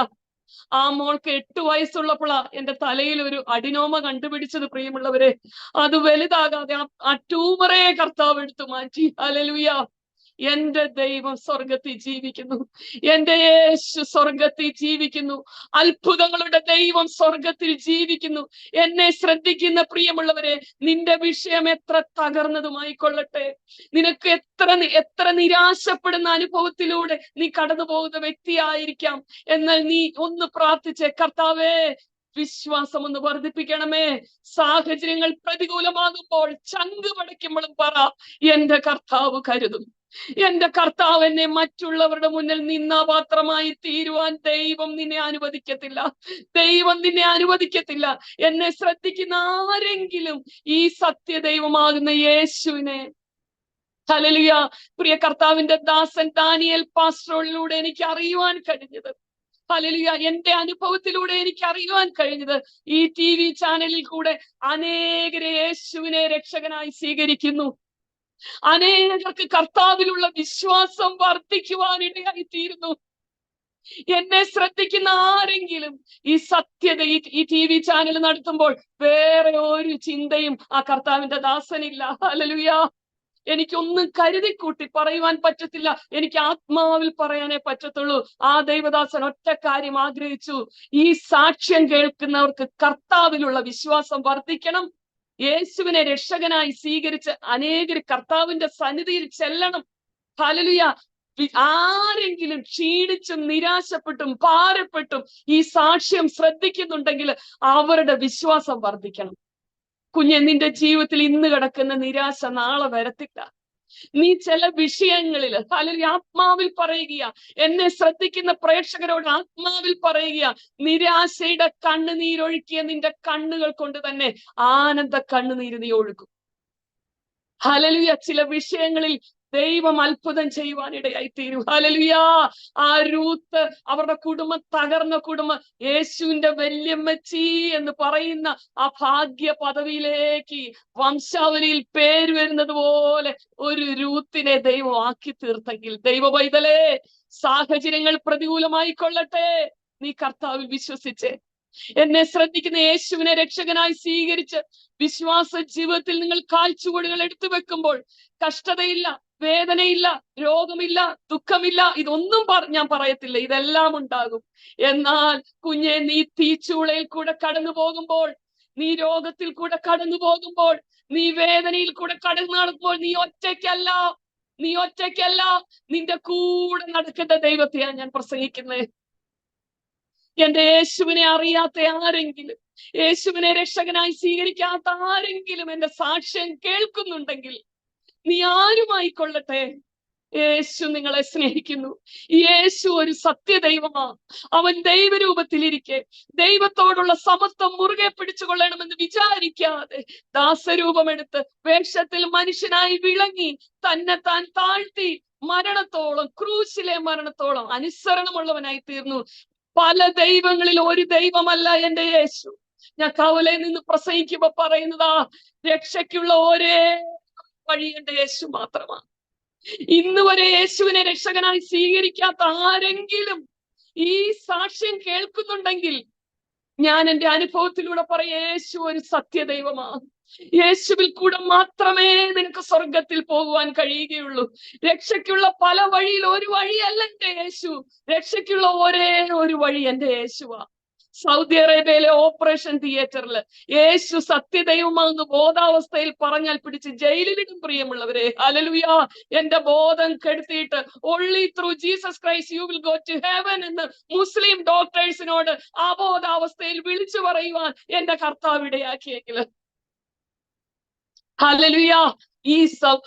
ആ മോൾക്ക് 8 വയസ്സുള്ളപ്പോഴാ എന്റെ തലയിൽ ഒരു അഡിനോമ കണ്ടുപിടിച്ചത് പ്രിയമുള്ളവരെ. അത് വലുതാകാതെ ആ ട്യൂമറെ കർത്താവ് എടുത്തു മാറ്റി. ഹല്ലേലൂയ. എന്റെ ദൈവം സ്വർഗത്തിൽ ജീവിക്കുന്നു, എന്റെ യേശു സ്വർഗത്തിൽ ജീവിക്കുന്നു, അത്ഭുതങ്ങളുടെ ദൈവം സ്വർഗത്തിൽ ജീവിക്കുന്നു. എന്നെ ശ്രദ്ധിക്കുന്ന പ്രിയമുള്ളവരെ, നിന്റെ വിഷയം എത്ര തകർന്നതുമായിക്കൊള്ളട്ടെ, നിനക്ക് എത്ര നിരാശപ്പെടുന്ന അനുഭവത്തിലൂടെ നീ കടന്നു പോകുന്ന വ്യക്തിയായിരിക്കാം, എന്നാൽ നീ ഒന്ന് പ്രാർത്ഥിച്ചേ, കർത്താവേ വിശ്വാസം ഒന്ന് വർദ്ധിപ്പിക്കണമേ. സാഹചര്യങ്ങൾ പ്രതികൂലമാകുമ്പോൾ ചങ്ക് പടയ്ക്കുമ്പോഴും പറ, എന്റെ കർത്താവ് കരുതും, എന്റെ കർത്താവ് എന്നെ മറ്റുള്ളവരുടെ മുന്നിൽ നിന്നാപാത്രമായി തീരുവാൻ ദൈവം നിന്നെ അനുവദിക്കത്തില്ല, ദൈവം നിന്നെ അനുവദിക്കത്തില്ല. എന്നെ ശ്രദ്ധിക്കുന്ന ആരെങ്കിലും ഈ സത്യദൈവമാകുന്ന യേശുവിനെ, ഹല്ലേലൂയ, പ്രിയ കർത്താവിന്റെ ദാസൻ ദാനിയേൽ പാസ്റ്ററിലൂടെ എനിക്ക് അറിയുവാൻ കഴിഞ്ഞത്, ഹല്ലേലൂയ, എന്റെ അനുഭവത്തിലൂടെ എനിക്ക് അറിയുവാൻ കഴിഞ്ഞത്, ഈ TV ചാനലിൽ കൂടെ അനേകരെ യേശുവിനെ രക്ഷകനായി സ്വീകരിക്കുന്നു, അനേകർക്ക് കർത്താവിലുള്ള വിശ്വാസം വർദ്ധിക്കുവാനിടയായി തീരുന്നു. എന്നെ ശ്രദ്ധിക്കുന്ന ആരെങ്കിലും ഈ സത്യത, ഈ TV ചാനൽ നടത്തുമ്പോൾ വേറെ ഒരു ചിന്തയും ആ കർത്താവിന്റെ ദാസനില്ല. ഹല്ലേലൂയ. എനിക്കൊന്നും കരുതിക്കൂട്ടി പറയുവാൻ പറ്റത്തില്ല, എനിക്ക് ആത്മാവിൽ പറയാനേ പറ്റത്തുള്ളൂ. ആ ദൈവദാസൻ ഒറ്റ കാര്യം ആഗ്രഹിച്ചു, ഈ സാക്ഷ്യം കേൾക്കുന്നവർക്ക് കർത്താവിലുള്ള വിശ്വാസം വർദ്ധിക്കണം, യേശുവിനെ രക്ഷകനായി സ്വീകരിച്ച് അനേകർ കർത്താവിന്റെ സന്നിധിയിൽ ചെല്ലണം. ഹല്ലേലൂയ. ആരെങ്കിലും ക്ഷീണിച്ചും നിരാശപ്പെട്ടും ഭാരപ്പെട്ടും ഈ സാക്ഷ്യം ശ്രദ്ധിക്കുന്നുണ്ടെങ്കിൽ അവരുടെ വിശ്വാസം വർദ്ധിക്കണം. കുഞ്ഞെ, നിന്റെ ജീവിതത്തിൽ ഇന്ന് കിടക്കുന്ന നിരാശ നാളെ വരത്തില്ല. നീ ചില വിഷയങ്ങളിൽ അല്ലെങ്കിൽ ആത്മാവിൽ പറയുക, എന്നെ ശ്രദ്ധിക്കുന്ന പ്രേക്ഷകരോട് ആത്മാവിൽ പറയുക, നിരാശയുടെ കണ്ണുനീരൊഴുക്കിയ നിന്റെ കണ്ണുകൾ കൊണ്ട് തന്നെ ആനന്ദ കണ്ണുനീര് നീ ഒഴുകും. ഹല്ലേലൂയ. ചില വിഷയങ്ങളിൽ ദൈവം അത്ഭുതം ചെയ്യുവാനിടയായി തീരും. ഹല്ലേലൂയ. ആ രൂത്ത്, അവരുടെ കുടുംബം, തകർന്ന കുടുംബം, യേശുവിന്റെ വല്യമ്മച്ചി എന്ന് പറയുന്ന ആ ഭാഗ്യ പദവിയിലേക്ക് വംശാവലിയിൽ പേര് വരുന്നത് പോലെ ഒരു രൂത്തിനെ ദൈവം ആക്കി തീർത്തെങ്കിൽ, ദൈവ പൈതലേ, സാഹചര്യങ്ങൾ പ്രതികൂലമായി കൊള്ളട്ടെ, നീ കർത്താവിൽ വിശ്വസിച്ചേ. എന്നെ ശ്രദ്ധിക്കുന്ന യേശുവിനെ രക്ഷകനായി സ്വീകരിച്ച് വിശ്വാസ ജീവിതത്തിൽ നിങ്ങൾ കാൽച്ചുവടുകൾ എടുത്തു വെക്കുമ്പോൾ കഷ്ടതയില്ല, വേദനയില്ല, രോഗമില്ല, ദുഃഖമില്ല, ഇതൊന്നും ഞാൻ പറയത്തില്ല, ഇതെല്ലാം ഉണ്ടാകും. എന്നാൽ കുഞ്ഞെ, നീ തീച്ചൂളയിൽ കൂടെ കടന്നു പോകുമ്പോൾ, നീ രോഗത്തിൽ കൂടെ കടന്നു പോകുമ്പോൾ, നീ വേദനയിൽ കൂടെ കടന്നു നടക്കുമ്പോൾ നീ ഒറ്റയ്ക്കല്ല, നീ ഒറ്റയ്ക്കല്ല, നിന്റെ കൂടെ നടക്കുന്ന ദൈവത്തെയാണ് ഞാൻ പ്രസംഗിക്കുന്നത്. എന്റെ യേശുവിനെ അറിയാത്ത ആരെങ്കിലും യേശുവിനെ രക്ഷകനായി സ്വീകരിക്കാത്ത ആരെങ്കിലും എന്റെ സാക്ഷ്യം കേൾക്കുന്നുണ്ടെങ്കിൽ, നീ ആരുമായിക്കൊള്ളട്ടെ, യേശു നിങ്ങളെ സ്നേഹിക്കുന്നു. യേശു ഒരു സത്യദൈവമാ. അവൻ ദൈവരൂപത്തിലിരിക്കെ ദൈവത്തോടുള്ള സമത്വം മുറുകെ പിടിച്ചുകൊള്ളണമെന്ന് വിചാരിക്കാതെ ദാസരൂപമെടുത്ത് വേഷത്തിൽ മനുഷ്യനായി വിളങ്ങി തന്നെ താൻ താഴ്ത്തി മരണത്തോളം, ക്രൂശിലെ മരണത്തോളം അനുസരണമുള്ളവനായി തീർന്നു. പല ദൈവങ്ങളിൽ ഒരു ദൈവമല്ല എന്റെ യേശു. ഞാൻ കവലയിൽ നിന്ന് പ്രസംഗിക്കുമ്പോ പറയുന്നതാ, രക്ഷയ്ക്കുള്ള ഒരേ വഴി എന്റെ യേശു മാത്രമാണ്. ഇന്ന് വരെ യേശുവിനെ രക്ഷകനായി സ്വീകരിക്കാത്ത ആരെങ്കിലും ഈ സാക്ഷ്യം കേൾക്കുന്നുണ്ടെങ്കിൽ, ഞാൻ എന്റെ അനുഭവത്തിലൂടെ പറയാം, യേശു ഒരു സത്യദൈവമാണ്. യേശുവിൽ കൂടെ മാത്രമേ നിനക്ക് സ്വർഗത്തിൽ പോകുവാൻ കഴിയുകയുള്ളൂ. രക്ഷയ്ക്കുള്ള പല വഴിയിൽ ഒരു വഴിയല്ല എന്റെ യേശു. രക്ഷയ്ക്കുള്ള ഒരേ ഒരു വഴി എന്റെ യേശുവാ. സൗദി അറേബ്യയിലെ ഓപ്പറേഷൻ തിയേറ്ററിൽ യേശു സത്യദൈവമാണെന്ന് ബോധാവസ്ഥയിൽ പറഞ്ഞാൽ പിടിച്ച് ജയിലിലിടും. പ്രിയമുള്ളവരെ, ഹല്ലേലൂയ. എന്റെ ബോധം കെടുത്തിയിട്ട് only through Jesus Christ you will go to heaven എന്ന് മുസ്ലിം ഡോക്ടേഴ്സിനോട് അബോധാവസ്ഥയിൽ വിളിച്ചു പറയുവാൻ എന്റെ കർത്താവ് ഇടയാക്കിയെങ്കിൽ, ഹല്ലേലൂയ, ഈ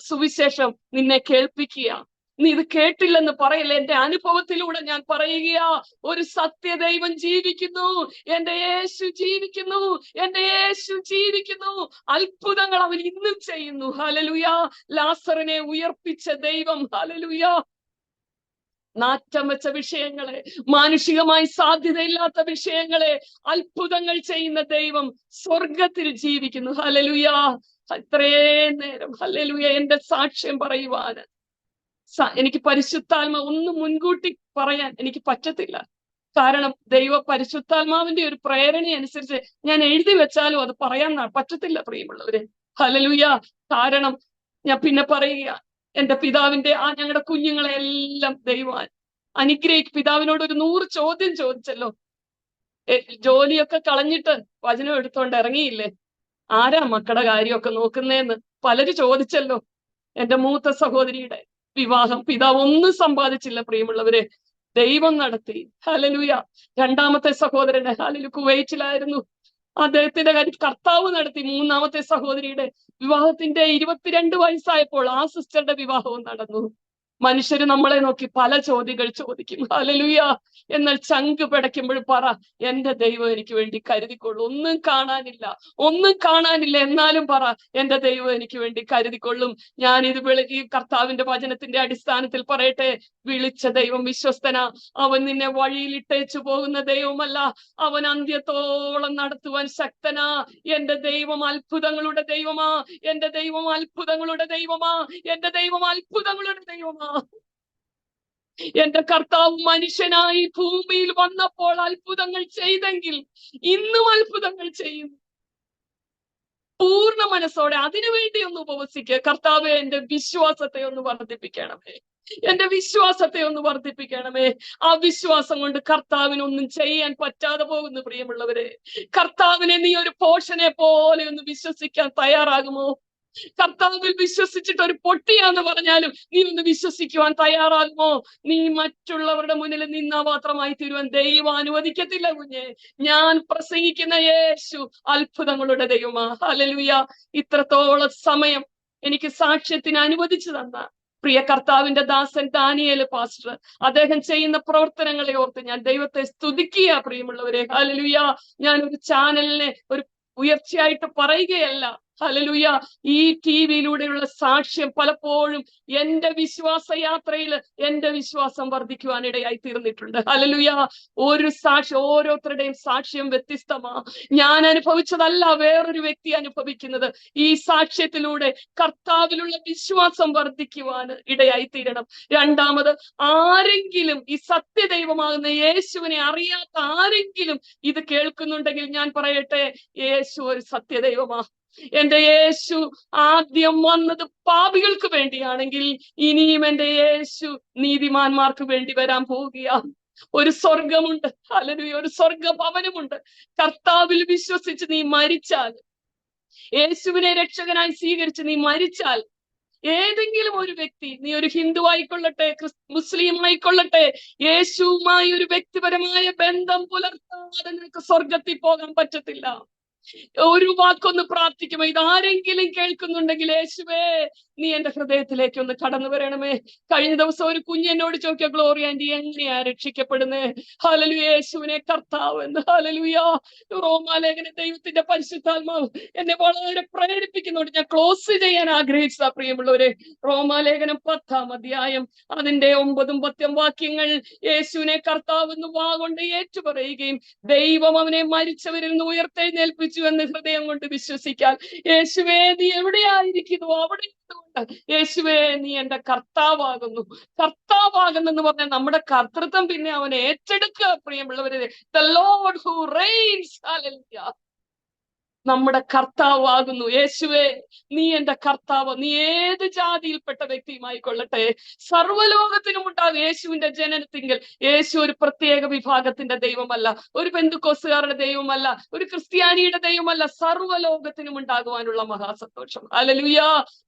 സുവിശേഷം നിന്നെ കേൾപ്പിക്കുക. നീ ഇത് കേട്ടില്ലെന്ന് പറയില്ല. എന്റെ അനുഭവത്തിലൂടെ ഞാൻ പറയുകയാ, ഒരു സത്യദൈവം ജീവിക്കുന്നു. എന്റെ യേശു ജീവിക്കുന്നു. എന്റെ യേശു ജീവിക്കുന്നു. അത്ഭുതങ്ങൾ അവൻ ഇന്നും ചെയ്യുന്നു. ഹല്ലേലൂയ. ലാസറിനെ ഉയർപ്പിച്ച ദൈവം, ഹല്ലേലൂയ, നാറ്റം വെച്ച വിഷയങ്ങളെ, മാനുഷികമായി സാധ്യതയില്ലാത്ത വിഷയങ്ങളെ അത്ഭുതങ്ങൾ ചെയ്യുന്ന ദൈവം സ്വർഗത്തിൽ ജീവിക്കുന്നു. ഹല്ലേലൂയ. ഇത്രയും നേരം, ഹല്ലേലൂയ, എന്റെ സാക്ഷ്യം പറയുവാന് എനിക്ക് പരിശുദ്ധാത്മ ഒന്നും മുൻകൂട്ടി പറയാൻ എനിക്ക് പറ്റത്തില്ല. കാരണം ദൈവ പരിശുദ്ധാത്മാവിന്റെ ഒരു പ്രേരണ അനുസരിച്ച് ഞാൻ എഴുതി വെച്ചാലും അത് പറയാൻ പറ്റത്തില്ല പ്രിയമുള്ളവരെ. ഹല്ലേലൂയ. കാരണം ഞാൻ പിന്നെ പറയുക, എന്റെ പിതാവിന്റെ ഞങ്ങളുടെ കുഞ്ഞുങ്ങളെ എല്ലാം ദൈവം അനുഗ്രഹിക്കും. പിതാവിനോട് ഒരു 100 ചോദ്യം ചോദിച്ചല്ലോ. ജോലിയൊക്കെ കളഞ്ഞിട്ട് വചനം എടുത്തോണ്ട് ഇറങ്ങിയില്ലേ, ആരാ മക്കളുടെ കാര്യമൊക്കെ നോക്കുന്നേന്ന് പലര് ചോദിച്ചല്ലോ. എന്റെ മൂത്ത സഹോദരിയുടെ വിവാഹം പിതാവ് ഒന്നും സമ്പാദിച്ചില്ല പ്രിയമുള്ളവരെ, ദൈവം നടത്തി. ഹല്ലേലൂയ. രണ്ടാമത്തെ സഹോദരന്റെ കുവൈറ്റിലായിരുന്നു, അദ്ദേഹത്തിന്റെ കാര്യം കർത്താവ് നടത്തി. മൂന്നാമത്തെ സഹോദരിയുടെ വിവാഹത്തിന്റെ 22 വയസ്സായപ്പോൾ ആ സിസ്റ്ററുടെ വിവാഹവും നടന്നു. മനുഷ്യര് നമ്മളെ നോക്കി പല ചോദ്യങ്ങൾ ചോദിക്കും. ഹല്ലേലൂയ. എന്നാൽ ചങ്ക് പിടയ്ക്കുമ്പോൾ പറ, എന്റെ ദൈവം എനിക്ക് വേണ്ടി കരുതിക്കൊള്ളു. ഒന്നും കാണാനില്ല, എന്നാലും പറ, എന്റെ ദൈവം എനിക്ക് വേണ്ടി കരുതിക്കൊള്ളും. ഞാൻ ഇത് ഈ കർത്താവിന്റെ വചനത്തിന്റെ അടിസ്ഥാനത്തിൽ പറയട്ടെ, വിളിച്ച ദൈവം വിശ്വസ്തനാ. അവൻ നിന്നെ വഴിയിലിട്ടേച്ചു പോകുന്ന ദൈവമല്ല, അവൻ അന്ത്യത്തോളം നടത്തുവാൻ ശക്തനാ. എന്റെ ദൈവം അത്ഭുതങ്ങളുടെ ദൈവമാ. എന്റെ ദൈവം അത്ഭുതങ്ങളുടെ ദൈവമാ. എന്റെ ദൈവം അത്ഭുതങ്ങളുടെ ദൈവമാ. എന്റെ കർത്താവ് മനുഷ്യനായി ഭൂമിയിൽ വന്നപ്പോൾ അത്ഭുതങ്ങൾ ചെയ്തെങ്കിൽ ഇന്നും അത്ഭുതങ്ങൾ ചെയ്യുന്നു. പൂർണ്ണ മനസ്സോടെ അതിനുവേണ്ടി ഒന്ന് ഉപവസിക്കുക. കർത്താവെ, എന്റെ വിശ്വാസത്തെ ഒന്ന് വർദ്ധിപ്പിക്കണമേ. എന്റെ വിശ്വാസത്തെ ഒന്ന് വർദ്ധിപ്പിക്കണമേ. ആ വിശ്വാസം കൊണ്ട് കർത്താവിനൊന്നും ചെയ്യാൻ പറ്റാതെ പോകുന്നു പ്രിയമുള്ളവരെ. കർത്താവിനെ നീ ഒരു പോഷനെ പോലെ ഒന്ന് വിശ്വസിക്കാൻ തയ്യാറാകുമോ? കർത്താവിൽ വിശ്വസിച്ചിട്ട് ഒരു പൊട്ടിയാന്ന് പറഞ്ഞാലും നീ ഒന്ന് വിശ്വസിക്കുവാൻ തയ്യാറാകുമോ? നീ മറ്റുള്ളവരുടെ മുന്നിൽ നിന്നാപാത്രമായി തീരുവാൻ ദൈവം അനുവദിക്കത്തില്ല കുഞ്ഞെ. ഞാൻ പ്രസംഗിക്കുന്ന യേശു അത്ഭുതങ്ങളുടെ ദൈവമാ. ഹല്ലേലൂയ. ഇത്രത്തോളം സമയം എനിക്ക് സാക്ഷ്യത്തിന് അനുവദിച്ചു തന്ന പ്രിയ കർത്താവിന്റെ ദാസൻ ദാനിയേൽ പാസ്റ്റർ, അദ്ദേഹം ചെയ്യുന്ന പ്രവർത്തനങ്ങളെ ഓർത്ത് ഞാൻ ദൈവത്തെ സ്തുതിക്കുക പ്രിയമുള്ളവരെ. ഹല്ലേലൂയ. ഞാൻ ഒരു ചാനലിനെ ഒരു ഉയർച്ചയായിട്ട് പറയുകയല്ല. ഹല്ലേലൂയ. ഈ ടിവിയിലൂടെയുള്ള സാക്ഷ്യം പലപ്പോഴും എന്റെ വിശ്വാസ യാത്രയിൽ എന്റെ വിശ്വാസം വർദ്ധിക്കുവാനിടയായി തീർന്നിട്ടുണ്ട്. ഹല്ലേലൂയ. ഒരു സാക്ഷ്യം, ഓരോരുത്തരുടെയും സാക്ഷ്യം വ്യത്യസ്തമാ. ഞാൻ അനുഭവിച്ചതല്ല വേറൊരു വ്യക്തി അനുഭവിക്കുന്നത്. ഈ സാക്ഷ്യത്തിലൂടെ കർത്താവിലുള്ള വിശ്വാസം വർദ്ധിക്കുവാൻ ഇടയായി തീരണം. രണ്ടാമത്, ആരെങ്കിലും ഈ സത്യദൈവമാകുന്ന യേശുവിനെ അറിയാത്ത ആരെങ്കിലും ഇത് കേൾക്കുന്നുണ്ടെങ്കിൽ ഞാൻ പറയട്ടെ, യേശു ഒരു സത്യദൈവമാ. എന്റെ യേശു ആദ്യം വന്നത് പാപികൾക്ക് വേണ്ടിയാണെങ്കിൽ ഇനിയും എന്റെ യേശു നീതിമാന്മാർക്ക് വേണ്ടി വരാൻ പോവുകയാണ്. ഒരു സ്വർഗമുണ്ട്. ഹല്ലേലൂയ. ഒരു സ്വർഗ ഭവനമുണ്ട്. കർത്താവിൽ വിശ്വസിച്ച് നീ മരിച്ചാൽ, യേശുവിനെ രക്ഷകനായി സ്വീകരിച്ച് നീ മരിച്ചാൽ, ഏതെങ്കിലും ഒരു വ്യക്തി, നീ ഒരു ഹിന്ദു ആയിക്കൊള്ളട്ടെ, മുസ്ലിം ആയിക്കൊള്ളട്ടെ, യേശുവുമായി ഒരു വ്യക്തിപരമായ ബന്ധം പുലർത്താതെ നിനക്ക് സ്വർഗത്തിൽ പോകാൻ പറ്റത്തില്ല. ഒരു വാക്കൊന്ന് പ്രാർത്ഥിക്കുമോ? ഇതാരെങ്കിലും കേൾക്കുന്നുണ്ടെങ്കിൽ, യേശുവേ നീ എന്റെ ഹൃദയത്തിലേക്ക് ഒന്ന് കടന്നു വരണമേ. കഴിഞ്ഞ ദിവസം ഒരു കുഞ്ഞെന്നോട് ചോദിക്കുക, ഗ്ലോറി ആന്റി എങ്ങനെയാ രക്ഷിക്കപ്പെടുന്നേ? ഹല്ലേലൂയ, യേശുവിനെ കർത്താവ് എന്ന്. ഹല്ലേലൂയ. റോമാലേഖന ദൈവത്തിന്റെ പരിശുദ്ധാത്മാവ് എന്നെ വളരെ പ്രേരിപ്പിക്കുന്നുണ്ട്. ഞാൻ ക്ലോസ് ചെയ്യാൻ ആഗ്രഹിച്ചതാ പ്രിയമുള്ളവരെ. റോമാലേഖനം 10-ാം അധ്യായം അതിന്റെ 9-ഉം 10-ഉം വാക്യങ്ങൾ, യേശുവിനെ കർത്താവ് എന്ന് വാഗൊണ്ട് ഏറ്റുപറയുകയും ദൈവം അവനെ മരിച്ചവരിൽ നിന്ന് ഉയർത്തെഴുന്നേൽപ്പിച്ചു എന്ന് ഹൃദയം കൊണ്ട് വിശ്വസിക്കാൻ, യേശുവേ നീ എവിടെയായിരിക്കുന്നു അവിടെ യേശുവേ നീ എന്റെ കർത്താവാകുന്നു. കർത്താവാകുന്നെന്ന് പറഞ്ഞാൽ നമ്മുടെ കർത്തൃത്വം പിന്നെ അവൻ ഏറ്റെടുക്കുക പ്രിയമുള്ളവരെ. The Lord who reigns. Hallelujah. നമ്മുടെ കർത്താവാകുന്നു. യേശുവേ നീ എന്റെ കർത്താവ്. നീ ഏത് ജാതിയിൽപ്പെട്ട വ്യക്തിയുമായിക്കൊള്ളട്ടെ, സർവ്വലോകത്തിനും ഉണ്ടാകും യേശുവിന്റെ ജനനത്തിങ്കിൽ. യേശു ഒരു പ്രത്യേക വിഭാഗത്തിന്റെ ദൈവമല്ല, ഒരു പെന്തുക്കോസുകാരുടെ ദൈവമല്ല, ഒരു ക്രിസ്ത്യാനിയുടെ ദൈവമല്ല. സർവ്വലോകത്തിനും ഉണ്ടാകുവാനുള്ള മഹാസന്തോഷം. ഹല്ലേലൂയ.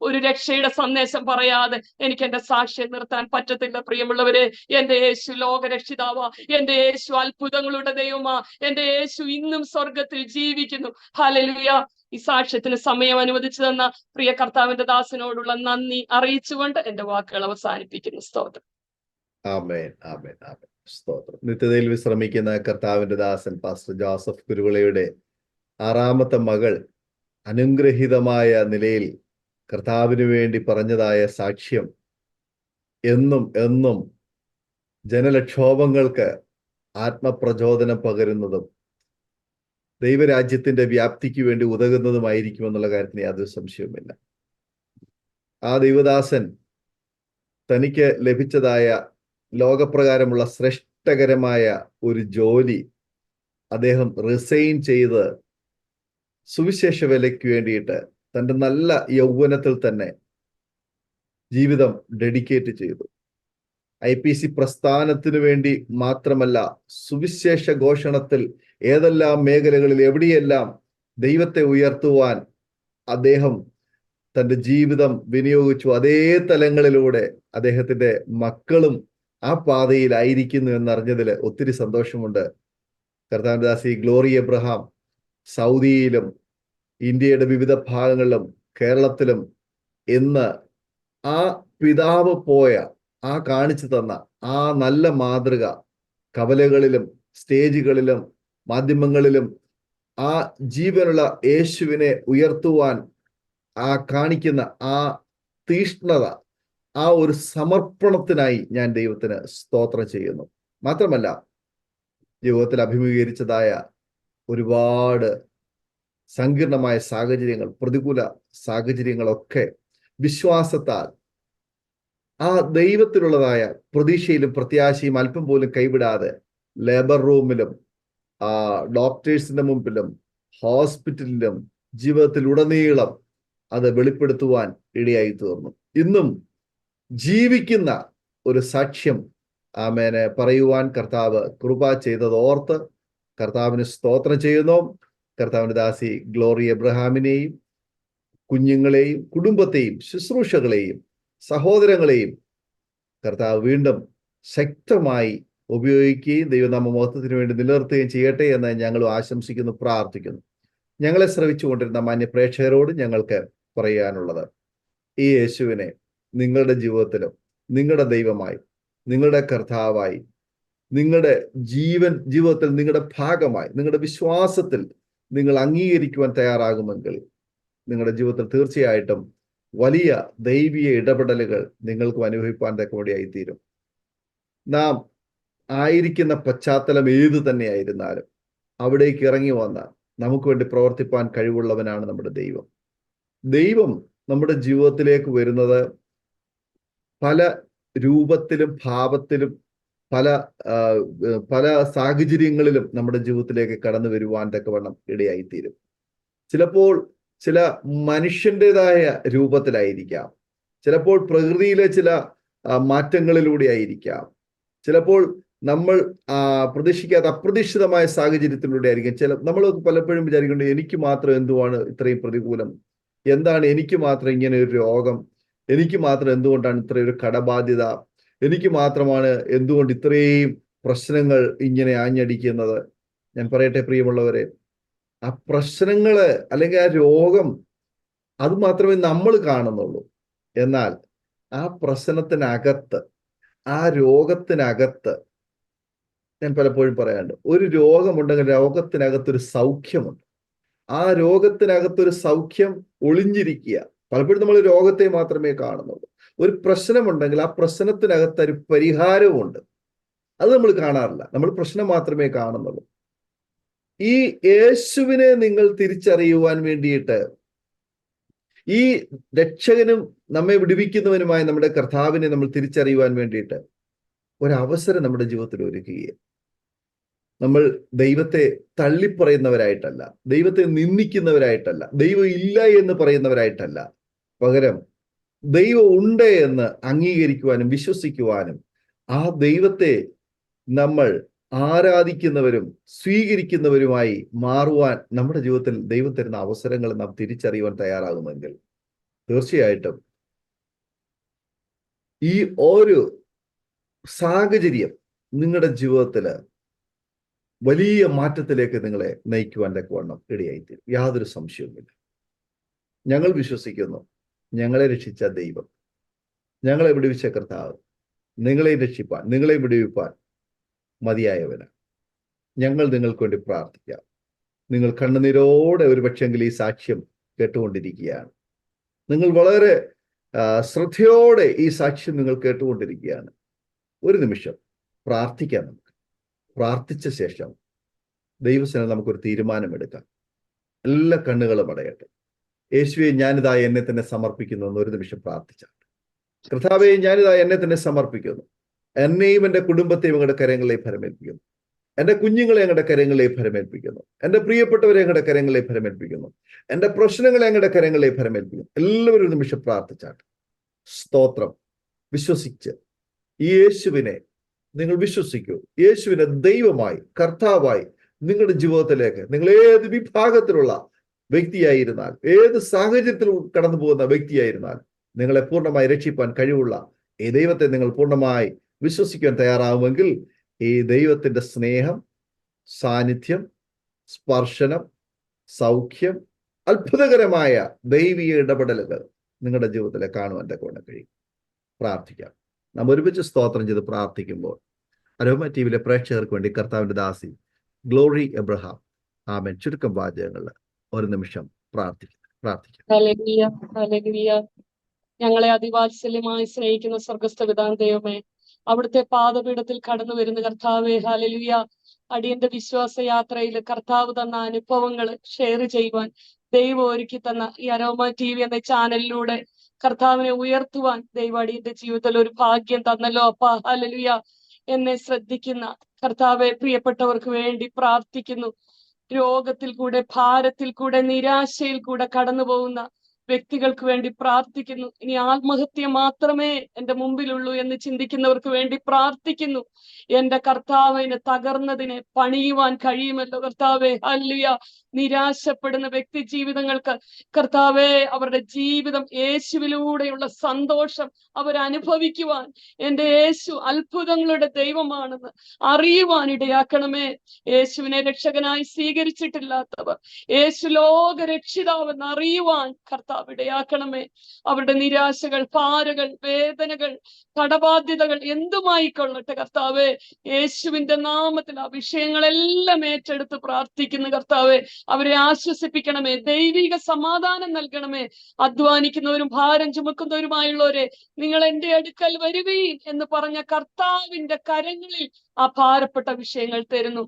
ഒരു രക്ഷയുടെ സന്ദേശം പറയാതെ എനിക്ക് എന്റെ സാക്ഷ്യം നിർത്താൻ പറ്റത്തില്ല പ്രിയമുള്ളവരെ. എന്റെ യേശു ലോകരക്ഷിതാവാ, എന്റെ യേശു അത്ഭുതങ്ങളുടെ ദൈവമാ, എന്റെ യേശു ഇന്നും സ്വർഗത്തിൽ ജീവിക്കുന്നു. ഹല്ലേലൂയ. ഈ സാക്ഷ്യത്തിന് സമയം അനുവദിച്ചു തന്ന പ്രിയ കർത്താവിന്റെ ദാസനോടുള്ള നന്ദി അറിയിച്ചുകൊണ്ട് എന്റെ വാക്കുകൾ അവസാനിപ്പിക്കുന്നു. സ്തോത്രം. ആമേൻ, ആമേൻ, ആമേൻ. സ്തോത്രം. നിത്യതയിൽ വിശ്രമിക്കുന്ന കർത്താവിന്റെ ദാസൻ പാസ്റ്റർ ജോസഫ് കുരുവിളയുടെ 6ാമത്തെ മകൾ അനുഗ്രഹീതമായ നിലയിൽ കർത്താവിന് വേണ്ടി പറഞ്ഞതായ സാക്ഷ്യം എന്നും എന്നും ജനലക്ഷോഭങ്ങൾക്ക് ആത്മപ്രചോദനം പകരുന്നതും ദൈവരാജ്യത്തിന്റെ വ്യാപ്തിക്ക് വേണ്ടി ഉതകുന്നതുമായിരിക്കുമെന്നുള്ള കാര്യത്തിന് യാതൊരു സംശയവുമില്ല. ആ ദൈവദാസൻ തനിക്ക് ലഭിച്ചതായ ലോകപ്രകാരമുള്ള ശ്രേഷ്ഠകരമായ ഒരു ജോലി അദ്ദേഹം റിസൈൻ ചെയ്ത് സുവിശേഷ വേലയ്ക്ക് വേണ്ടിയിട്ട് തൻ്റെ നല്ല യൗവനത്തിൽ തന്നെ ജീവിതം ഡെഡിക്കേറ്റ് ചെയ്തു. IPC പ്രസ്ഥാനത്തിനു വേണ്ടി മാത്രമല്ല, സുവിശേഷ ഘോഷണത്തിൽ ഏതെല്ലാം മേഖലകളിൽ എവിടെയെല്ലാം ദൈവത്തെ ഉയർത്തുവാൻ അദ്ദേഹം തൻ്റെ ജീവിതം വിനിയോഗിച്ചു, അതേ തലങ്ങളിലൂടെ അദ്ദേഹത്തിന്റെ മക്കളും ആ പാതയിലായിരിക്കുന്നു എന്നറിഞ്ഞതിൽ ഒത്തിരി സന്തോഷമുണ്ട്. കർത്താവിന്റെ ദാസി ഗ്ലോറി എബ്രഹാം സൗദിയിലും ഇന്ത്യയുടെ വിവിധ ഭാഗങ്ങളിലും കേരളത്തിലും ഇന്ന് ആ പിതാവ് പോയ, ആ കാണിച്ചു തന്ന ആ നല്ല മാതൃക കവലകളിലും സ്റ്റേജുകളിലും മാധ്യമങ്ങളിലും ആ ജീവനുള്ള യേശുവിനെ ഉയർത്തുവാൻ ആ കാണിക്കുന്ന ആ തീഷ്ണത, ആ ഒരു സമർപ്പണത്തിനായി ഞാൻ ദൈവത്തിന് സ്തോത്രം ചെയ്യുന്നു. മാത്രമല്ല, ജീവിതത്തിൽ അഭിമുഖീകരിച്ചതായ ഒരുപാട് സങ്കീർണമായ സാഹചര്യങ്ങൾ, പ്രതികൂല സാഹചര്യങ്ങളൊക്കെ വിശ്വാസത്താൽ ആ ദൈവത്തിലുള്ളതായ പ്രതീക്ഷയിലും പ്രത്യാശയും അല്പം പോലും കൈവിടാതെ ലേബർ റൂമിലും ഡോക്ടേഴ്സിന്റെ മുമ്പിലും ഹോസ്പിറ്റലിലും ജീവിതത്തിൽ ഉടനീളം അത് വെളിപ്പെടുത്തുവാൻ ഇടയായി തീർന്നു. ഇന്നും ജീവിക്കുന്ന ഒരു സാക്ഷ്യം ആമേനെ പറയുവാൻ കർത്താവ് കൃപ ചെയ്തത് ഓർത്ത് കർത്താവിന് സ്തോത്രം ചെയ്യുന്നു. കർത്താവിന്റെ ദാസി ഗ്ലോറി എബ്രഹാമിനെയും കുഞ്ഞുങ്ങളെയും കുടുംബത്തെയും ശുശ്രൂഷകളെയും സഹോദരങ്ങളെയും കർത്താവ് വീണ്ടും ശക്തമായി ഉപയോഗിക്കുകയും ദൈവനാമ മഹത്വത്തിന് വേണ്ടി നിലനിർത്തുകയും ചെയ്യട്ടെ എന്ന് ഞങ്ങൾ ആശംസിക്കുന്നു, പ്രാർത്ഥിക്കുന്നു. ഞങ്ങളെ ശ്രവിച്ചുകൊണ്ടിരുന്ന മാന്യ പ്രേക്ഷകരോട് ഞങ്ങൾക്ക് പറയാനുള്ളത്, ഈ യേശുവിനെ നിങ്ങളുടെ ജീവിതത്തിലും നിങ്ങളുടെ ദൈവമായി, നിങ്ങളുടെ കർത്താവായി, നിങ്ങളുടെ ജീവിതത്തിൽ നിങ്ങളുടെ ഭാഗമായി, നിങ്ങളുടെ വിശ്വാസത്തിൽ നിങ്ങൾ അംഗീകരിക്കുവാൻ തയ്യാറാകുമെങ്കിൽ നിങ്ങളുടെ ജീവിതത്തിൽ തീർച്ചയായിട്ടും വലിയ ദൈവീയ ഇടപെടലുകൾ നിങ്ങൾക്കും അനുഭവിപ്പാൻ തക്കവടിയായി തീരും. നാം ആയിരിക്കുന്ന പശ്ചാത്തലം ഏതു തന്നെയായിരുന്നാലും അവിടേക്ക് ഇറങ്ങി വന്ന നമുക്ക് വേണ്ടി പ്രവർത്തിപ്പാൻ കഴിവുള്ളവനാണ് നമ്മുടെ ദൈവം. ദൈവം നമ്മുടെ ജീവിതത്തിലേക്ക് വരുന്നത് പല രൂപത്തിലും ഭാവത്തിലും പല സാഹചര്യങ്ങളിലും നമ്മുടെ ജീവിതത്തിലേക്ക് കടന്നു വരുവാൻ തക്കവണ്ണം ഇടയായിത്തീരും. ചിലപ്പോൾ ചില മനുഷ്യൻ്റെതായ രൂപത്തിലായിരിക്കാം, ചിലപ്പോൾ പ്രകൃതിയിലെ ചില മാറ്റങ്ങളിലൂടെ ആയിരിക്കാം, ചിലപ്പോൾ നമ്മൾ പ്രതീക്ഷിക്കാത്ത അപ്രതീക്ഷിതമായ സാഹചര്യത്തിലൂടെ ആയിരിക്കും. നമ്മൾ പലപ്പോഴും വിചാരിക്കേണ്ടത് എനിക്ക് മാത്രം എന്തുവാണ് ഇത്രയും പ്രതികൂലം, എന്താണ് എനിക്ക് മാത്രം ഇങ്ങനെ ഒരു രോഗം, എനിക്ക് മാത്രം എന്തുകൊണ്ടാണ് ഇത്രയൊരു കടബാധ്യത, എനിക്ക് മാത്രമാണ് എന്തുകൊണ്ട് ഇത്രയും പ്രശ്നങ്ങൾ ഇങ്ങനെ ആഞ്ഞടിക്കുന്നത്? ഞാൻ പറയട്ടെ പ്രിയമുള്ളവരെ, ആ പ്രശ്നങ്ങള് അല്ലെങ്കിൽ ആ രോഗം അത് മാത്രമേ നമ്മൾ കാണുന്നുള്ളൂ. എന്നാൽ ആ പ്രശ്നത്തിനകത്ത്, ആ രോഗത്തിനകത്ത്, ഞാൻ പലപ്പോഴും പറയാറുണ്ട്, ഒരു രോഗമുണ്ടെങ്കിൽ രോഗത്തിനകത്തൊരു സൗഖ്യമുണ്ട്. ആ രോഗത്തിനകത്തൊരു സൗഖ്യം ഒളിഞ്ഞിരിക്കുക. പലപ്പോഴും നമ്മൾ രോഗത്തെ മാത്രമേ കാണുന്നുള്ളൂ. ഒരു പ്രശ്നമുണ്ടെങ്കിൽ ആ പ്രശ്നത്തിനകത്ത് ഒരു പരിഹാരവുമുണ്ട്. അത് നമ്മൾ കാണാറില്ല. നമ്മൾ പ്രശ്നം മാത്രമേ കാണുന്നുള്ളൂ. ഈ യേശുവിനെ നിങ്ങൾ തിരിച്ചറിയുവാൻ വേണ്ടിയിട്ട്, ഈ രക്ഷകനും നമ്മെ വിടുവിക്കുന്നവനുമായ നമ്മുടെ കർത്താവിനെ നമ്മൾ തിരിച്ചറിയുവാൻ വേണ്ടിയിട്ട് ഒരവസരം നമ്മുടെ ജീവിതത്തിൽ ഒരുക്കുകയും, നമ്മൾ ദൈവത്തെ തള്ളിപ്പറയുന്നവരായിട്ടല്ല, ദൈവത്തെ നിന്ദിക്കുന്നവരായിട്ടല്ല, ദൈവം ഇല്ല എന്ന് പറയുന്നവരായിട്ടല്ല, പകരം ദൈവം ഉണ്ട് എന്ന് അംഗീകരിക്കുവാനും വിശ്വസിക്കുവാനും ആ ദൈവത്തെ നമ്മൾ ആരാധിക്കുന്നവരും സ്വീകരിക്കുന്നവരുമായി മാറുവാൻ നമ്മുടെ ജീവിതത്തിൽ ദൈവം തരുന്ന അവസരങ്ങൾ നാം തിരിച്ചറിയുവാൻ തയ്യാറാകുമെങ്കിൽ തീർച്ചയായിട്ടും ഈ ഒരു സാഹചര്യം നിങ്ങളുടെ ജീവിതത്തില് വലിയ മാറ്റത്തിലേക്ക് നിങ്ങളെ നയിക്കുവാൻ തക്കവണ്ണം ഇടയായിത്തീരും. യാതൊരു സംശയവുമില്ല. ഞങ്ങൾ വിശ്വസിക്കുന്നു, ഞങ്ങളെ രക്ഷിച്ച ദൈവം, ഞങ്ങളെ വിടുവിച്ച കർത്താവ് നിങ്ങളെ രക്ഷിപ്പാൻ, നിങ്ങളെ വിടുവിപ്പാൻ മതിയായവനാണ്. ഞങ്ങൾ നിങ്ങൾക്ക് വേണ്ടി പ്രാർത്ഥിക്കാം. നിങ്ങൾ കണ്ണുനീരോടെ ഒരു പക്ഷെങ്കിൽ ഈ സാക്ഷ്യം കേട്ടുകൊണ്ടിരിക്കുകയാണ്. നിങ്ങൾ വളരെ ശ്രദ്ധയോടെ ഈ സാക്ഷ്യം നിങ്ങൾ കേട്ടുകൊണ്ടിരിക്കുകയാണ്. ഒരു നിമിഷം പ്രാർത്ഥിക്കാം. നമുക്ക് പ്രാർത്ഥിച്ച ശേഷം ദൈവസേന നമുക്കൊരു തീരുമാനമെടുക്കാം. എല്ലാ കണ്ണുകളും അടയട്ടെ. യേശുവെ, ഞാനിതാ എന്നെ തന്നെ സമർപ്പിക്കുന്നു എന്ന് ഒരു നിമിഷം പ്രാർത്ഥിച്ചാൽ, കർത്താവെ, ഞാനിതാ എന്നെ തന്നെ സമർപ്പിക്കുന്നു, എന്നെയും എൻ്റെ കുടുംബത്തെയും അങ്ങയുടെ കരങ്ങളെ ഫലമേൽപ്പിക്കുന്നു, എൻ്റെ കുഞ്ഞുങ്ങളെ അങ്ങയുടെ കരങ്ങളെ ഫലമേൽപ്പിക്കുന്നു, എൻ്റെ പ്രിയപ്പെട്ടവരെ അങ്ങയുടെ കരങ്ങളെ ഫലമേൽപ്പിക്കുന്നു, എൻ്റെ പ്രശ്നങ്ങളെ അങ്ങയുടെ കരങ്ങളെ ഫലമേൽപ്പിക്കുന്നു. എല്ലാവരും ഒരു നിമിഷം പ്രാർത്ഥിച്ചാട്ടെ. സ്തോത്രം. വിശ്വസിച്ച് ഈ യേശുവിനെ നിങ്ങൾ വിശ്വസിക്കൂ. യേശുവിനെ ദൈവമായി, കർത്താവായി നിങ്ങളുടെ ജീവിതത്തിലേക്ക്, നിങ്ങൾ ഏത് വിഭാഗത്തിലുള്ള വ്യക്തിയായിരുന്നാൽ, ഏത് സാഹചര്യത്തിൽ കടന്നു പോകുന്ന വ്യക്തിയായിരുന്നാൽ, നിങ്ങളെ പൂർണ്ണമായി രക്ഷിപ്പാൻ കഴിവുള്ള ഈ ദൈവത്തെ നിങ്ങൾ പൂർണ്ണമായി വിശ്വസിക്കാൻ തയ്യാറാവുമെങ്കിൽ ഈ ദൈവത്തിന്റെ സ്നേഹം, സാന്നിധ്യം, സ്പർശനം, സൗഖ്യം, അത്ഭുതകരമായ ദൈവിക ഇടപെടലുകൾ നിങ്ങളുടെ ജീവിതത്തിലെ കാണുവാൻ തക്കവണ്ണം കഴിയും. പ്രാർത്ഥിക്കാം. നാം ഒരുമിച്ച് സ്തോത്രം ചെയ്ത് പ്രാർത്ഥിക്കുമ്പോൾ അരോമ ടിവിയിലെ പ്രേക്ഷകർക്ക് വേണ്ടി കർത്താവിന്റെ ദാസി ഗ്ലോറി എബ്രഹാം ആമേൻ ചുരുക്കം വാചകങ്ങളിൽ ഒരു നിമിഷം പ്രാർത്ഥിക്കാം. Hallelujah, hallelujah. ഞങ്ങളെ അതിവാത്സല്യമായി സ്നേഹിക്കുന്ന സ്വർഗസ്ഥ പിതാവാം ദൈവമേ, അവിടുത്തെ പാദപീഠത്തിൽ കടന്നു വരുന്ന കർത്താവേ, ഹല്ലേലൂയ, അടിയന്റെ വിശ്വാസ യാത്രയിൽ കർത്താവ് തന്ന അനുഭവങ്ങൾ ഷെയർ ചെയ്യുവാൻ ദൈവം ഒരുക്കി തന്ന ഈ അരോമ TV എന്ന ചാനലിലൂടെ കർത്താവിനെ ഉയർത്തുവാൻ ദൈവം അടിയന്റെ ജീവിതത്തിൽ ഒരു ഭാഗ്യം തന്നല്ലോ അപ്പാ. ഹല്ലേലൂയ. എന്നെ ശ്രദ്ധിക്കുന്ന കർത്താവെ, പ്രിയപ്പെട്ടവർക്ക് വേണ്ടി പ്രാർത്ഥിക്കുന്നു. രോഗത്തിൽ കൂടെ, ഭാരത്തിൽ കൂടെ, നിരാശയിൽ കൂടെ കടന്നു പോകുന്ന വ്യക്തികൾക്ക് വേണ്ടി പ്രാർത്ഥിക്കുന്നു. ഇനി ആത്മഹത്യ മാത്രമേ എന്റെ മുമ്പിലുള്ളൂ എന്ന് ചിന്തിക്കുന്നവർക്ക് വേണ്ടി പ്രാർത്ഥിക്കുന്നു. എന്റെ കർത്താവിന് തകർന്നതിനെ പണിയുവാൻ കഴിയുമല്ലോ കർത്താവേ. ഹല്ലേലൂയ. നിരാശപ്പെടുന്ന വ്യക്തി ജീവിതങ്ങൾക്ക് കർത്താവേ, അവരുടെ ജീവിതം യേശുവിലൂടെയുള്ള സന്തോഷം അവരനുഭവിക്കുവാൻ എന്റെ യേശു അത്ഭുതങ്ങളുടെ ദൈവമാണെന്ന് അറിയുവാൻ ഇടയാക്കണമേ. യേശുവിനെ രക്ഷകനായി സ്വീകരിച്ചിട്ടില്ലാത്തവർ യേശു ലോക രക്ഷിതാവെന്ന് അറിയുവാൻ കർത്താവ് ഇടയാക്കണമേ. അവരുടെ നിരാശകൾ, ഭാരങ്ങൾ, വേദനകൾ, കടബാധ്യതകൾ എന്തുമായിക്കൊള്ളട്ടെ കർത്താവേ, യേശുവിന്റെ നാമത്തിൽ ആ വിഷയങ്ങളെല്ലാം ഏറ്റെടുത്ത് പ്രാർത്ഥിക്കുന്ന കർത്താവേ, അവരെ ആശ്വസിപ്പിക്കണമേ. ദൈവിക സമാധാനം നൽകണമേ. അധ്വാനിക്കുന്നവരും ഭാരം ചുമക്കുന്നവരുമായുള്ളവരെ, നിങ്ങൾ എന്റെ അടുക്കൽ വരുവീൻ എന്ന് പറഞ്ഞ കർത്താവിന്റെ കരങ്ങളിൽ ആ ഭാരപ്പെട്ട വിഷയങ്ങൾ തരുന്നു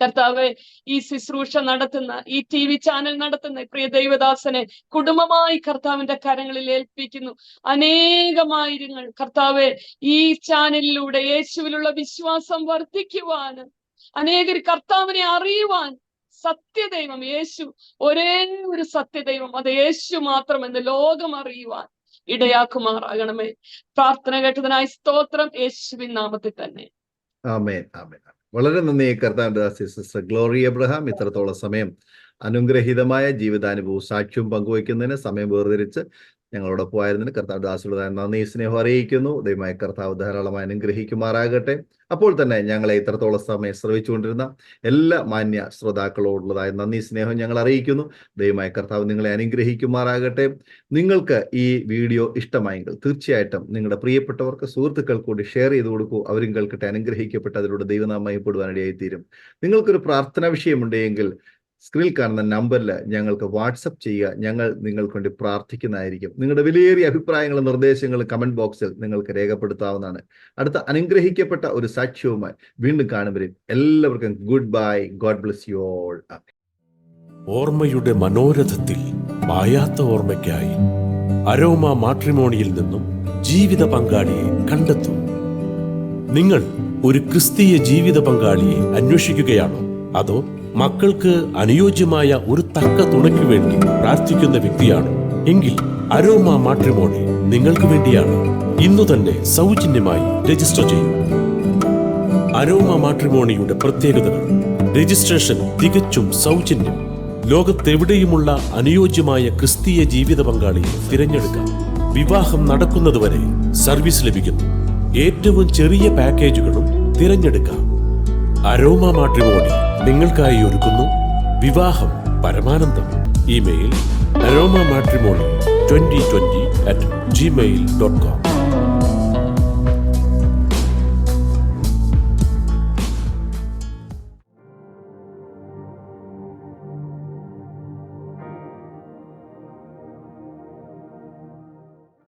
കർത്താവെ. ഈ ശുശ്രൂഷ നടത്തുന്ന, ഈ TV ചാനൽ നടത്തുന്ന പ്രിയ ദൈവദാസനെ കുടുംബമായി കർത്താവിന്റെ കരങ്ങളിൽ ഏൽപ്പിക്കുന്നു. അനേകമായിരങ്ങൾ കർത്താവെ ഈ ചാനലിലൂടെ യേശുവിലുള്ള വിശ്വാസം വർദ്ധിക്കുവാനും അനേകർ കർത്താവിനെ അറിയുവാൻ, സത്യദൈവം യേശു, ഒരേ ഒരു സത്യദൈവം, അത് യേശു മാത്രമെന്ന് ലോകം അറിയുവാൻ ഇടയാക്കുമാറാകണമേ. പ്രാർത്ഥന കേട്ടതിനായി സ്തോത്രം, യേശുവിൻ നാമത്തിൽ തന്നെ. ആമേൻ, ആമേൻ. വളരെ നന്ദി കർത്താവിന്റെ ദാസി സിസ്റ്റർ ഗ്ലോറി എബ്രഹാം. ഇത്രത്തോളം സമയം അനുഗ്രഹീതമായ ജീവിതാനുഭവവും സാക്ഷ്യവും പങ്കുവയ്ക്കുന്നതിന് സമയം വേർതിരിച്ച് ഞങ്ങളോടൊപ്പം ആയിരുന്നതിന് കർത്താവ് ദാസുള്ളതായ നന്ദി സ്നേഹം അറിയിക്കുന്നു. ദൈവമായ കർത്താവ് ധാരാളമായി അനുഗ്രഹിക്കുമാറാകട്ടെ. അപ്പോൾ തന്നെ ഞങ്ങളെ ഇത്രത്തോളം സമയം ശ്രവിച്ചുകൊണ്ടിരുന്ന എല്ലാ മാന്യ ശ്രോതാക്കളോടുള്ളതായ നന്ദി സ്നേഹം ഞങ്ങൾ അറിയിക്കുന്നു. ദൈവമായ കർത്താവ് നിങ്ങളെ അനുഗ്രഹിക്കുമാറാകട്ടെ. നിങ്ങൾക്ക് ഈ വീഡിയോ ഇഷ്ടമായെങ്കിൽ തീർച്ചയായിട്ടും നിങ്ങളുടെ പ്രിയപ്പെട്ടവർക്ക്, സുഹൃത്തുക്കൾ കൂടി ഷെയർ ചെയ്ത് കൊടുക്കൂ. അവരും കേൾക്കട്ടെ, അനുഗ്രഹിക്കപ്പെട്ട് അതിലൂടെ ദൈവനാമം മഹത്വപ്പെടുവാനിടയായി തീരും. നിങ്ങൾക്കൊരു പ്രാർത്ഥനാ വിഷയമുണ്ടെങ്കിൽ സ്ക്രീനിൽ കാണുന്ന നമ്പറിൽ ഞങ്ങൾക്ക് വാട്സപ്പ് ചെയ്യുക. ഞങ്ങൾ നിങ്ങൾക്ക് വേണ്ടി പ്രാർത്ഥിക്കുന്നതായിരിക്കും. നിങ്ങളുടെ വിലയേറിയ അഭിപ്രായങ്ങളും നിർദ്ദേശങ്ങളും കമന്റ് ബോക്സിൽ നിങ്ങൾക്ക് രേഖപ്പെടുത്താവുന്നതാണ്. അടുത്ത അനുഗ്രഹിക്കപ്പെട്ട ഒരു സാക്ഷ്യവുമായി വീണ്ടും കാണുമ്പോൾ എല്ലാവർക്കും good bye. God bless you all. ഓർമ്മയുടെ മനോരഥത്തിൽ മായാത്ത ഓർമ്മയ്ക്കായി അരോമ മാട്രിമോണിയിൽ നിന്നും ജീവിത പങ്കാളിയെ കണ്ടെത്തൂ. നിങ്ങൾ ഒരു ക്രിസ്തീയ ജീവിത പങ്കാളിയെ അന്വേഷിക്കുകയാണോ? അതോ മക്കൾക്ക് അനുയോജ്യമായ ഒരു തക്ക തുണയ്ക്ക് വേണ്ടി പ്രാർത്ഥിക്കുന്ന വ്യക്തിയാണോ? എങ്കിൽ അരോമ മാട്രിമോണി നിങ്ങൾക്ക് വേണ്ടിയാണ്. ഇന്നു തന്നെ സൗജന്യമായി രജിസ്റ്റർ ചെയ്യൂ. അരോമ മാട്രിമോണിയുടെ പ്രത്യേകതകൾ: രജിസ്ട്രേഷൻ തികച്ചും സൗജന്യം. ലോകത്തെവിടെയുമുള്ള അനുയോജ്യമായ ക്രിസ്തീയ ജീവിത പങ്കാളിയെ തിരഞ്ഞെടുക്കാം. വിവാഹം നടക്കുന്നതുവരെ സർവീസ് ലഭിക്കുന്നു. ഏറ്റവും ചെറിയ പാക്കേജുകളും തിരഞ്ഞെടുക്കാം. അരോമ മാട്രിമോണി നിങ്ങൾക്കായി ഒരുക്കുന്നു വിവാഹം പരമാനന്ദം. Email aroma matrimony2020@gmail.com